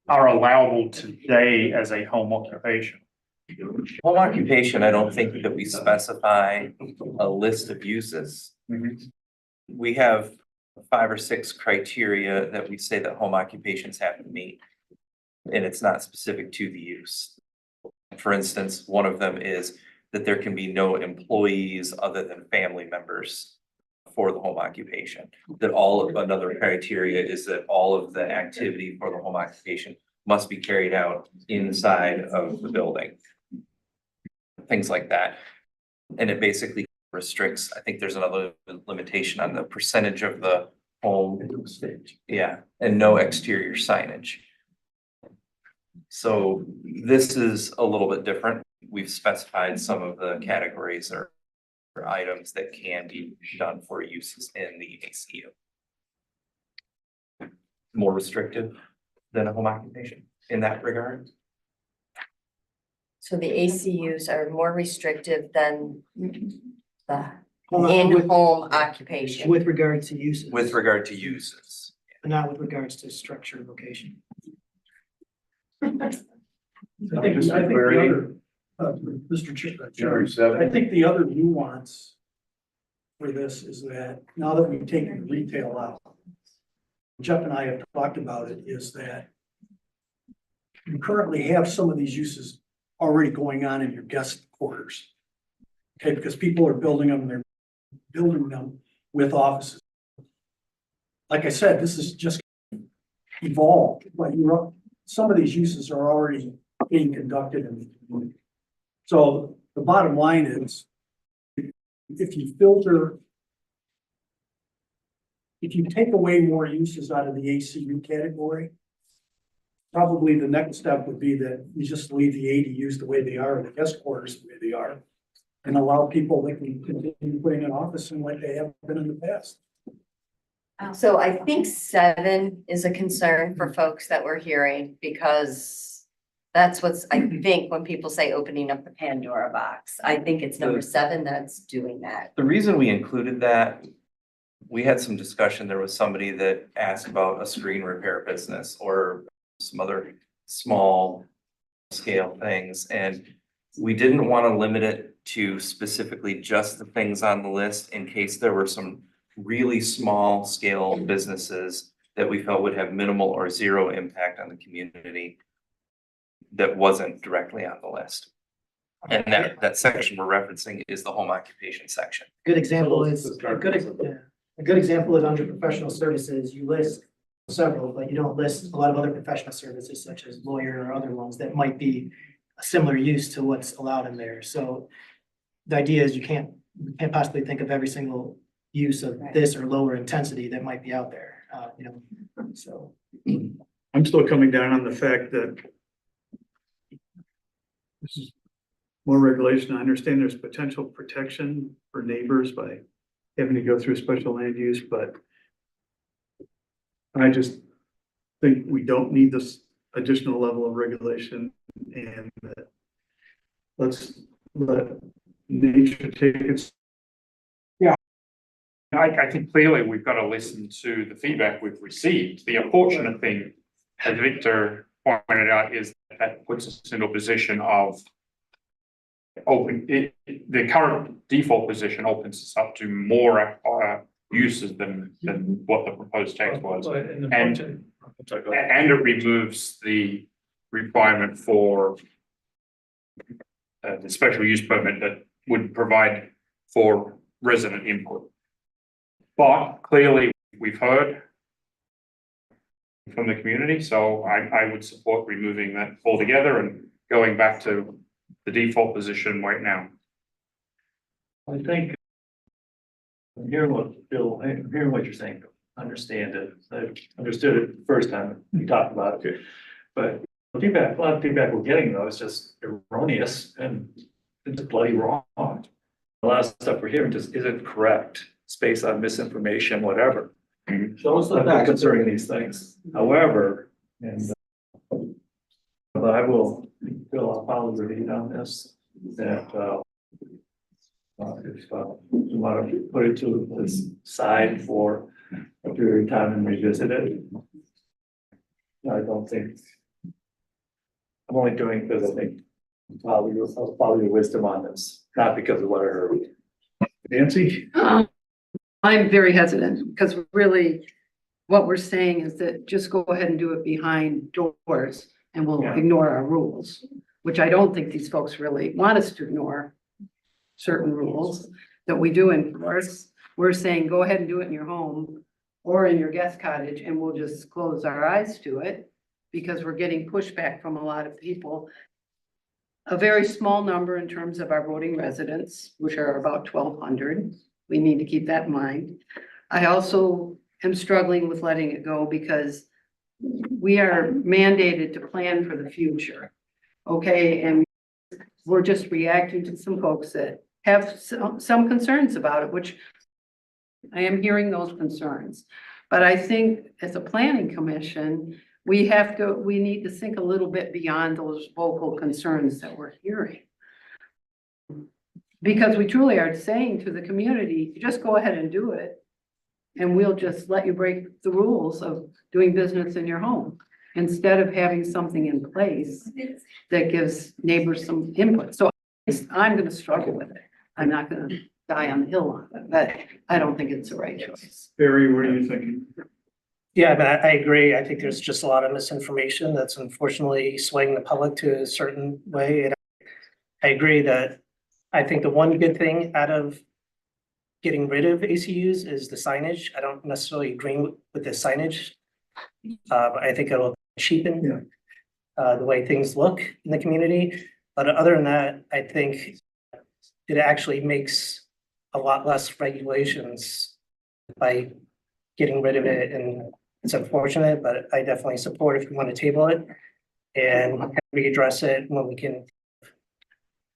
are allowable today as a home occupation? Home occupation, I don't think that we specify a list of uses. We have 5 or 6 criteria that we say that home occupations have to meet. And it's not specific to the use. For instance, one of them is that there can be no employees other than family members for the home occupation. That another criteria is that all of the activity for the home occupation must be carried out inside of the building. Things like that. And it basically restricts, I think there's another limitation on the percentage of the home. Yeah, and no exterior signage. So this is a little bit different. We've specified some of the categories or items that can be done for uses in the ACU. More restrictive than a home occupation in that regard. So the ACUs are more restrictive than the With- in-home occupation. With regard to uses. With regard to uses. But not with regards to structure and location. I think the other, Mr. Chair, I think the other nuance for this is that now that we've taken retail out, Jeff and I have talked about it, is that you currently have some of these uses already going on in your guest quarters. Okay, because people are building them, they're building them with offices. Like I said, this is just evolved, but some of these uses are already being conducted in the community. So the bottom line is, if you take away more uses out of the ACU category, probably the next step would be that you just leave the ADUs the way they are, and the guest quarters the way they are, and allow people that can continue putting an office in like they have been in the past. So I think 7 is a concern for folks that we're hearing, because that's what's, I think, when people say opening up the Pandora box, I think it's number 7 that's doing that. The reason we included that, we had some discussion, there was somebody that asked about a screen repair business or some other small scale things, and we didn't want to limit it to specifically just the things on the list in case there were some really small scale businesses that we felt would have minimal or zero impact on the community that wasn't directly on the list. And that section we're referencing is the home occupation section. Good example is, a good example is under professional services, you list several, but you don't list a lot of other professional services such as lawyer or other ones that might be a similar use to what's allowed in there. So the idea is you can't possibly think of every single use of this or lower intensity that might be out there, so. I'm still coming down on the fact that this is more regulation. I understand there's potential protection for neighbors by having to go through special land use, but I just think we don't need this additional level of regulation, and that let's let nature take its. I think clearly we've got to listen to the feedback we've received. The unfortunate thing, as Victor pointed out, is that puts us into a position of the current default position opens us up to more uses than what the proposed text was. And it removes the requirement for the special use permit that would provide for resident input. But clearly, we've heard from the community, so I would support removing that altogether and going back to the default position right now. I think I'm hearing what Bill, I'm hearing what you're saying, understand it. I understood it the first time we talked about it. But feedback, a lot of feedback we're getting though is just erroneous and it's bloody wrong. A lot of stuff we're hearing just isn't correct. It's based on misinformation, whatever. So I'm not concerning these things. However, and But I will, Bill, I'll follow the lead on this, that, if, you want to put it to this side for a period of time and revisit it. I don't think. I'm only doing it because I think I'll follow your wisdom on this, not because of what I heard. Nancy? I'm very hesitant because really what we're saying is that just go ahead and do it behind doors and we'll Yeah. ignore our rules, which I don't think these folks really want us to ignore certain rules that we do enforce. We're saying, go ahead and do it in your home or in your guest cottage and we'll just close our eyes to it because we're getting pushback from a lot of people. A very small number in terms of our voting residents, which are about 1,200. We need to keep that in mind. I also am struggling with letting it go because we are mandated to plan for the future. Okay, and we're just reacting to some folks that have some concerns about it, which I am hearing those concerns. But I think as a planning commission, we need to think a little bit beyond those vocal concerns that we're hearing. Because we truly are saying to the community, just go ahead and do it. And we'll just let you break the rules of doing business in your home instead of having something in place that gives neighbors some input. So I'm going to struggle with it. I'm not going to die on the hill on it, but I don't think it's the right choice. Barry, what are you thinking? Yeah, but I agree. I think there's just a lot of misinformation that's unfortunately swaying the public to a certain way. And I agree that I think the one good thing out of getting rid of ACUs is the signage. I don't necessarily agree with the signage. But I think it'll cheapen the way things look in the community. But other than that, I think it actually makes a lot less regulations by getting rid of it. And it's unfortunate, but I definitely support if you want to table it and readdress it when we can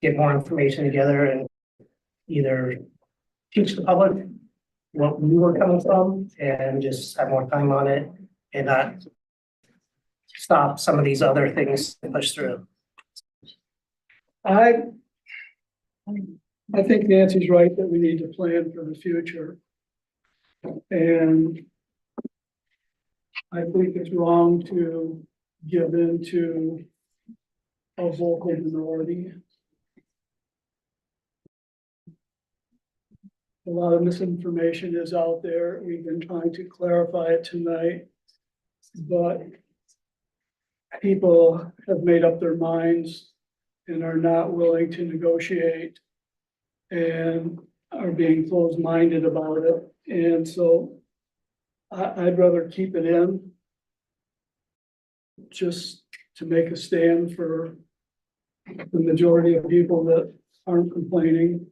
get more information together and either teach the public what we were coming from and just have more time on it and not stop some of these other things to push through. I think Nancy's right that we need to plan for the future. And I think it's wrong to give in to a vocal minority. A lot of misinformation is out there. We've been trying to clarify it tonight, but people have made up their minds and are not willing to negotiate and are being closed-minded about it. And so I'd rather keep it in just to make a stand for the majority of people that aren't complaining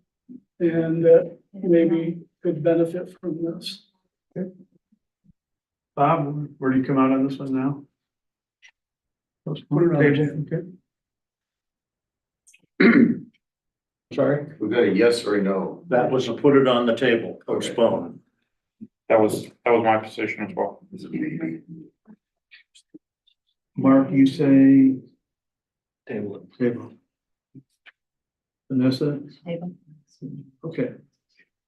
and that maybe could benefit from this. Bob, where do you come out on this one now? Put it on the table. Sorry? We got a yes or a no. That was a put it on the table, postpone. That was my position as well. Mark, you say Table it. table. Vanessa? Table. Okay.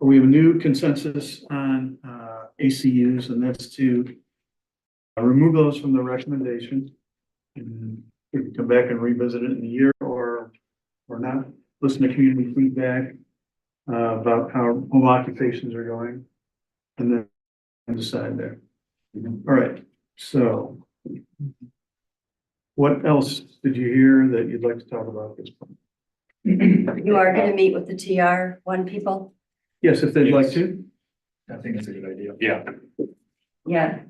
We have a new consensus on ACUs, and that's to remove those from the recommendation. And we can come back and revisit it in a year or not. Listen to community feedback about how home occupations are going, and then decide there. All right, so what else did you hear that you'd like to talk about at this point? You are going to meet with the TR1 people? Yes, if they'd like to. I think it's a good idea. Yeah. Yeah.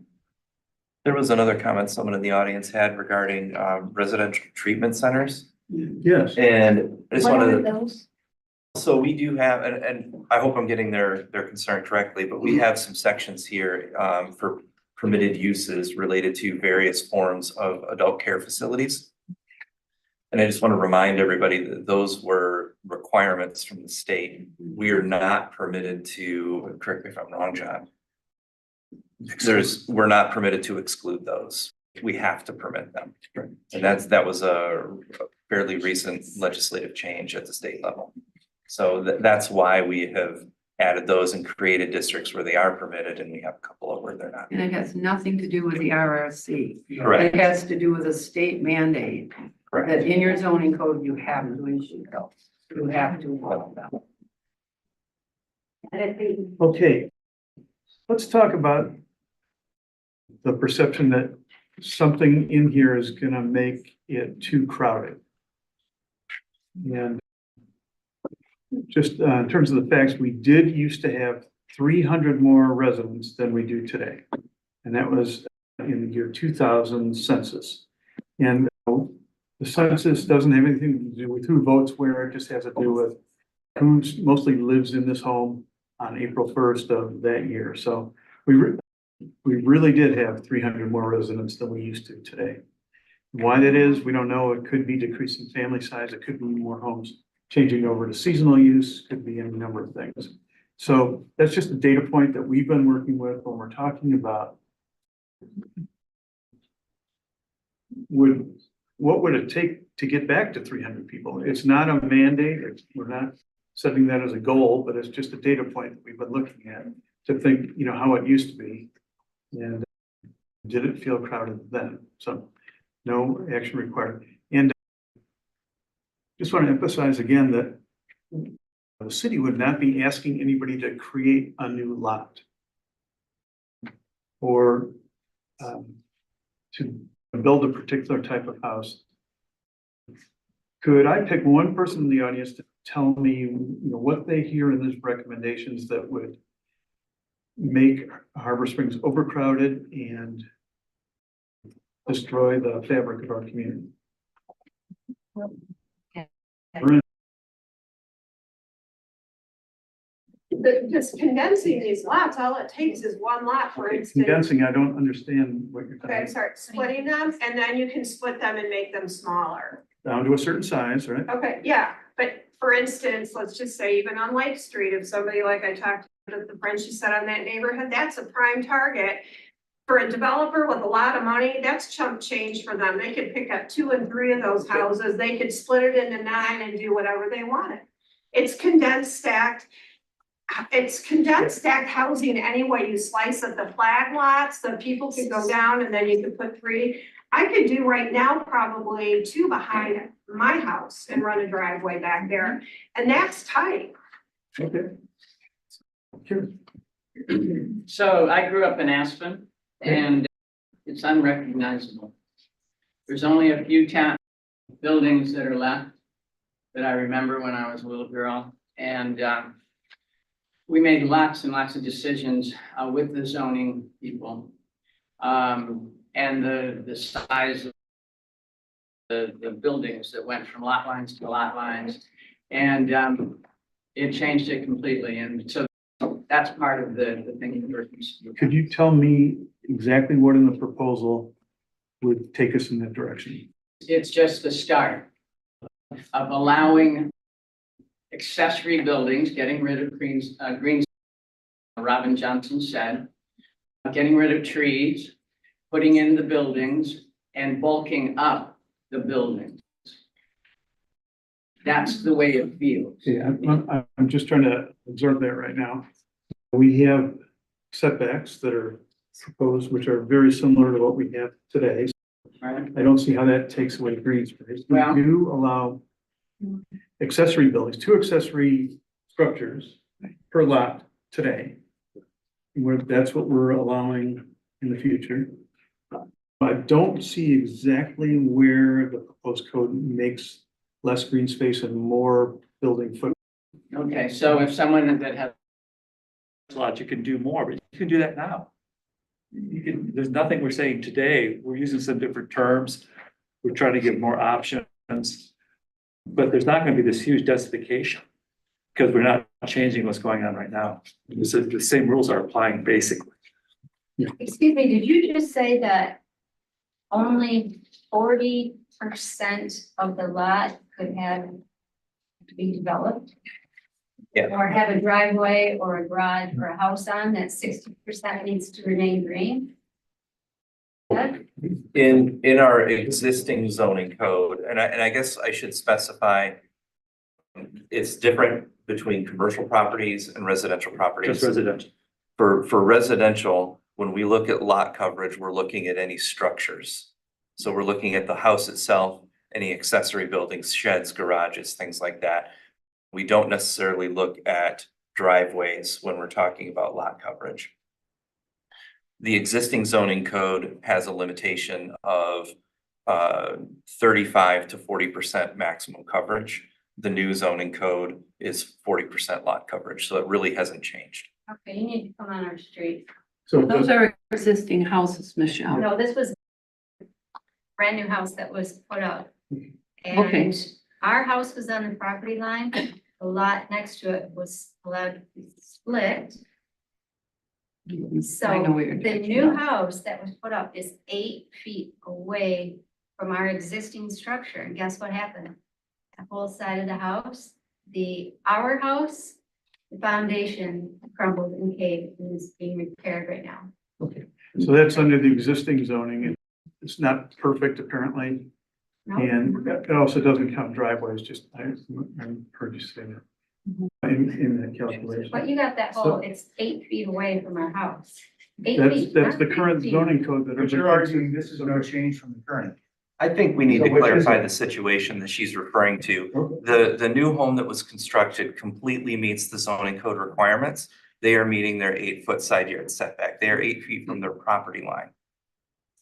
There was another comment someone in the audience had regarding residential treatment centers. Yes. And I just What are wanted to, those? so we do have, and I hope I'm getting their concern correctly, but we have some sections here for permitted uses related to various forms of adult care facilities. And I just want to remind everybody that those were requirements from the state. We are not permitted to, correct me if I'm wrong, John. We're not permitted to exclude those. we have to permit them. And that was a fairly recent legislative change at the state level. So that's why we have added those and created districts where they are permitted, and we have a couple of where they're not. And it has nothing to do with the RRC. Correct. It has to do with a state mandate Correct. that in your zoning code, you have to issue those. You have to follow them. Okay, let's talk about the perception that something in here is gonna make it too crowded. And just in terms of the facts, we did used to have 300 more residents than we do today. And that was in the year 2000 census. And the census doesn't have anything to do with who votes where, it just has to do with who mostly lives in this home on April 1st of that year. So we really did have 300 more residents than we used to today. Why that is, we don't know. It could be decreasing family size. It could be more homes changing over to seasonal use, could be any number of things. So that's just a data point that we've been working with when we're talking about what would it take to get back to 300 people? It's not a mandate. We're not setting that as a goal, but it's just a data point that we've been looking at to think, you know, how it used to be. And did it feel crowded then? So no action required. And just want to emphasize again that the city would not be asking anybody to create a new lot or to build a particular type of house. Could I pick one person in the audience to tell me, you know, what they hear in these recommendations that would make Harbor Springs overcrowded and destroy the fabric of our community? Just condensing these lots, all it takes is one lot, for instance. Condensing, I don't understand what you're talking Okay, about. sorry, splitting them, and then you can split them and make them smaller. Down to a certain size, right? Okay, yeah, but for instance, let's just say even on Lake Street, if somebody like I talked to the friend she said on that neighborhood, that's a prime target. For a developer with a lot of money, that's chump change for them. They could pick up 2 and 3 of those houses. They could split it into 9 and do whatever they wanted. It's condensed stacked. It's condensed stacked housing any way you slice it. The flag lots, the people could go down and then you could put 3. I could do right now probably 2 behind my house and run a driveway back there. And that's tight. Okay. Sure. So I grew up in Aspen and it's unrecognizable. There's only a few town buildings that are left that I remember when I was a little girl. And we made lots and lots of decisions with the zoning people. And the size of the buildings that went from lot lines to lot lines. And it changed it completely. And so that's part of the thinking. Could you tell me exactly what in the proposal would take us in that direction? It's just the start of allowing accessory buildings, getting rid of greens, Robin Johnson said, getting rid of trees, putting in the buildings and bulking up the buildings. That's the way it feels. Yeah, I'm just trying to observe that right now. We have setbacks that are proposed, which are very similar to what we have today. Right. I don't see how that takes away green space. We Well- do allow accessory buildings, 2 accessory structures per lot today. That's what we're allowing in the future. I don't see exactly where the proposed code makes less green space and more building foot. Okay, so if someone that has lot, you can do more, but you can do that now. You can, there's nothing we're saying today. We're using some different terms. We're trying to give more options. But there's not going to be this huge densification because we're not changing what's going on right now. The same rules are applying basically. Excuse me, did you just say that only 40% of the lot could have to be developed? Yeah. Or have a driveway or a garage or a house on, that 60% needs to remain green? In our existing zoning code, and I guess I should specify, it's different between commercial properties and residential properties. Just residential. For residential, when we look at lot coverage, we're looking at any structures. So we're looking at the house itself, any accessory buildings, sheds, garages, things like that. We don't necessarily look at driveways when we're talking about lot coverage. The existing zoning code has a limitation of 35 to 40% maximum coverage. The new zoning code is 40% lot coverage, so it really hasn't changed. Okay, you need to come on our street. So Those are existing houses, Michelle. No, this was brand new house that was put up. Okay. And our house was on the property line. The lot next to it was allowed to be split. So I know what you're the talking new about. house that was put up is 8 feet away from our existing structure. And guess what happened? The whole side of the house, our house, the foundation crumbled and caved and is being repaired right now. Okay, so that's under the existing zoning, and it's not perfect apparently. No? And it also doesn't count driveways, just, I heard you say that. In that calculation. But you got that So- whole, it's 8 feet away from our house. 8 That's, feet, that's not the current 15. zoning code that. But you're arguing this is no change from the current. I think we need So to which is clarify it? the situation that she's referring to. Okay. The new home that was constructed completely meets the zoning code requirements. They are meeting their 8-foot side yard setback. They are 8 feet from their property line,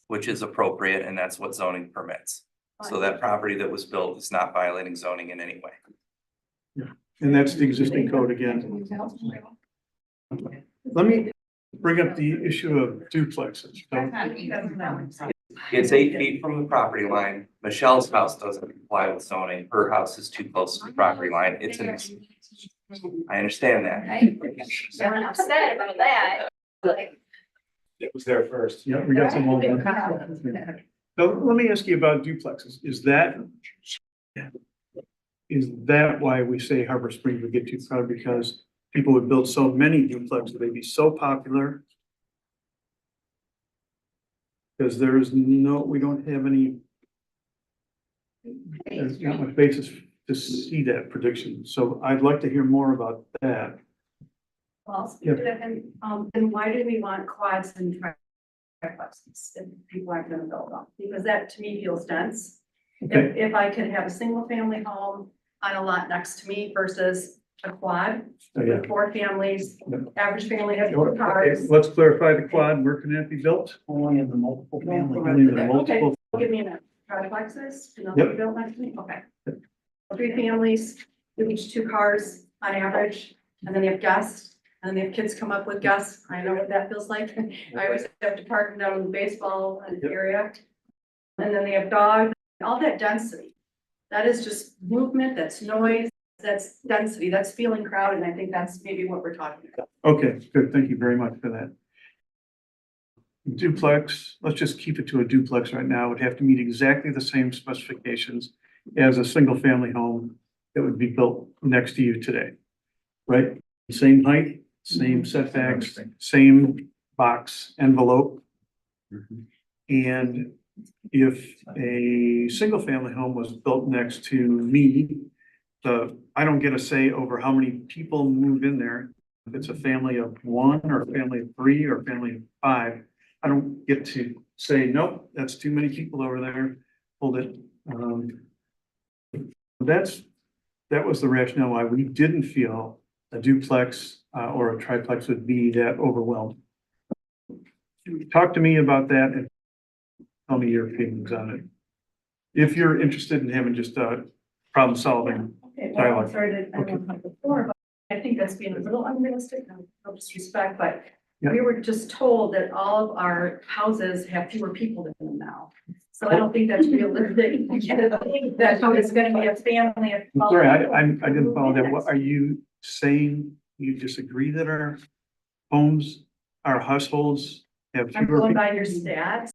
which is appropriate, and that's what zoning permits. So that property that was built is not violating zoning in any way. And that's the existing code again. Let me bring up the issue of duplexes. So It's 8 feet from the property line. Michelle's house doesn't comply with zoning. Her house is too close to the property line. It's in, I understand that. Right? I'm upset about that. Like, It was there first. Yeah, we got some more. So let me ask you about duplexes. Is that why we say Harbor Springs would get too crowded? Because people would build so many duplexes, they'd be so popular? Because we don't have any, there's not much basis to see that prediction. So I'd like to hear more about that. Well, speak to that, and, then why do we want quads and triplexes if people aren't gonna build them? Because that to me feels dense. Okay. If I could have a single family home on a lot next to me versus a quad Oh, yeah. with 4 families, Yep. average family has 4 Okay, cars. let's clarify the quad. Where can that be built? Only in the multiple family. Only the Okay, multiple. give me a minute. Triplexes, can those Yep. be built next to me? Okay. 3 families, with each 2 cars on average, and then they have guests, and then they have kids come up with guests. I know what that feels like. I always have to park them down in the baseball area. And then they have dogs, all that density. That is just movement, that's noise, that's density, that's feeling crowded, and I think that's maybe what we're talking about. Okay, good. Thank you very much for that. Duplex, let's just keep it to a duplex right now. It would have to meet exactly the same specifications as a single family home that would be built next to you today. Right? Same height, same setbacks, same box envelope. And if a single family home was built next to me, I don't get a say over how many people move in there. If it's a family of 1 or a family of 3 or a family of 5, I don't get to say, nope, that's too many people over there, hold it. That was the rationale why we didn't feel a duplex or a triplex would be that overwhelmed. Talk to me about that and tell me your feelings on it. If you're interested in having just a problem solving Okay, well, I'm dialogue. sorry that I don't have before, but I think that's being a little unrealistic, no disrespect, but Yeah. we were just told that all of our houses have fewer people in them now. So I don't think that's realistic. That it's gonna be a family of. I'm sorry, I didn't follow that. What are you saying? You disagree that our homes, our households have I'm fewer going people? by your stats.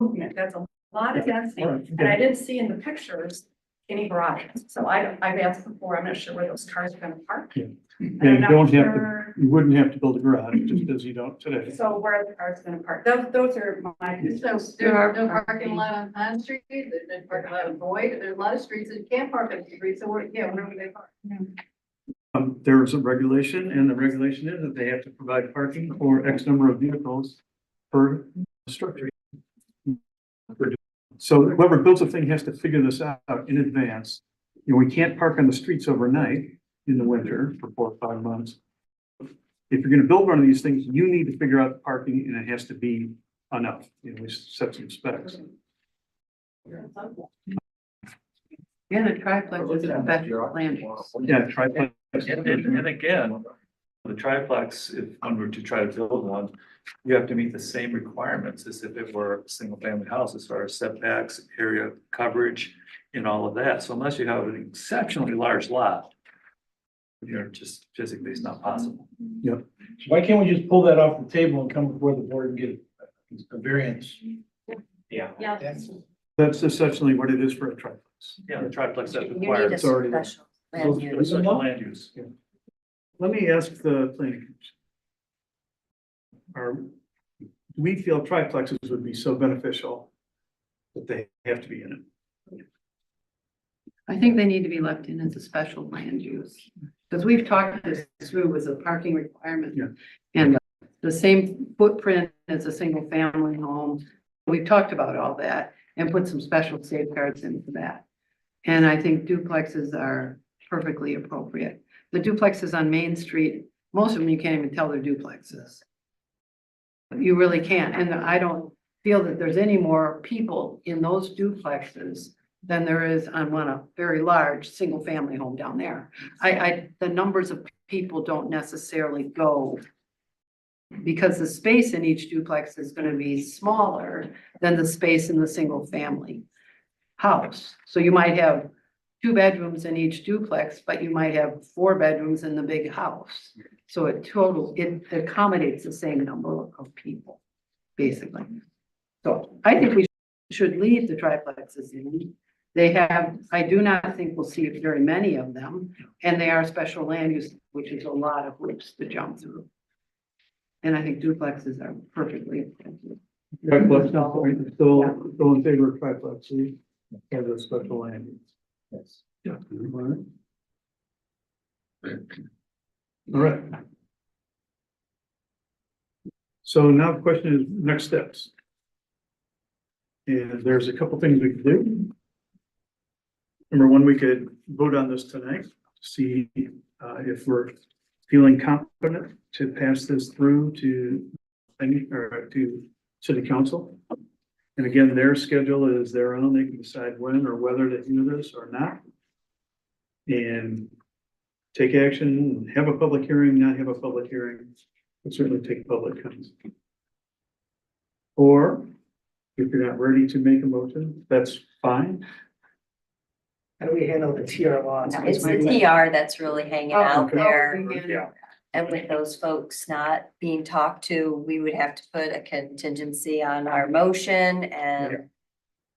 Movement, that's a lot of density, All right, and I didn't see in the pictures any garages. So I've asked before, I'm not sure where those cars are gonna park. Yeah. And Yeah, I'm you not don't have to, sure- you wouldn't have to build a garage, just as you don't today. So where are the cars gonna park? Those are my concerns. So there's no parking lot on Pond Street, there's no parking lot on Boyd, there's a lot of streets that you can't park on the street, so where would they park? There is a regulation, and the regulation is that they have to provide parking for X number of vehicles per structure. So whoever builds a thing has to figure this out in advance. You know, we can't park on the streets overnight in the winter for 4 or 5 months. If you're gonna build one of these things, you need to figure out the parking, and it has to be enough, you know, we set some specs. Yeah, the triplex is a better land use. Yeah, triplex. And again, the triplex, if one were to try to build one, you have to meet the same requirements as if it were a single family house as far as setbacks, area coverage, and all of that. So unless you have an exceptionally large lot, you're just physically, it's not possible. Yep. So why can't we just pull that off the table and come before the board and get a variance? Yeah. That's essentially what it is for a triplex. Yeah, the triplex that You need requires. a It's already there. special land use. Special land use. Let me ask the planning commission. Do we feel triplexes would be so beneficial that they have to be in it? I think they need to be left in as a special land use, because we've talked this through as a parking requirement. Yeah. And the same footprint as a single family home. We've talked about all that and put some special safeguards into that. And I think duplexes are perfectly appropriate. The duplexes on Main Street, most of them, you can't even tell they're duplexes. You really can't. And I don't feel that there's any more people in those duplexes than there is on a very large, single family home down there. The numbers of people don't necessarily go because the space in each duplex is gonna be smaller than the space in the single family house. So you might have 2 bedrooms in each duplex, but you might have 4 bedrooms in the big house. So it accommodates the same number of people, basically. So I think we should leave the triplexes in. I do not think we'll see very many of them, and they are special land use, which is a lot of hoops to jump through. And I think duplexes are perfectly appropriate. Triplex, still in favor of triplex, see, as a special land use. Yes. Yeah. All right. So now the question is next steps. And there's a couple things we could do. Number one, we could vote on this tonight, see if we're feeling confident to pass this through to city council. And again, their schedule is their own. They can decide when or whether to do this or not. And take action, have a public hearing, not have a public hearing, but certainly take public comments. Or if you're not ready to make a motion, that's fine. How do we handle the TR laws? It's the TR that's really hanging out okay. there. Yeah. And with those folks not being talked to, we would have to put a contingency on our motion and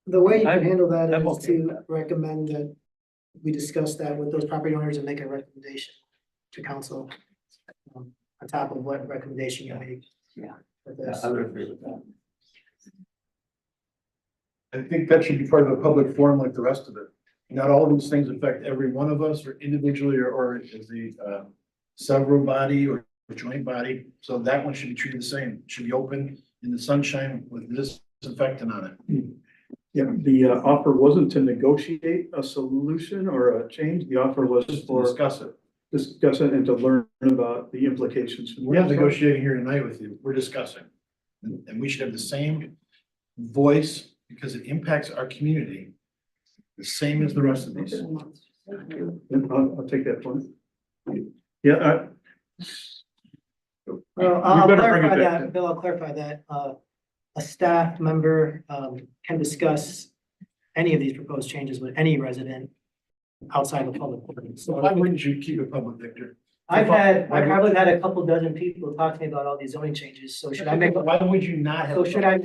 The way you I'm- can handle that I'm is okay with to recommend that we discuss that with those property owners and make a recommendation to council. On top of what recommendation you make. Yeah. For Yeah, this. I would agree with that. I think that should be part of a public forum like the rest of it. Not all of these things affect every one of us or individually or as the several body or joint body. So that one should be treated the same. It should be open in the sunshine with disinfectant on it. Yeah, the offer wasn't to negotiate a solution or a change. The offer was Just to for discuss it. discuss it and to learn about the implications. We're not negotiating here tonight with you. We're discussing. And we should have the same voice because it impacts our community. The same as the rest of these. Yeah, I'll take that point. Yeah, Well, I'll better bring it clarify back. that, Bill, I'll clarify that, a staff member, can discuss any of these proposed changes with any resident outside of public forum. So why wouldn't you keep it public, Victor? I've probably had a couple dozen people talk to me about all these zoning changes, so should I make? Why would you not have? So should I,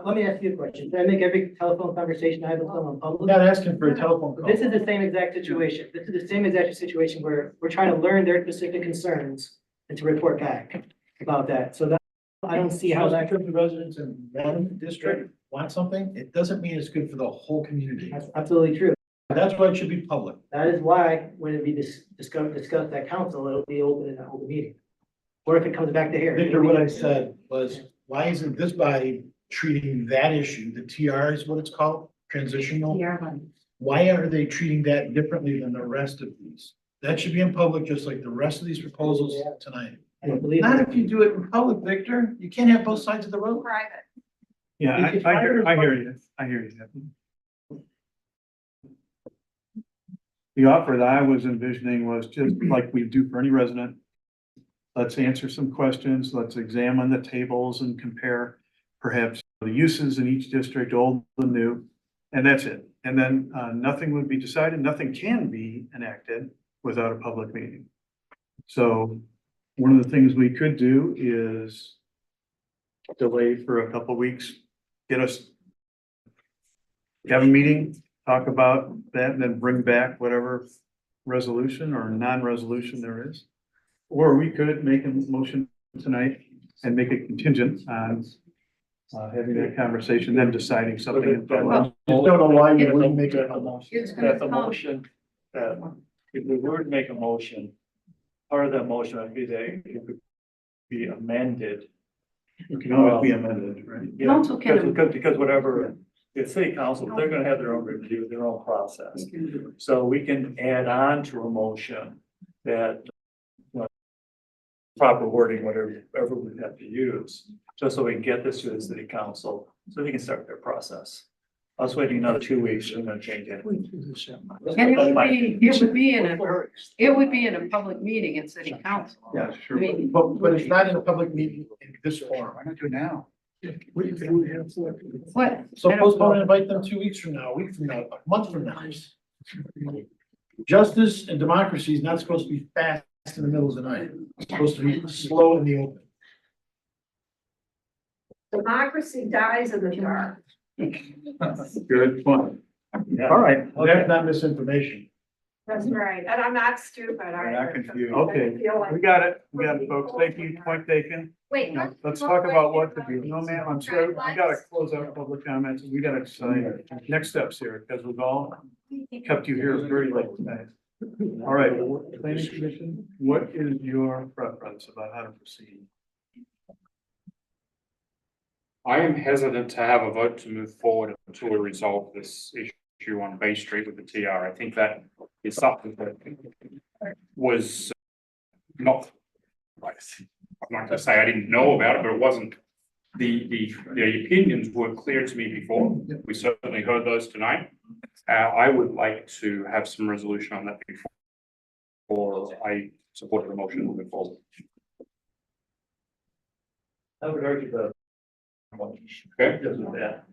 let me ask you a question. Should I make every telephone conversation I have with someone I'm public? not asking for a telephone call. This is the same exact situation. This is the same exact situation where we're trying to learn their specific concerns and to report back about that. So that, I don't see how that. Because the residents in one district want something, it doesn't mean it's good for the whole community. That's absolutely true. That's why it should be public. That is why when it be discussed at council, it'll be open in an open meeting. Or if it comes back to here. Victor, what I said was, why isn't this body treating that issue, the TR is what it's called, transitional? Why are they treating that differently than the rest of these? That should be in public, just like the rest of these proposals tonight. I don't believe. Not if you do it in public, Victor. You can't have both sides of the road. Private. Yeah, I hear you. I hear you. The offer that I was envisioning was just like we do for any resident. Let's answer some questions. Let's examine the tables and compare perhaps the uses in each district, old and new. And that's it. And then nothing would be decided. Nothing can be enacted without a public meeting. So one of the things we could do is delay for a couple of weeks, have a meeting, talk about that, and then bring back whatever resolution or non-resolution there is. Or we could make a motion tonight and make it contingent on having that conversation, then deciding something. I just don't know why you wouldn't make it a motion. It's gonna That's a come. motion, if we were to make a motion, part of that motion would be that it could be amended. It can always be amended, right? Yeah, Council can- because whatever, it's city council, they're gonna have their own review, their own process. So we can add on to a motion that proper wording, whatever we have to use, just so we can get this to the city council, so they can start their process. I was waiting another 2 weeks, I'm gonna change it. And it would be in a public meeting in city council. Yeah, sure. I mean- But it's not in a public meeting in this forum. Why not do it now? What? So postpone and invite them 2 weeks from now, a week from now, a month from now. Justice and democracy is not supposed to be fast in the middle of the night. It's supposed to be slow in the open. Democracy dies in the dark. Good point. All right, That's not misinformation. That's right. And I'm not stupid. We're not confused. okay, we got it, folks. Thank you, point taken. Wait. Now, let's talk about what to do. No, ma'am, I'm sorry, we gotta close out public comments, we gotta decide next steps here, because we've all kept you here very late tonight. All right, planning commission, what is your preference about how to proceed? I am hesitant to have a vote to move forward until we resolve this issue on Bay Street with the TR. I think that is something that was not, I'm not gonna say I didn't know about it, but it wasn't, the opinions were clear to me before. We certainly heard those tonight. I would like to have some resolution on that before I support the motion moving forward. I would argue the. Okay. Because of that.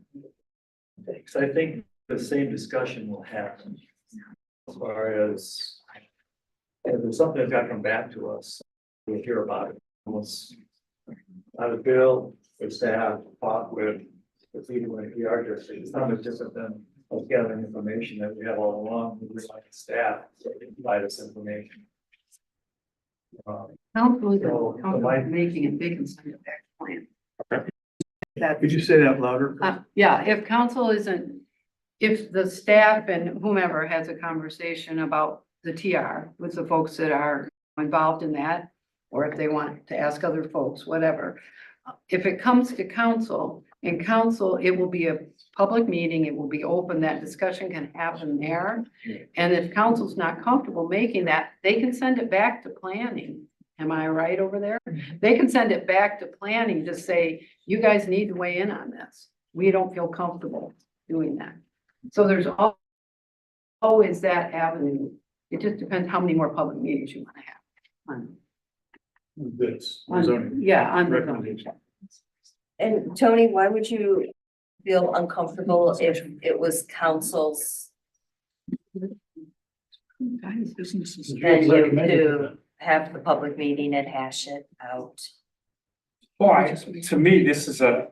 Because I think the same discussion will happen. As far as. If there's something that's got to come back to us, we'll hear about it. Almost. Not a bill, with staff, talk with people in the PR district. It's not much different than us gathering information that we have all along. We like staff to provide us information. Council is So, making it, they can send it back to plan. That, Could you say that louder? yeah, if council isn't, if the staff and whomever has a conversation about the TR with the folks that are involved in that, or if they want to ask other folks, whatever. If it comes to council, in council, it will be a public meeting, it will be open, that discussion can happen there. And if council's not comfortable making that, they can send it back to planning. Am I right over there? They can send it back to planning to say, you guys need to weigh in on this. We don't feel comfortable doing that. So there's always that avenue. It just depends how many more public meetings you want to have. This, On- zoning. Yeah, on the zoning. Recommendation. And Tony, why would you feel uncomfortable if it was council's Guys, businesses. venue to have the public meeting and hash it out. Well, to me, this is a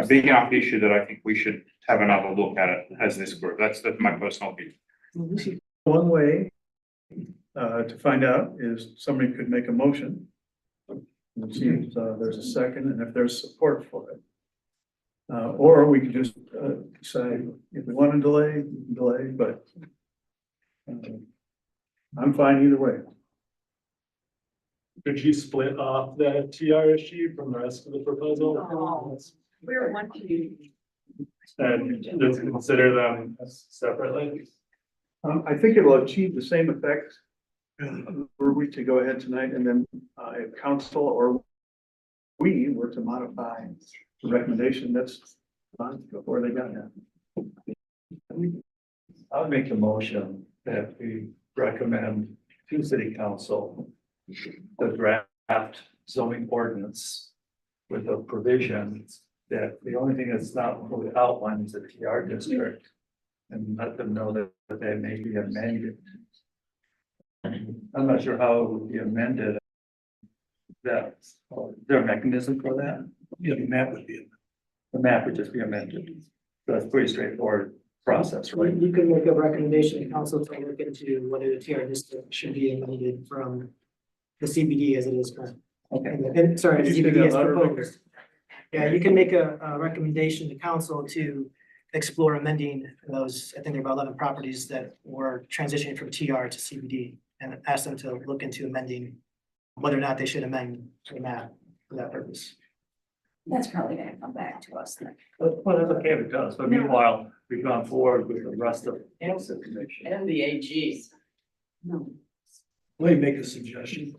big enough issue that I think we should have another look at it as this group. That's my personal opinion. One way to find out is somebody could make a motion. And see if there's a second and if there's support for it. Or we could just decide if we want to delay, we can delay, but I'm fine either way. Could you split off the TR issue from the rest of the proposal? We're one. And just consider them separately? I think it will achieve the same effect. Were we to go ahead tonight and then if council or we were to modify the recommendation, that's fine before they got here. I would make a motion that we recommend to city council the draft zoning ordinance with a provision that the only thing that's not fully outlined is the TR district, and let them know that they may be amended. I'm not sure how it would be amended. That, is there a mechanism for that? Yeah, the map would be. The map would just be amended. That's pretty straightforward process, right? You can make a recommendation to council to look into whether the TR district should be amended from the CBD as it is current. Okay. And sorry, Could you say CBD that as louder, proposed. Yeah, you can make a recommendation to council to explore amending those, I think there are about 11 properties that were transitioning from TR to CBD, and ask them to look into amending whether or not they should amend the map for that purpose. That's probably gonna come back to us then. Well, that's okay if it does, but meanwhile, we've gone forward with the rest of the information. And the AG. No. Let me make a suggestion.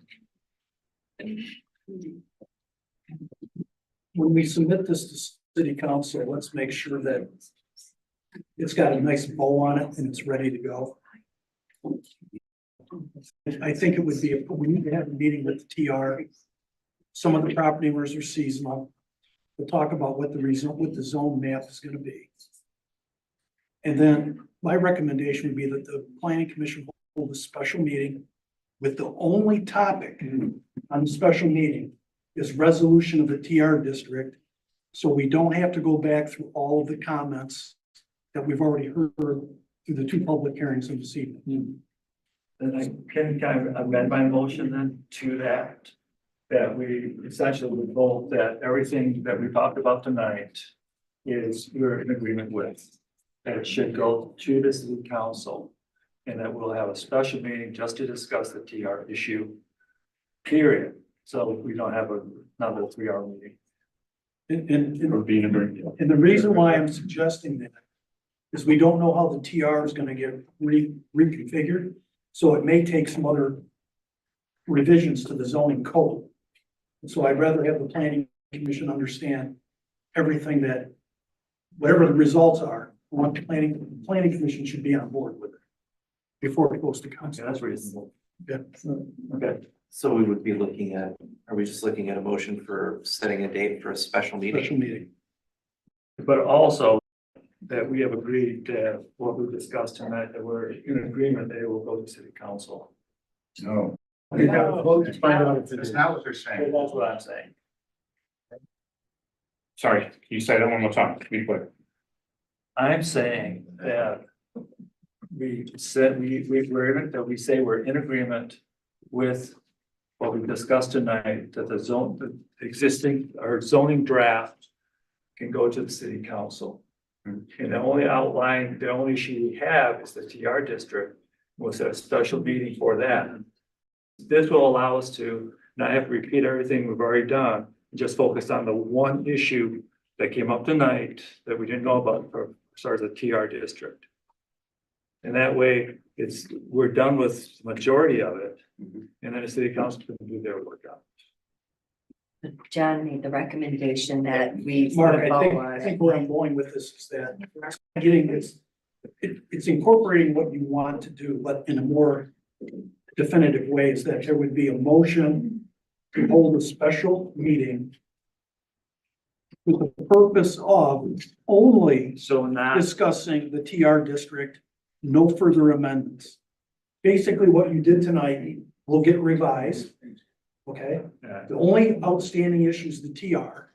When we submit this to city council, let's make sure that it's got a nice bow on it and it's ready to go. I think it would be, we need to have a meeting with the TR. Some of the property owners are seasonal. We'll talk about what the reason, what the zone map is gonna be. And then my recommendation would be that the planning commission hold a special meeting with the only topic on the special meeting is resolution of the TR district. So we don't have to go back through all of the comments that we've already heard through the two public hearings of this evening. Then can I amend my motion then to that? That we essentially would vote that everything that we talked about tonight is we're in agreement with. That it should go to the city council. And that we'll have a special meeting just to discuss the TR issue. Period. So we don't have another 3-hour meeting. And the reason why I'm suggesting that is we don't know how the TR is gonna get reconfigured. So it may take some other revisions to the zoning code. So I'd rather have the planning commission understand everything that, whatever the results are, I want the planning commission should be on board with it before it goes to council. Yeah, that's reasonable. Yeah. Okay. So we would be looking at, are we just looking at a motion for setting a date for a special meeting? Special meeting. But also that we have agreed that what we discussed tonight, that we're in agreement that it will go to city council. No. We have to vote to find out if That's not what they're saying. That's what I'm saying. Sorry, can you say that one more time? Be clear. I'm saying that we said, we're in it, that we say we're in agreement with what we discussed tonight, that the existing or zoning draft can go to the city council. And the only outline, the only issue we have is the TR district. We'll set a special meeting for that. This will allow us to not have to repeat everything we've already done, just focus on the one issue that came up tonight that we didn't know about for starts the TR district. And that way we're done with the majority of it. And then the city council can do their work on it. John made the recommendation that we. Mark, I think where I'm going with this is that getting this, it's incorporating what you want to do, but in a more definitive way is that there would be a motion to hold a special meeting with the purpose of only So now, discussing the TR district, no further amendments. basically what you did tonight will get revised. Okay, Yeah. the only outstanding issue is the TR.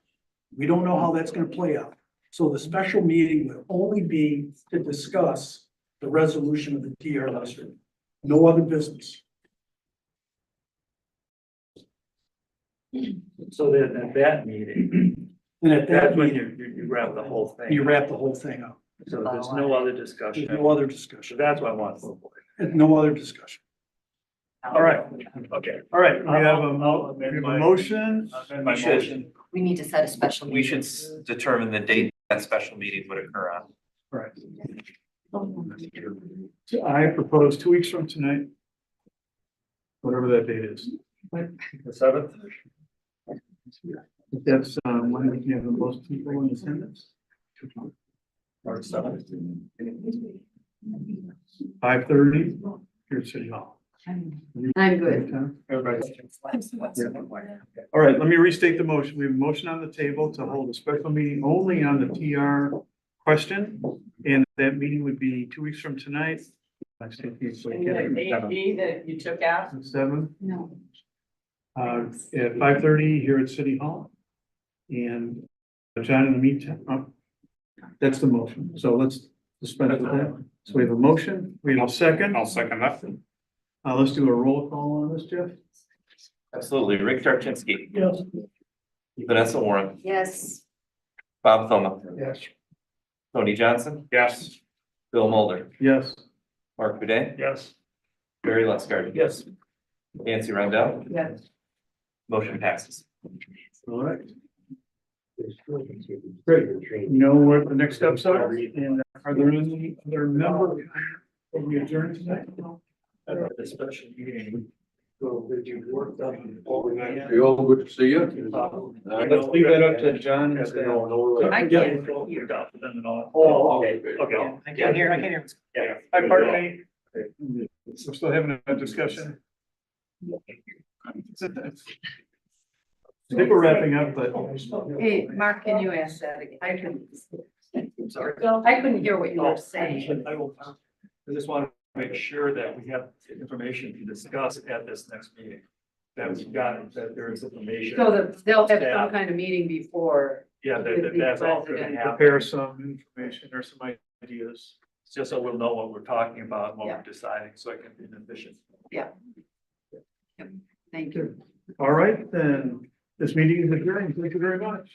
We don't know how that's gonna play out. So the special meeting would only be to discuss the resolution of the TR district. No other business. So that at that meeting, And at that that's when meeting, you wrap the whole thing. you wrap the whole thing up. So there's no other There's discussion. no other So discussion. that's what I want to avoid. And no other discussion. All right, Okay. all right, we have I'll a amend my- motion. I'll amend my We should- motion. We need to set a special. We should determine the date that special meeting would occur on. Right. I propose 2 weeks from tonight. Whatever that date is. The seventh? If that's, when we can have the most people in attendance. Or seventh? 5:30 here at City Hall. I'm good. Everybody. All right, let me restate the motion. We have a motion on the table to hold a special meeting only on the TR question. And that meeting would be 2 weeks from tonight. I state these, so I can't remember. that you took out? 7, No. at 5:30 here at City Hall. And John, in the meantime, that's the motion. So let's dispense with that. So we have a motion, we have a second. I'll second that. Let's do a roll call on this, Jeff. Absolutely. Rick Tarczynski, Yes. Vanessa Warren, Yes. Bob Thoma, Yes. Tony Johnson, Yes. Bill Mulder, Yes. Mark Boudet, Yes. Barry Lustgarten. Yes. Nancy Rundell, Yes. motion passes. All right. Great. You know what the next steps are? And are there any other members? Will we adjourn tonight? At the special meeting. So did you work on all of that? You all good to see you. Let's leave that up to John and staff. I can't. Oh, okay, okay. I can't hear. Yeah. Hi, pardon me. We're still having a discussion. I think we're wrapping up, but. Hey, Mark, can you ask that again? I couldn't hear what you were saying. I just want to make sure that we have information to discuss at this next meeting. That we've got, that there is information. So that they'll have some kind of meeting before. Yeah, that's all going to happen. Prepare some information or some ideas. It's just so we'll know what we're talking about, and what Yeah. we're deciding, so it can be efficient. Thank you. All right, then, this meeting is adjourned. Thank you very much.